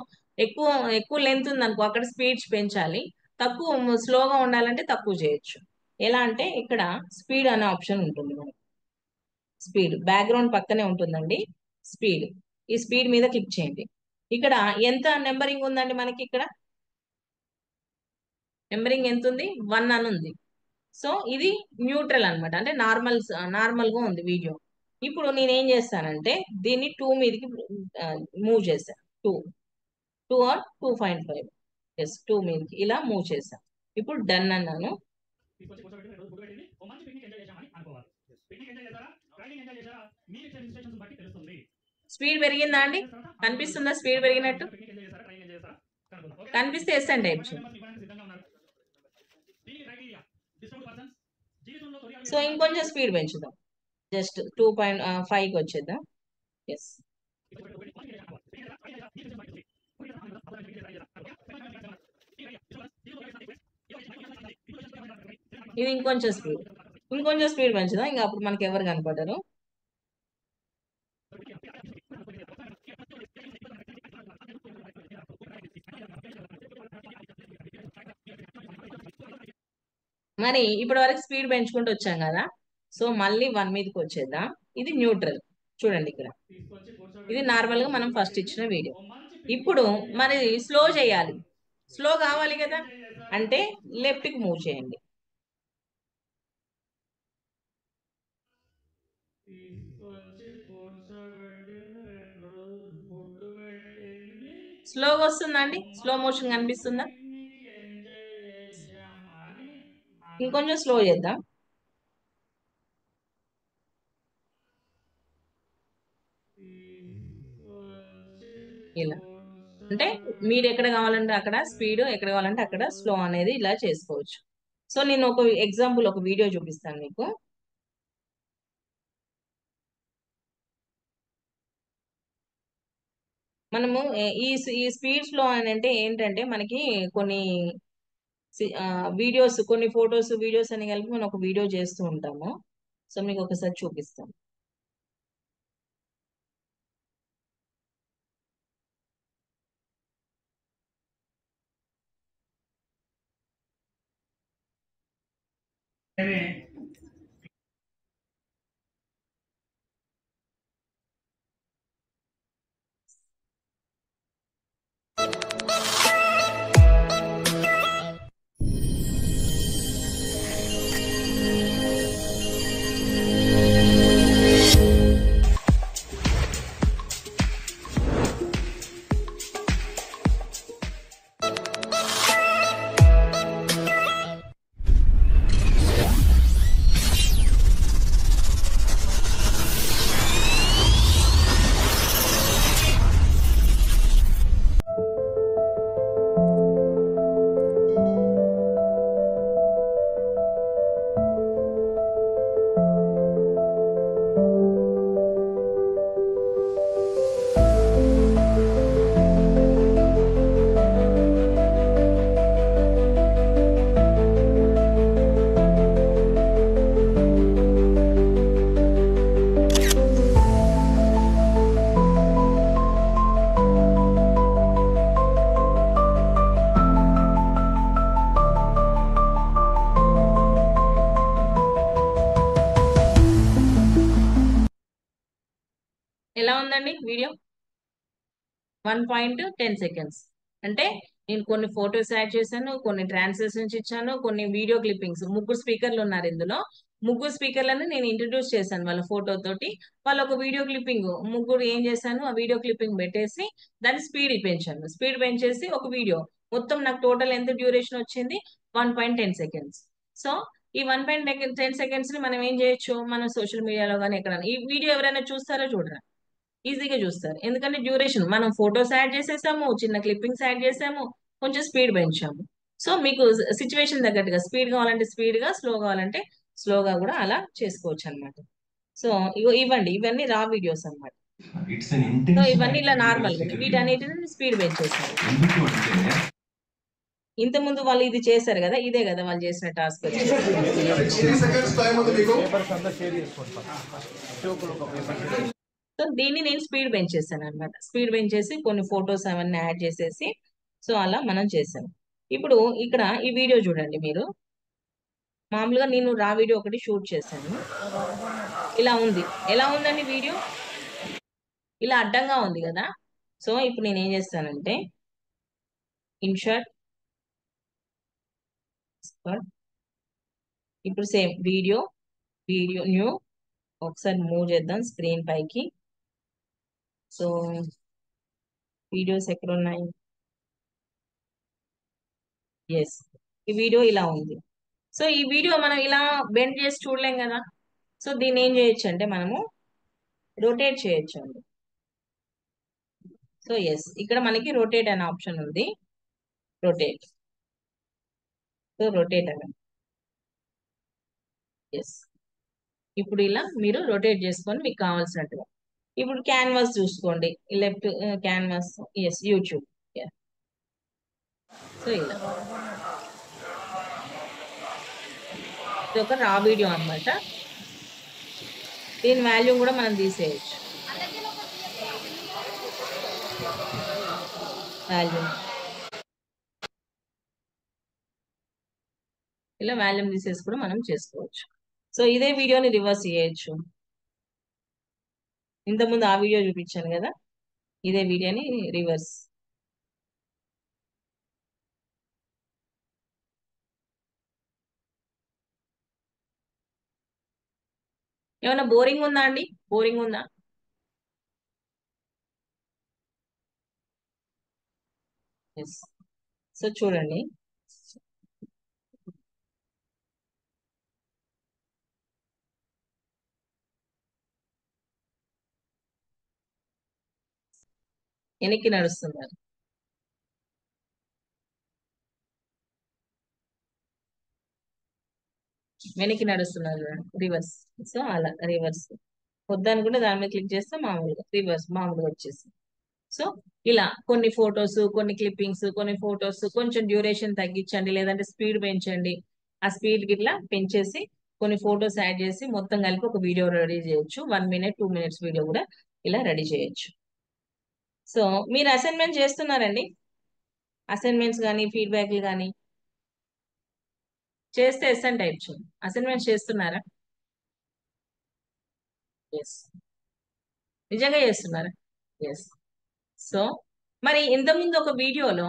ఎక్కువ ఎక్కువ లెంత్ ఉందనుకో అక్కడ స్పీడ్స్ పెంచాలి, తక్కువ స్లోగా ఉండాలంటే తక్కువ చేయొచ్చు. ఎలా అంటే ఇక్కడ స్పీడ్ అనే ఆప్షన్ ఉంటుంది మనకి, స్పీడ్ బ్యాక్గ్రౌండ్ పక్కనే ఉంటుందండి స్పీడ్. ఈ స్పీడ్ మీద క్లిక్ చేయండి. ఇక్కడ ఎంత నెంబరింగ్ ఉందండి మనకి, ఇక్కడ నెంబరింగ్ ఎంత ఉంది, 1 అని ఉంది. సో ఇది న్యూట్రల్ అన్నమాట, అంటే నార్మల్ గా ఉంది వీడియో. ఇప్పుడు నేనేం చేస్తానంటే దీన్ని 2 మీదకి మూవ్ చేశాను, 2 ఆర్ 2.5, ఎస్ 2 మీదకి ఇలా మూవ్ చేశాను. ఇప్పుడు డన్ అన్నాను. తీసుకొచ్చి కూర్చోబెట్టింది, 2 రోజులు ఫుడ్ పెట్టింది, ఓ మంచి పిక్నిక్ ఎంజాయ్ చేశామని అనుకోవాలి. పిక్నిక్ ఎంజాయ్ చేశారా, డ్రైవింగ్ ఎంజాయ్ చేశారా, మీరు ఇచ్చే రిజిస్ట్రేషన్స్ బట్టి తెలుస్తుంది. స్పీడ్ పెరిగిందా అండి, కనిపిస్తుందా స్పీడ్ పెరిగినట్టు? పిక్నిక్ ఎంజాయ్ చేశారా, డ్రైవింగ్ ఎంజాయ్ చేశారా కనుక్కుందాం. ఓకే, కనిపిస్తే ఎస్ అండి టైప్ చేయండి. ఇవ్వడానికి సిద్ధంగా ఉన్నారు. దీనికి క్రైటీరియా డిస్టర్బ్డ్ పర్సన్స్ జీవితంలో తొలి సో ఇంకొంచెం స్పీడ్ పెంచుదాం, జస్ట్ 2.5కి వచ్చేద్దాం. ఎస్. ఇది ఇంకొంచెం స్పీడ్ పెంచుదాం, ఇంకా అప్పుడు మనకి ఎవరు కనపడరు. మరి ఇప్పటి వరకు స్పీడ్ పెంచుకుంటూ వచ్చాం కదా, సో మళ్ళీ 1 మీదకి వచ్చేద్దాం. ఇది న్యూట్రల్, చూడండి ఇక్కడ ఇది నార్మల్ గా మనం ఫస్ట్ ఇచ్చిన వీడియో. ఇప్పుడు మరి స్లో చేయాలి, స్లో కావాలి కదా అంటే లెఫ్ట్ కి మూవ్ చేయండి. స్లోగా వస్తుందండి, స్లో మోషన్ కనిపిస్తుందా? ఇంకొంచెం స్లో చేద్దాం. ఇలా అంటే మీరు ఎక్కడ కావాలంటే అక్కడ స్పీడ్, ఎక్కడ కావాలంటే అక్కడ స్లో అనేది ఇలా చేసుకోవచ్చు. సో నేను ఒక ఎగ్జాంపుల్ ఒక వీడియో చూపిస్తాను మీకు. మనము ఈ స్పీడ్ స్లో అని అంటే ఏంటంటే మనకి కొన్ని వీడియోస్, కొన్ని ఫొటోస్ వీడియోస్ అని కలిపి మనం ఒక వీడియో చేస్తూ ఉంటాము. సో మీకు ఒకసారి చూపిస్తాను. ఎలా ఉందండి వీడియో? 1.10 seconds. అంటే నేను కొన్ని ఫొటోస్ యాడ్ చేశాను, కొన్ని ట్రాన్స్లేషన్స్ ఇచ్చాను, కొన్ని వీడియో క్లిప్పింగ్స్. ముగ్గురు స్పీకర్లు ఉన్నారు ఇందులో. ముగ్గురు స్పీకర్లను నేను ఇంట్రడ్యూస్ చేశాను వాళ్ళ ఫోటో తోటి. వాళ్ళు ఒక వీడియో క్లిప్పింగ్ ముగ్గురు ఏం చేశాను, ఆ వీడియో క్లిప్పింగ్ పెట్టేసి దాని స్పీడ్ పెంచాను. స్పీడ్ పెంచేసి ఒక వీడియో మొత్తం నాకు టోటల్ ఎంత డ్యూరేషన్ వచ్చింది? 1.10 seconds. సో ఈ 1.10 seconds ని మనం ఏం చేయొచ్చు, మన సోషల్ మీడియాలో కానీ ఎక్కడ ఈ వీడియో ఎవరైనా చూస్తారో చూడరా? ఈజీగా చూస్తారు. ఎందుకంటే డ్యూరేషన్ మనం ఫొటోస్ యాడ్ చేసేసాము, చిన్న క్లిప్పింగ్స్ యాడ్ చేసాము, కొంచెం స్పీడ్ పెంచాము. సో మీకు సిచ్యువేషన్ తగ్గట్టుగా స్పీడ్ కావాలంటే స్పీడ్ గా, స్లో కావాలంటే స్లోగా కూడా అలా చేసుకోవచ్చు అనమాట. సో ఇవ్వండి, ఇవన్నీ రా వీడియోస్ అనమాట. సో ఇవన్నీ ఇలా నార్మల్ గా వీటన్నిటిని స్పీడ్ పెంచేసారు. ఇంత ముందు వాళ్ళు ఇది చేశారు కదా, ఇదే కదా వాళ్ళు చేసిన టాస్క్ వచ్చేసి. సో దీన్ని నేను స్పీడ్ పెంచేసాను అనమాట. స్పీడ్ పెంచేసి కొన్ని ఫొటోస్ అవన్నీ యాడ్ చేసేసి సో అలా మనం చేసాం. ఇప్పుడు ఇక్కడ ఈ వీడియో చూడండి మీరు. మామూలుగా నేను రా వీడియో ఒకటి షూట్ చేశాను. ఇలా ఉంది. ఎలా ఉందండి వీడియో? ఇలా అడ్డంగా ఉంది కదా. సో ఇప్పుడు నేను ఏం చేస్తానంటే ఇన్షర్ట్, ఇప్పుడు సేమ్ వీడియో న్యూ, ఒకసారి మూవ్ చేద్దాం స్క్రీన్ పైకి. సో వీడియోస్ ఎక్కడ ఉన్నాయి? ఎస్, ఈ వీడియో ఇలా ఉంది. సో ఈ వీడియో మనం ఇలా బెండ్ చేసి చూడలేం కదా. సో దీన్ని ఏం చేయొచ్చు అంటే మనము రొటేట్ చేయొచ్చు అండి. సో ఎస్, ఇక్కడ మనకి రొటేట్ అనే ఆప్షన్ ఉంది. రొటేట్. సో రొటేట్ అని ఎస్, ఇప్పుడు ఇలా మీరు రొటేట్ చేసుకొని మీకు కావాల్సినట్టుగా. ఇప్పుడు క్యాన్వాస్ చూసుకోండి, left canvas. Yes, YouTube. So ఇలా ఇది ఒక రా వీడియో అన్నమాట. దీని వాల్యూమ్ కూడా మనం తీసేయచ్చు. వాల్యూమ్ ఇలా వాల్యూమ్ తీసేసి కూడా మనం చేసుకోవచ్చు. సో ఇదే వీడియోని రివర్స్ చేయొచ్చు. ఇంతకుముందు ఆ వీడియో చూపించాను కదా, ఇదే వీడియోని రివర్స్. ఏమైనా బోరింగ్ ఉందా అండి? బోరింగ్ ఉందా? ఎస్. సో చూడండి, వెనక్కి నడుస్తున్నారు. వెనక్కి నడుస్తున్నారు, రివర్స్. సో అలా రివర్స్ వద్దనుకుంటే దాని మీద క్లిక్ చేస్తే మామూలుగా రివర్స్ మామూలుగా వచ్చేసి. సో ఇలా కొన్ని ఫొటోస్, కొన్ని క్లిప్పింగ్స్, కొన్ని ఫొటోస్ కొంచెం డ్యూరేషన్ తగ్గించండి, లేదంటే స్పీడ్ పెంచండి. ఆ స్పీడ్ ఇట్లా పెంచేసి కొన్ని ఫొటోస్ యాడ్ చేసి మొత్తం కలిపి ఒక వీడియో రెడీ చేయొచ్చు. 1 minute 2 minutes వీడియో కూడా ఇలా రెడీ చేయొచ్చు. సో మీరు అసైన్మెంట్ చేస్తున్నారండి? అసైన్మెంట్స్ కానీ ఫీడ్బ్యాక్లు కానీ చేస్తే ఎస్ అని టైప్ చేయండి. అసైన్మెంట్ చేస్తున్నారా? ఎస్. నిజంగా చేస్తున్నారా? ఎస్. సో మరి ఇంతకుముందు ఒక వీడియోలో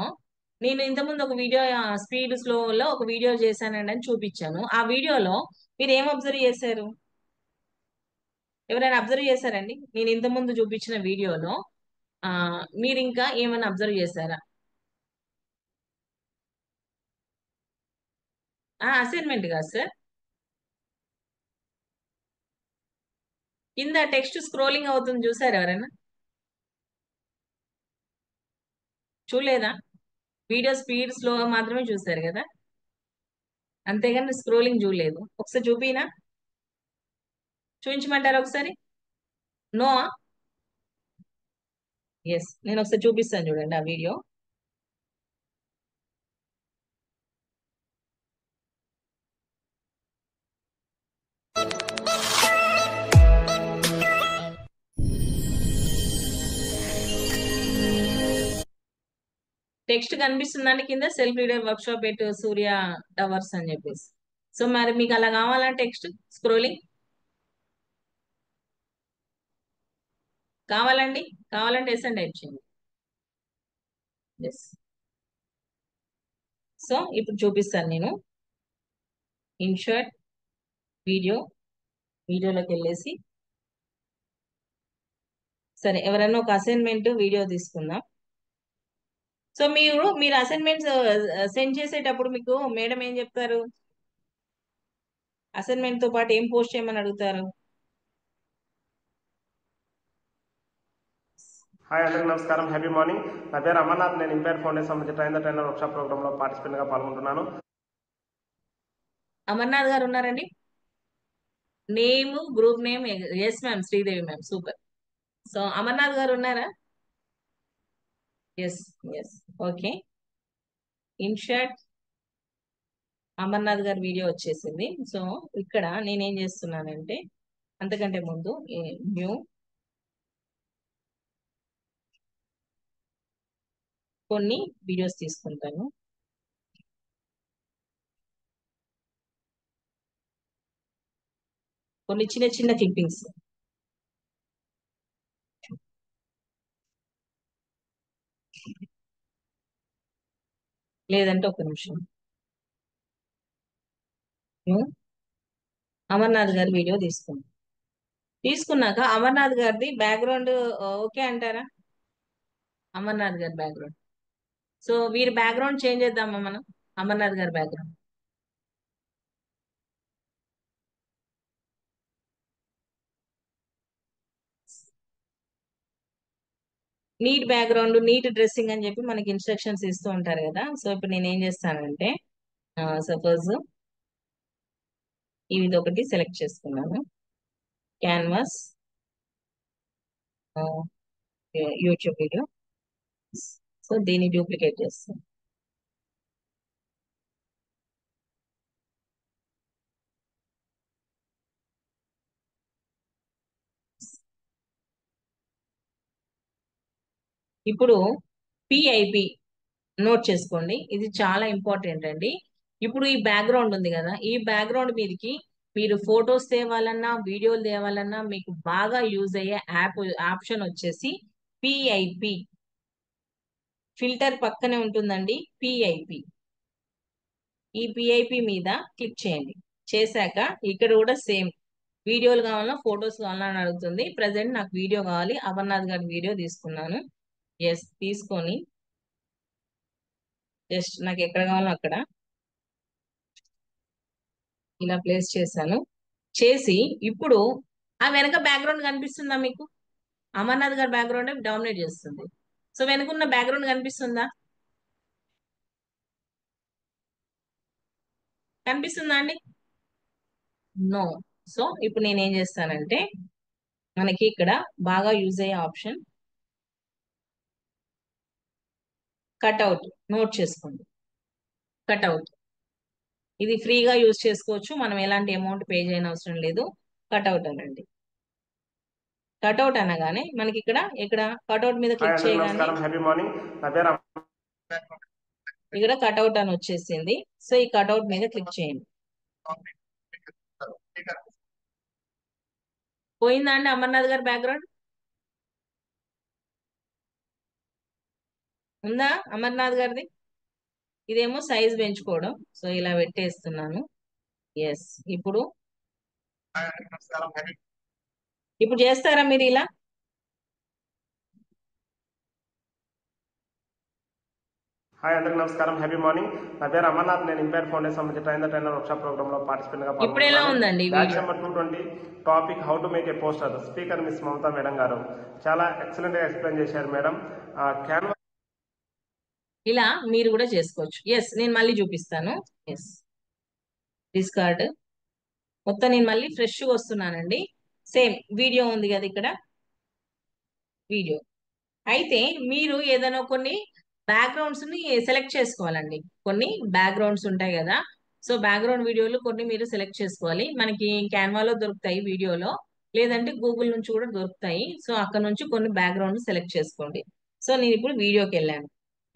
నేను ఇంతకుముందు ఒక వీడియో స్పీడ్ స్లోలో ఒక వీడియో చేశానండి అని చూపించాను. ఆ వీడియోలో మీరు ఏం అబ్జర్వ్ చేశారు? ఎవరైనా అబ్జర్వ్ చేశారండి? నేను ఇంతకుముందు చూపించిన వీడియోలో మీరు ఇంకా ఏమైనా అబ్జర్వ్ చేశారా? అసైన్మెంట్ కాదు సార్, కింద టెక్స్ట్ స్క్రోలింగ్ అవుతుంది చూసారు ఎవరైనా? చూడలేదా? వీడియో స్పీడ్ స్లో మాత్రమే చూసారు కదా, అంతేగాని స్క్రోలింగ్ చూడలేదు. ఒకసారి చూపినా, చూపించమంటారా ఒకసారి? నో. ఎస్, నేను ఒకసారి చూపిస్తాను చూడండి ఆ వీడియో. టెక్స్ట్ కనిపిస్తుందండి కింద, self reader work shop at Surya towers అని చెప్పేసి. సో మరి మీకు అలా కావాలా టెక్స్ట్ స్క్రోలింగ్? కావాలండి? కావాలంటే ఎస్ అని టైప్ చేయండి. ఎస్. సో ఇప్పుడు చూపిస్తాను నేను. ఇన్షర్ట్ వీడియో, వీడియోలోకి వెళ్ళేసి సరే ఎవరైనా ఒక అసైన్మెంట్ వీడియో తీసుకుందాం. సో మీరు అసైన్మెంట్స్ సెండ్ చేసేటప్పుడు మీకు మేడం ఏం చెప్తారు? అసైన్మెంట్ తో పాటు ఏం పోస్ట్ చేయమని అడుగుతారు? హాయ్ అందరికీ నమస్కారం, హ్యాపీ మార్నింగ్. నా పేరు అమర్నాథ్. నేను ఇంపైర్ ఫౌండేషన్ నుంచి train the trainer workshop programme లో పార్టిసిపెంట్ గా పాల్గొంటున్నాను. అమర్నాథ్ గారు ఉన్నారండి? Name, group name? Yes ma'am, Sridevi ma'am, super. So Amarnath గారు ఉన్నారా? Yes. Yes, okay. InShot Amarnath గారి వీడియో వచ్చేసింది. సో ఇక్కడ నేనేం చేస్తున్నానంటే, అంతకంటే ముందు న్యూ కొన్ని వీడియోస్ తీసుకుంటాను. కొన్ని చిన్న చిన్న క్లిప్పింగ్స్. లేదంటే ఒక నిమిషం. అమర్నాథ్ గారి వీడియో తీసుకున్నాక అమర్నాథ్ గారిది బ్యాక్గ్రౌండ్ ఓకే అంటారా? అమర్నాథ్ గారి బ్యాక్గ్రౌండ్. సో వీరి బ్యాక్గ్రౌండ్ చేంజ్ చేద్దామా మనం? అమర్నాథ్ గారి background neat background, neat dressing అని చెప్పి మనకి ఇన్స్ట్రక్షన్స్ ఇస్తూ ఉంటారు కదా. సో ఇప్పుడు నేను ఏం చేస్తానంటే, సపోజ్ ఇది ఒకటి సెలెక్ట్ చేసుకున్నాను, క్యాన్వాస్ యూట్యూబ్ వీడియో. సో దీన్ని డూప్లికేట్ చేస్తాను. ఇప్పుడు పిఐపి నోట్ చేసుకోండి, ఇది చాలా ఇంపార్టెంట్ అండి. ఇప్పుడు ఈ బ్యాక్గ్రౌండ్ ఉంది కదా, ఈ బ్యాక్గ్రౌండ్ మీదకి మీరు ఫొటోస్ తేవాలన్నా, వీడియోలు తేవాలన్నా మీకు బాగా యూజ్ అయ్యే ఆప్షన్ వచ్చేసి పిఐపి. ఫిల్టర్ పక్కనే ఉంటుందండి పిఐపి. ఈ పిఐపి మీద క్లిక్ చేయండి. చేశాక ఇక్కడ కూడా సేమ్, వీడియోలు కావాలన్నా ఫొటోస్ కావాలన్నా అని అడుగుతుంది. ప్రజెంట్ నాకు వీడియో కావాలి, అమర్నాథ్ గారి వీడియో తీసుకున్నాను. ఎస్, తీసుకొని జస్ట్ నాకు ఎక్కడ కావాలో అక్కడ ఇలా ప్లేస్ చేశాను. చేసి ఇప్పుడు ఆ వెనక బ్యాక్గ్రౌండ్ కనిపిస్తుందా మీకు? అమర్నాథ్ గారి బ్యాక్గ్రౌండ్ డామినేట్ చేస్తుంది. సో వెనుకున్న బ్యాక్గ్రౌండ్ కనిపిస్తుందా? కనిపిస్తుందా అండి? నో. సో ఇప్పుడు నేను ఏం చేస్తానంటే, మనకి ఇక్కడ బాగా యూజ్ అయ్యే ఆప్షన్ కట్అవుట్. నోట్ చేసుకోండి, కట్అవుట్. ఇది ఫ్రీగా యూజ్ చేసుకోవచ్చు, మనం ఎలాంటి అమౌంట్ పే చేయని అవసరం లేదు. కట్అవుట్ అనండి. కట్అవుట్ అనగానే మనకి ఇక్కడ కట్అవుట్ మీద హాయ్ క్లిక్ అందరికీ చేయగానే నమస్కారం, హ్యాపీ మార్నింగ్. నా పేరు ఇక్కడ కట్అవుట్ అని వచ్చేసింది. సో ఈ కట్అవుట్ మీద క్లిక్ చేయండి. పోయిందా అండి అమర్నాథ్ గారి బ్యాక్గ్రౌండ్? ఉందా అమర్నాథ్ గారిది? ఇదేమో సైజ్ పెంచుకోవడం, సో ఇలా పెట్టేస్తున్నాను. ఎస్. ఇప్పుడు ఇప్పుడు చేస్తారా మీరు ఇలా? హాయ్ అందరికి నమస్కారం, హ్యాపీ మార్నింగ్. నా పేరు అమర్నాథ్, నేను ఇంపైర్ ఫౌండేషన్ సంబంధించి ట్రైనర్ వర్క్షాప్ ప్రోగ్రామ్ లో పార్టిసిపెంట్ గా ఇప్పుడు ఎలా పాల్గొంటున్నాను. ఉందండి batch video? Number 220 topic how to make a poster. Speaker miss Mamata madam గారు చాలా ఎక్సలెంట్ గా ఎక్స్ప్లెయిన్ చేశారు మేడం. క్యాన్వా ఇలా మీరు కూడా చేసుకోవచ్చు. ఎస్, నేను మళ్ళీ చూపిస్తాను. ఎస్, డిస్కార్డ్ మొత్తం నేను మళ్ళీ ఫ్రెష్గా వస్తున్నానండి. సేమ్ వీడియో ఉంది కదా ఇక్కడ, వీడియో. అయితే మీరు ఏదైనా కొన్ని బ్యాక్గ్రౌండ్స్ ని సెలెక్ట్ చేసుకోవాలండి. కొన్ని బ్యాక్గ్రౌండ్స్ ఉంటాయి కదా, సో బ్యాక్గ్రౌండ్ వీడియోలు కొన్ని మీరు సెలెక్ట్ చేసుకోవాలి. మనకి క్యాన్వాలో దొరుకుతాయి వీడియోలో, లేదంటే గూగుల్ నుంచి కూడా దొరుకుతాయి. సో అక్కడ నుంచి కొన్ని బ్యాక్గ్రౌండ్ సెలెక్ట్ చేసుకోండి. సో నేను ఇప్పుడు వీడియోకి వెళ్ళాను.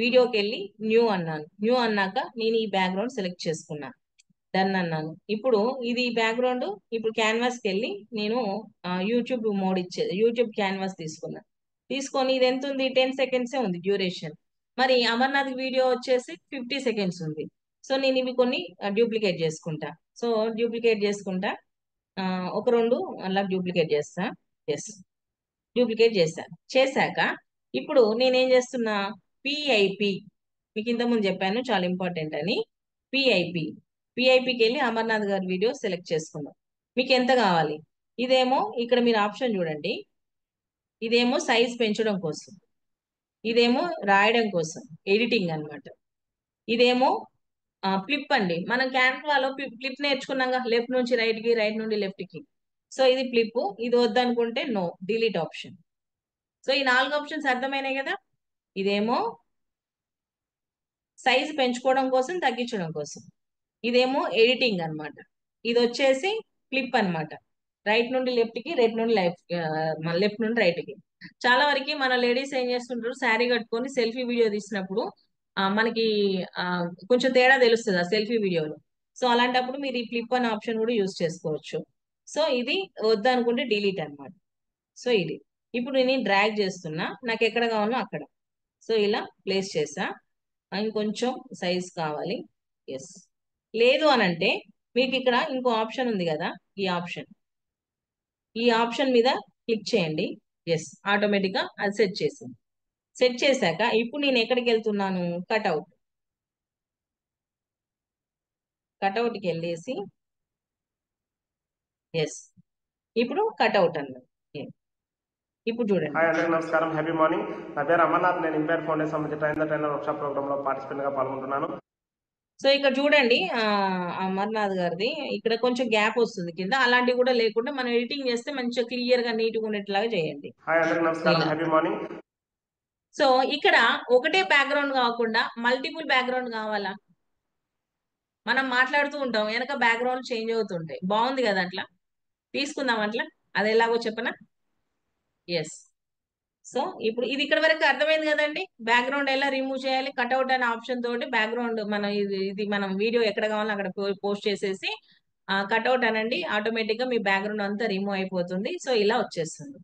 వీడియోకి వెళ్ళి న్యూ అన్నాను. న్యూ అన్నాక నేను ఈ బ్యాక్గ్రౌండ్ సెలెక్ట్ చేసుకున్నాను. డన్ అన్నాను. ఇప్పుడు ఇది బ్యాక్గ్రౌండ్. ఇప్పుడు క్యాన్వాస్కి వెళ్ళి నేను యూట్యూబ్ మోడ్ యూట్యూబ్ క్యాన్వాస్ తీసుకున్నాను. తీసుకొని ఇది ఎంత ఉంది? 10 సెకండ్సే ఉంది డ్యూరేషన్. మరి అమర్నాథ్ వీడియో వచ్చేసి 50 సెకండ్స్ ఉంది. సో నేను ఇవి కొన్ని డూప్లికేట్ చేసుకుంటా. సో డూప్లికేట్ చేసుకుంటా, ఒక రెండు అలా డూప్లికేట్ చేస్తా. ఎస్, డూప్లికేట్ చేశాక ఇప్పుడు నేనేం చేస్తున్నా, పిఐపి, మీకు ఇంతకుముందు చెప్పాను చాలా ఇంపార్టెంట్ అని. పిఐపి, పిఐపికి వెళ్ళి అమర్నాథ్ గారి వీడియో సెలెక్ట్ చేసుకున్నాం. మీకు ఎంత కావాలి? ఇదేమో ఇక్కడ మీరు ఆప్షన్ చూడండి, ఇదేమో సైజ్ పెంచడం కోసం, ఇదేమో రాయడం కోసం, ఎడిటింగ్ అన్నమాట. ఇదేమో ఫ్లిప్ అండి. మనం క్యాన్వాలో ఫ్లిప్ నేర్చుకున్నాం, లెఫ్ట్ నుంచి రైట్ కి, రైట్ నుండి లెఫ్ట్ కి. సో ఇది ఫ్లిప్. ఇది వద్దనుకుంటే నో, డిలీట్ ఆప్షన్. సో ఈ 4 ఆప్షన్స్ అర్థమైనాయి కదా. ఇదేమో సైజ్ పెంచుకోవడం కోసం, తగ్గించడం కోసం. ఇదేమో ఎడిటింగ్ అన్నమాట. ఇది వచ్చేసి ఫ్లిప్ అన్నమాట. రైట్ నుండి లెఫ్ట్ కి, రైట్ నుండి లెఫ్ట్ నుండి రైట్ కి. చాలా వరకు మన లేడీస్ ఏం చేస్తుంటారు, శారీ కట్టుకొని సెల్ఫీ వీడియో తీసినప్పుడు మనకి కొంచెం తేడా తెలుస్తుంది ఆ సెల్ఫీ వీడియోలో. సో అలాంటప్పుడు మీరు ఈ ఫ్లిప్ అనే ఆప్షన్ కూడా యూజ్ చేసుకోవచ్చు. సో ఇది వద్దనుకుంటే డిలీట్ అన్నమాట. సో ఇది ఇప్పుడు నేను డ్రాగ్ చేస్తున్నా, నాకు ఎక్కడ కావాలో అక్కడ. సో ఇలా ప్లేస్ చేసా. ఇంకొంచెం సైజ్ కావాలి. ఎస్, లేదు అని అంటే మీకు ఇక్కడ ఇంకో ఆప్షన్ ఉంది కదా, ఈ ఆప్షన్ మీద క్లిక్ చేయండి. ఎస్, ఆటోమేటిక్గా అది సెట్ చేసింది. సెట్ చేశాక ఇప్పుడు నేను ఎక్కడికి వెళ్తున్నాను, కట్అవుట్కి వెళ్ళేసి, ఎస్, ఇప్పుడు కట్అవుట్ అన్నది. ఇప్పుడు చూడండి. హాయ్ అందరికి నమస్కారం, హ్యాపీ మార్నింగ్. నా పేరు అమర్నాథ్, నేను ఇంపైర్ ఫౌండేషన్ సంబంధించి ట్రైనర్ వర్క్షాప్ ప్రోగ్రామ్ లో పార్టిసిపెంట్ గా పాల్గొంటున్నాను. సో ఇక్కడ చూడండి, అమర్నాథ్ గారిది ఇక్కడ కొంచెం గ్యాప్ వస్తుంది కింద. అలాంటివి కూడా లేకుండా మనం ఎడిటింగ్ చేస్తే మంచిగా క్లియర్ గా నీట్ గా ఉండేట్లాగా చేయండి. హాయ్ అందరికి నమస్కారం, హ్యాపీ మార్నింగ్. సో ఇక్కడ ఒకటే బ్యాక్గ్రౌండ్ కాకుండా మల్టిపుల్ బ్యాక్గ్రౌండ్ కావాలా? మనం మాట్లాడుతూ ఉంటాం, వెనక బ్యాక్గ్రౌండ్ చేంజ్ అవుతుంటాయి. బాగుంది కదా అట్లా? తీసుకుందాం అట్లా. అది ఎలాగో చెప్పనా? ఎస్. సో ఇప్పుడు ఇది ఇక్కడ వరకు అర్థమైంది కదండి. బ్యాక్గ్రౌండ్ ఎలా రిమూవ్ చేయాలి, కట్అవుట్ అనే ఆప్షన్ తోటి బ్యాక్గ్రౌండ్ మనం ఇది మనం వీడియో ఎక్కడ కావాలో అక్కడ పోస్ట్ చేసేసి కట్అవుట్ అనండి, ఆటోమేటిక్ గా మీ బ్యాక్గ్రౌండ్ అంతా రిమూవ్ అయిపోతుంది. సో ఇలా వచ్చేస్తుంది.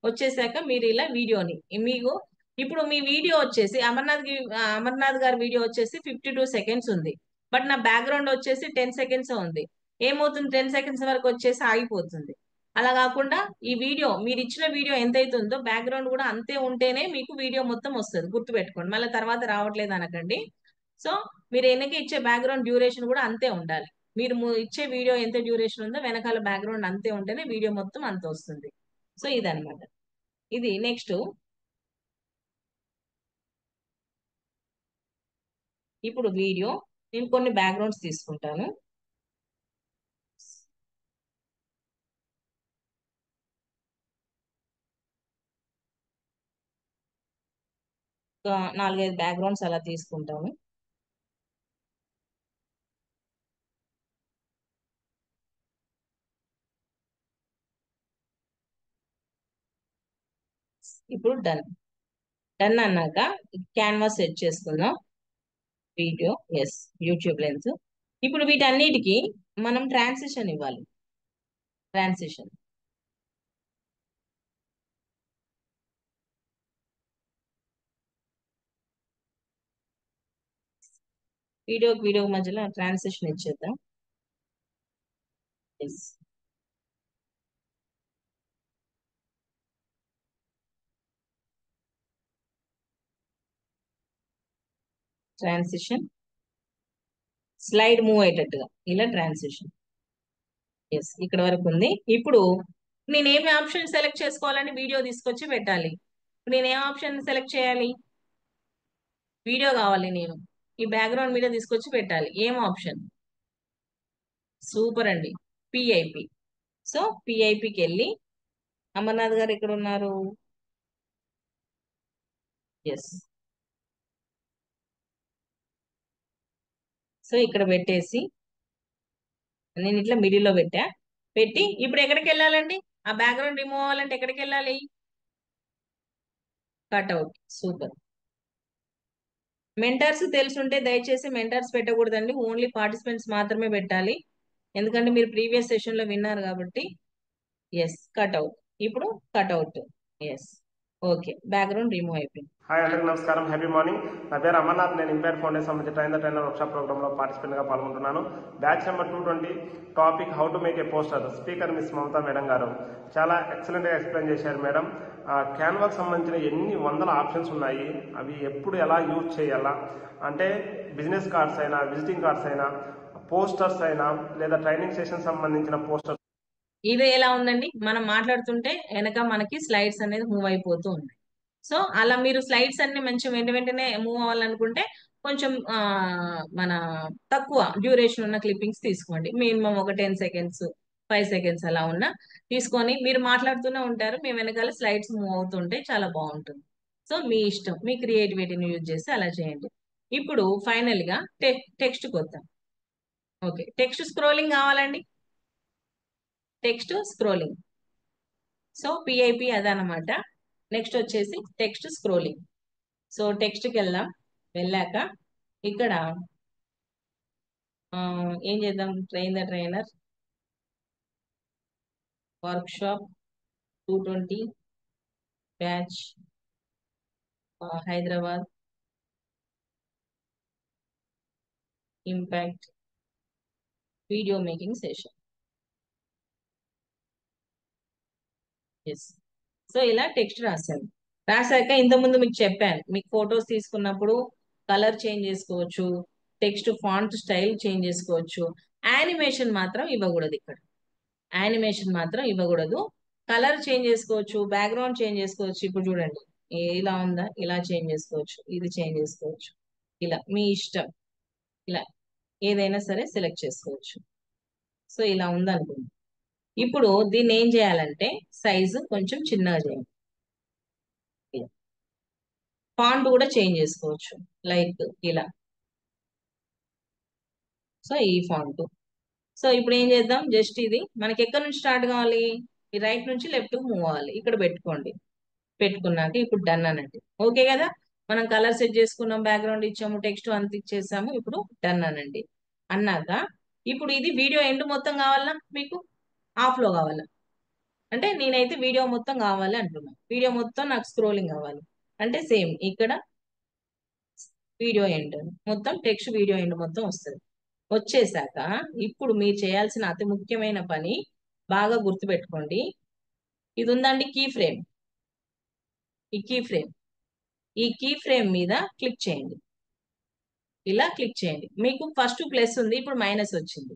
వచ్చేసాక మీరు ఇలా వీడియోని మీకు ఇప్పుడు మీ వీడియో వచ్చేసి అమర్నాథ్ గారి వీడియో వచ్చేసి 52 సెకండ్స్ ఉంది. బట్ నా బ్యాక్గ్రౌండ్ వచ్చేసి 10 సెకండ్స్ ఉంది. ఏమవుతుంది, 10 సెకండ్స్ వరకు వచ్చేసి ఆగిపోతుంది. అలా కాకుండా ఈ వీడియో మీరు ఇచ్చిన వీడియో ఎంత అవుతుందో బ్యాక్గ్రౌండ్ కూడా అంతే ఉంటేనే మీకు వీడియో మొత్తం వస్తుంది. గుర్తుపెట్టుకోండి, మళ్ళీ తర్వాత రావట్లేదు అనకండి. సో మీరు వెనక ఇచ్చే బ్యాక్గ్రౌండ్ డ్యూరేషన్ కూడా అంతే ఉండాలి. మీరు ఇచ్చే వీడియో ఎంత డ్యూరేషన్ ఉందో వెనకాల బ్యాక్గ్రౌండ్ అంతే ఉంటేనే వీడియో మొత్తం అంత వస్తుంది. సో ఇదనమాట. ఇది నెక్స్ట్. ఇప్పుడు వీడియో నేను కొన్ని బ్యాక్గ్రౌండ్స్ తీసుకుంటాను. ఒక 4-5 బ్యాక్గ్రౌండ్స్ అలా తీసుకుంటాను. ఇప్పుడు డన్ అన్నాక క్యాన్వాస్ సెట్ చేసుకుందాం. Video, yes, YouTube lens. ఇప్పుడు వీటన్నిటికి మనం ట్రాన్సిషన్ ఇవ్వాలి. ట్రాన్సిషన్ వీడియో మధ్యలో ట్రాన్సిషన్ ఇచ్చేద్దాం. ఎస్, ట్రాన్సిషన్ స్లైడ్ మూవ్ అయ్యేటట్టుగా ఇలా ట్రాన్సిషన్. ఎస్, ఇక్కడ వరకు ఉంది. ఇప్పుడు నేను ఏమి ఆప్షన్ సెలెక్ట్ చేసుకోవాలని వీడియో తీసుకొచ్చి పెట్టాలి. ఇప్పుడు నేను ఏ ఆప్షన్ సెలెక్ట్ చేయాలి? వీడియో కావాలి. నేను ఈ బ్యాక్గ్రౌండ్ మీద తీసుకొచ్చి పెట్టాలి. ఏం ఆప్షన్? సూపర్ అండి, పిఐపి. సో పిఐపికి వెళ్ళి అమర్నాథ్ గారు ఎక్కడ ఉన్నారు? ఎస్, సో ఇక్కడ పెట్టేసి నేను ఇట్లా మిడిల్లో పెట్టి ఇప్పుడు ఎక్కడికి వెళ్ళాలండి? ఆ బ్యాక్గ్రౌండ్ రిమూవ్ అవ్వాలంటే ఎక్కడికి వెళ్ళాలి? కట్అవుట్. సూపర్. మెంటర్స్ తెలుసుంటే దయచేసి మెంటర్స్ పెట్టకూడదండి, ఓన్లీ పార్టిసిపెంట్స్ మాత్రమే పెట్టాలి. ఎందుకంటే మీరు ప్రీవియస్ సెషన్ లో విన్నారు కాబట్టి. Yes, cutout. ఇప్పుడు cutout. Yes, okay, background remove అయిపోయింది. హాయ్ అందరికీ నమస్కారం, హ్యాపీ మార్నింగ్. నా పేరు అమర్నాథ్, నేను ఇంపైర్ ఫౌండేషన్ సంబంధించి ట్రైనర్ వర్క్షాప్ ప్రోగ్రాంలో పార్టిసిపెంట్గా పాల్గొంటున్నాను. Batch number 220, topic how to make a poster. Speaker miss Mamata madam గారు చాలా ఎక్సలెంట్గా ఎక్స్ప్లెయిన్ చేశారు మేడం. క్యాన్వాకి సంబంధించిన ఎన్ని వందల ఆప్షన్స్ ఉన్నాయి, అవి ఎప్పుడు ఎలా యూజ్ చేయాలా, అంటే బిజినెస్ కార్డ్స్ అయినా, విజిటింగ్ కార్డ్స్ అయినా, పోస్టర్స్ అయినా, లేదా ట్రైనింగ్ సెషన్ సంబంధించిన పోస్టర్స్. ఇది ఎలా ఉందండి? మనం మాట్లాడుతుంటే వెనక మనకి స్లైడ్స్ అనేది మూవ్ అయిపోతూ ఉంది. సో అలా మీరు స్లైడ్స్ అన్ని మంచి వెంటనే మూవ్ అవ్వాలనుకుంటే కొంచెం మన తక్కువ డ్యూరేషన్ ఉన్న క్లిప్పింగ్స్ తీసుకోండి. మినిమం ఒక 10 సెకండ్స్ 5 సెకండ్స్ అలా ఉన్న తీసుకొని మీరు మాట్లాడుతూనే ఉంటారు, మీ వెనకాల స్లైడ్స్ మూవ్ అవుతుంటే చాలా బాగుంటుంది. సో మీ ఇష్టం, మీ క్రియేటివిటీని యూజ్ చేసి అలా చేయండి. ఇప్పుడు ఫైనల్ గా టెక్స్ట్ కొద్దాం. ఓకే, టెక్స్ట్ స్క్రోలింగ్ కావాలండి, టెక్స్ట్ స్క్రోలింగ్. సో పిఐపి అదనమాట. నెక్స్ట్ వచ్చేసి టెక్స్ట్ స్క్రోలింగ్. సో టెక్స్ట్కి వెళ్ళాక ఇక్కడ ఏం చేద్దాం? Train the trainer workshop 220 batch Hyderabad impact video making session. Yes, so ఇలా టెక్స్ట్ రాశాక ఇంతకుముందు మీకు చెప్పాను, మీకు ఫొటోస్ తీసుకున్నప్పుడు కలర్ చేంజ్ చేసుకోవచ్చు, టెక్స్ట్ ఫాంట్ స్టైల్ చేంజ్ చేసుకోవచ్చు. యానిమేషన్ మాత్రం ఇవ్వకూడదు. ఇక్కడ యానిమేషన్ మాత్రం ఇవ్వకూడదు. కలర్ చేంజ్ చేసుకోవచ్చు, బ్యాక్గ్రౌండ్ చేంజ్ చేసుకోవచ్చు. ఇప్పుడు చూడండి, ఇలా ఉందా, ఇలా చేంజ్ చేసుకోవచ్చు, ఇది చేంజ్ చేసుకోవచ్చు, ఇలా మీ ఇష్టం, ఇలా ఏదైనా సరే సెలెక్ట్ చేసుకోవచ్చు. సో ఇలా ఉందనుకోండి. ఇప్పుడు దీన్ని ఏం చేయాలంటే సైజు కొంచెం చిన్నగా చేయండి. ఫాంట్ కూడా చేంజ్ చేసుకోవచ్చు, లైక్ ఇలా. సో ఈ ఫాంట్. సో ఇప్పుడు ఏం చేద్దాం? జస్ట్ ఇది మనకి ఎక్కడి నుంచి స్టార్ట్ కావాలి? ఈ రైట్ నుంచి లెఫ్ట్ మూవ్ అవ్వాలి. ఇక్కడ పెట్టుకోండి. పెట్టుకున్నాక ఇప్పుడు డన్ అనండి. ఓకే కదా, మనం కలర్ సెట్ చేసుకున్నాం, బ్యాక్గ్రౌండ్ ఇచ్చాము, టెక్స్ట్ అంత ఇచ్చేసాము. ఇప్పుడు డన్ అనండి. అన్నాక ఇప్పుడు ఇది వీడియో ఎండ్ మొత్తం కావాలా మీకు? ఆఫ్ లో కావాలా? అంటే నేనైతే వీడియో మొత్తం కావాలి అంటున్నాను. వీడియో మొత్తం నాకు స్క్రోలింగ్ కావాలి అంటే సేమ్ ఇక్కడ వీడియో ఎండ్ మొత్తం, టెక్స్ట్ వీడియో ఎండ్ మొత్తం వస్తుంది. వచ్చేసాక ఇప్పుడు మీరు చేయాల్సిన అతి ముఖ్యమైన పని బాగా గుర్తుపెట్టుకోండి. ఇది ఉందండి కీ ఫ్రేమ్. ఈ కీ ఫ్రేమ్ మీద క్లిక్ చేయండి. ఇలా క్లిక్ చేయండి. మీకు ఫస్ట్ ప్లస్ ఉంది, ఇప్పుడు మైనస్ వచ్చింది.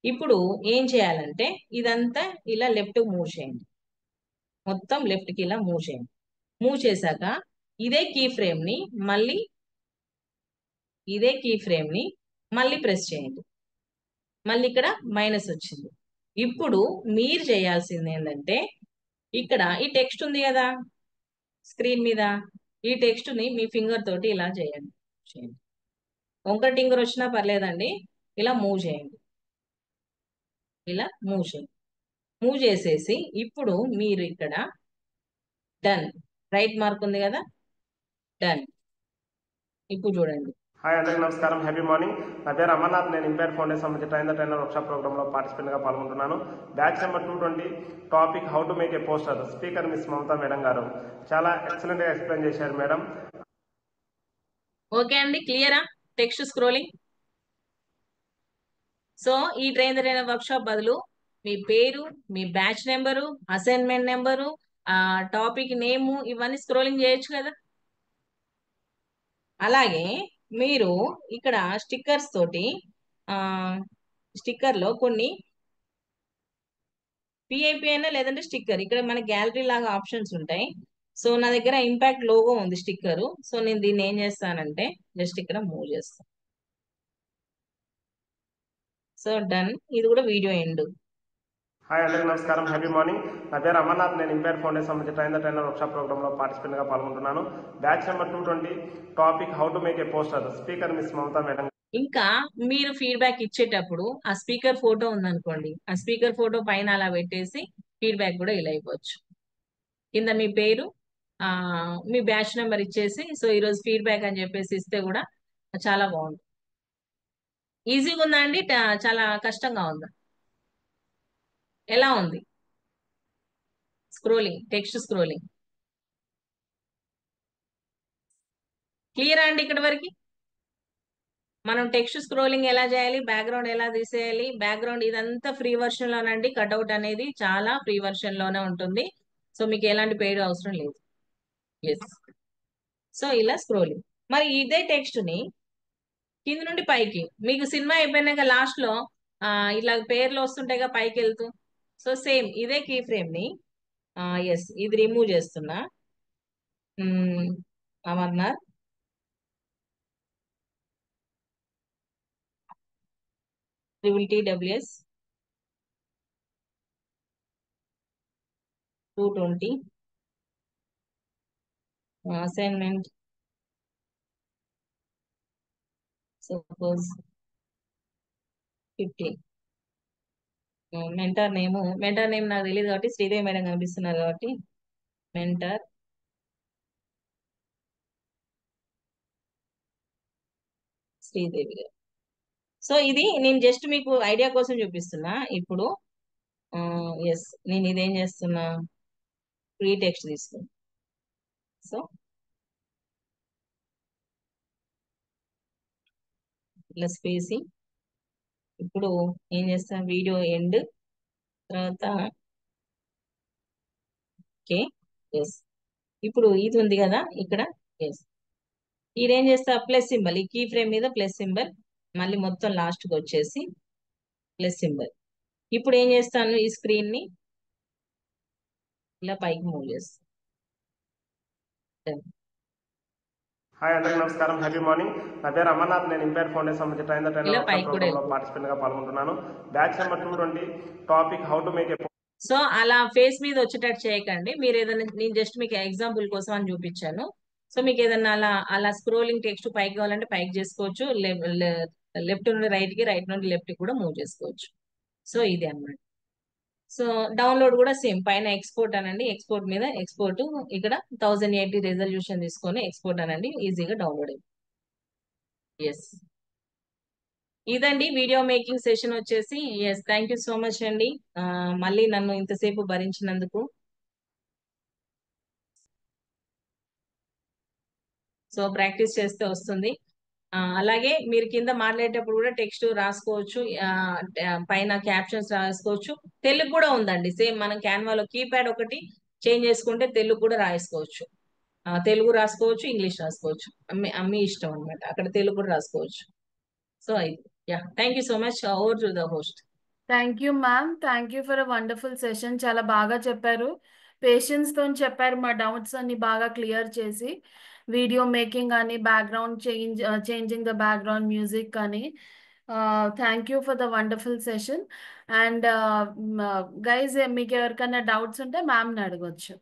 ఇప్పుడు ఏం చేయాలంటే ఇదంతా ఇలా లెఫ్ట్ మూవ్ చేయండి. మొత్తం లెఫ్ట్కి ఇలా మూవ్ చేయండి. మూవ్ చేశాక ఇదే కీ ఫ్రేమ్ ని మళ్ళీ ప్రెస్ చేయండి. మళ్ళీ ఇక్కడ మైనస్ వచ్చింది. ఇప్పుడు మీరు చేయాల్సింది ఏంటంటే ఇక్కడ ఈ టెక్స్ట్ ఉంది కదా స్క్రీన్ మీద, ఈ టెక్స్ట్ ని మీ ఫింగర్ తోటి ఇలా చేయండి. వంకర టింగర్ వచ్చినా పర్లేదండి, ఇలా మూవ్ చేయండి. ఇలా మూవ్ చేసేసి ఇప్పుడు మీరు ఇక్కడ డన్, రైట్ మార్క్ ఉంది కదా, డన్. ఇప్పుడు చూడండి. హాయ్ అందరికీ నమస్కారం, హ్యాపీ మార్నింగ్. నా పేరు అమర్నాథ్. నేను ఇంపైర్ ఫౌండేషన్ సంబంధించి ట్రైనర్ వర్క్షాప్ ప్రోగ్రాంలో పార్టిసిపెంట్గా పాల్గొంటున్నాను. Batch number 220 topic how to make a poster. Speaker miss Mamata madam గారు చాలా ఎక్సలెంట్గా ఎక్స్ప్లెయిన్ చేశారు మేడం. ఓకే అండి, క్లియరా? Text scrolling. సో ఈ ట్రైనర్ వర్క్షాప్ బదులు మీ పేరు, మీ batch number, assignment number, topic name ఇవన్నీ స్క్రోలింగ్ చేయొచ్చు కదా. అలాగే మీరు ఇక్కడ స్టిక్కర్స్ తోటి స్టిక్కర్ లో కొన్ని పిఐపి అయినా లేదంటే స్టిక్కర్, ఇక్కడ మన గ్యాలరీ లాగా ఆప్షన్స్ ఉంటాయి. సో నా దగ్గర ఇంపాక్ట్ లోగో ఉంది స్టిక్కర్. సో నేను దీన్ని ఏం చేస్తానంటే జస్ట్ ఇక్కడ మూవ్ చేస్తాను. So done. ఇది కూడా వీడియో ఎండ్. హాయ్ అందరికీ నమస్కారం, హ్యాపీ మార్నింగ్. నా పేరు అమర్నాథ్. నేను ఇంపైర్ ఫౌండేషన్ సంబంధించి ట్రైనర్ వర్క్షాప్ ప్రోగ్రాంలో పార్టిసిపెంట్గా పాల్గొంటున్నాను. Batch number 220 topic how to make a poster. Speaker miss Mamata madam. ఇంకా మీరు ఫీడ్బ్యాక్ ఇచ్చేటప్పుడు ఆ స్పీకర్ ఫోటో ఉందనుకోండి, ఆ స్పీకర్ ఫోటో పైన అలా పెట్టేసి ఫీడ్బ్యాక్ కూడా ఇలా ఇవ్వచ్చు. కింద మీ పేరు, మీ బ్యాచ్ నెంబర్ ఇచ్చేసి సో ఈరోజు ఫీడ్బ్యాక్ అని చెప్పేసి ఇస్తే కూడా చాలా బాగుంటుంది. ఈజీగా ఉందా అండి, చాలా కష్టంగా ఉందా? ఎలా ఉంది స్క్రోలింగ్, టెక్స్ట్ స్క్రోలింగ్? క్లియరా అండి ఇక్కడ వరకు? మనం టెక్స్ట్ స్క్రోలింగ్ ఎలా చేయాలి, బ్యాక్గ్రౌండ్ ఎలా తీసేయాలి, బ్యాక్గ్రౌండ్ ఇదంతా ఫ్రీ వర్షన్ లోనండి. కట్అవుట్ అనేది చాలా ఫ్రీ వర్షన్ లోనే ఉంటుంది. సో మీకు ఎలాంటి పెయిడ్ అవసరం లేదు. ఎస్. సో ఇలా స్క్రోలింగ్. మరి ఇదే టెక్స్ట్ ని కింద నుండి పైకి, మీకు సినిమా అయిపోయినాక లాస్ట్ లో ఇలా పేర్లు వస్తుంటాయిగా పైకి వెళ్తూ. సో సేమ్ ఇదే కీ ఫ్రేమ్ ని ఎస్ ఇది రిమూవ్ చేస్తున్నా. Amarnath TWS 220 assignment suppose 15. Mentor name నాకు తెలియదు కాబట్టి శ్రీదేవి మేడం కనిపిస్తున్నారు కాబట్టి మెంటర్ శ్రీదేవి గారు. సో ఇది నేను జస్ట్ మీకు ఐడియా కోసం చూపిస్తున్నా. ఇప్పుడు ఎస్ నేను ఇదేం చేస్తున్నా, ఫ్రీ టెక్స్ట్ తీసుకున్నా. సో ఇలా స్పేసింగ్. ఇప్పుడు ఏం చేస్తా, వీడియో ఎండ్ తర్వాత ఓకే. ఎస్ ఇప్పుడు ఇది ఉంది కదా ఇక్కడ. ఎస్ ఇదేం చేస్తా, ప్లస్ సింబల్, ఈ కీ ఫ్రేమ్ మీద ప్లస్ సింబల్, మళ్ళీ మొత్తం లాస్ట్కి వచ్చేసి ప్లస్ సింబల్. ఇప్పుడు ఏం చేస్తాను, ఈ స్క్రీన్ ని ఇలా పైకి మూవ్ చేస్తాను. హాయ్ అందరికీ నమస్కారం, హ్యాపీ మార్నింగ్. నా పేరు అమర్నాథ్. నేను ఇంపైర్ ఫౌండేషన్ సంబంధించి ట్రైనర్ వర్క్షాప్ ప్రోగ్రాంలో పార్టిసిపెంట్గా పాల్గొంటున్నాను. Batch number 220 topic how to make a. So అలా ఫేస్ మీద వచ్చేటట్టు చేయకండి. మీరు ఏదైనా, నేను జస్ట్ మీకు ఎగ్జాంపుల్ కోసం అని చూపించాను. సో మీకు ఏదన్నా అలా స్క్రోలింగ్ టెక్స్ట్ పైకి కావాలంటే పైకి చేసుకోవచ్చు, లెఫ్ట్ నుండి రైట్ కి, రైట్ నుండి లెఫ్ట్ కి కూడా మూవ్ చేసుకోవచ్చు. సో ఇది అన్నమాట. సో డౌన్లోడ్ కూడా సేమ్, పైన ఎక్స్పోర్ట్ అనండి, ఎక్స్పోర్ట్ మీద ఎక్స్పోర్ట్, ఇక్కడ 1080 రెజల్యూషన్ తీసుకొని ఎక్స్పోర్ట్ అనండి, ఈజీగా డౌన్లోడ్ అయ్యింది. ఎస్ ఇదండి వీడియో మేకింగ్ సెషన్ వచ్చేసి. Yes thank you so much అండి, మళ్ళీ నన్ను ఇంతసేపు భరించినందుకు. సో ప్రాక్టీస్ చేస్తే వస్తుంది. అలాగే మీరు కింద మాట్లాడేటప్పుడు కూడా టెక్స్ట్ రాసుకోవచ్చు, పైన క్యాప్షన్స్ రాసుకోవచ్చు. తెలుగు కూడా ఉందండి సేమ్, మనం క్యాన్వాలో కీప్యాడ్ ఒకటి చేంజ్ చేసుకుంటే తెలుగు కూడా రాసుకోవచ్చు. తెలుగు రాసుకోవచ్చు, ఇంగ్లీష్ రాసుకోవచ్చు, మీ ఇష్టం అనమాట. అక్కడ తెలుగు కూడా రాసుకోవచ్చు. So thank you so much. Over to the host. Thank you ma'am, thank you for a wonderful session. చాలా బాగా చెప్పారు, పేషెన్స్తో చెప్పారు. మా డౌట్స్ అన్ని బాగా క్లియర్ చేసి, వీడియో మేకింగ్ కానీ, background changing the background music కానీ. Thank you for the wonderful session. And guys మీకు ఎవరికైనా డౌట్స్ ఉంటే మ్యామ్ని అడగొచ్చు.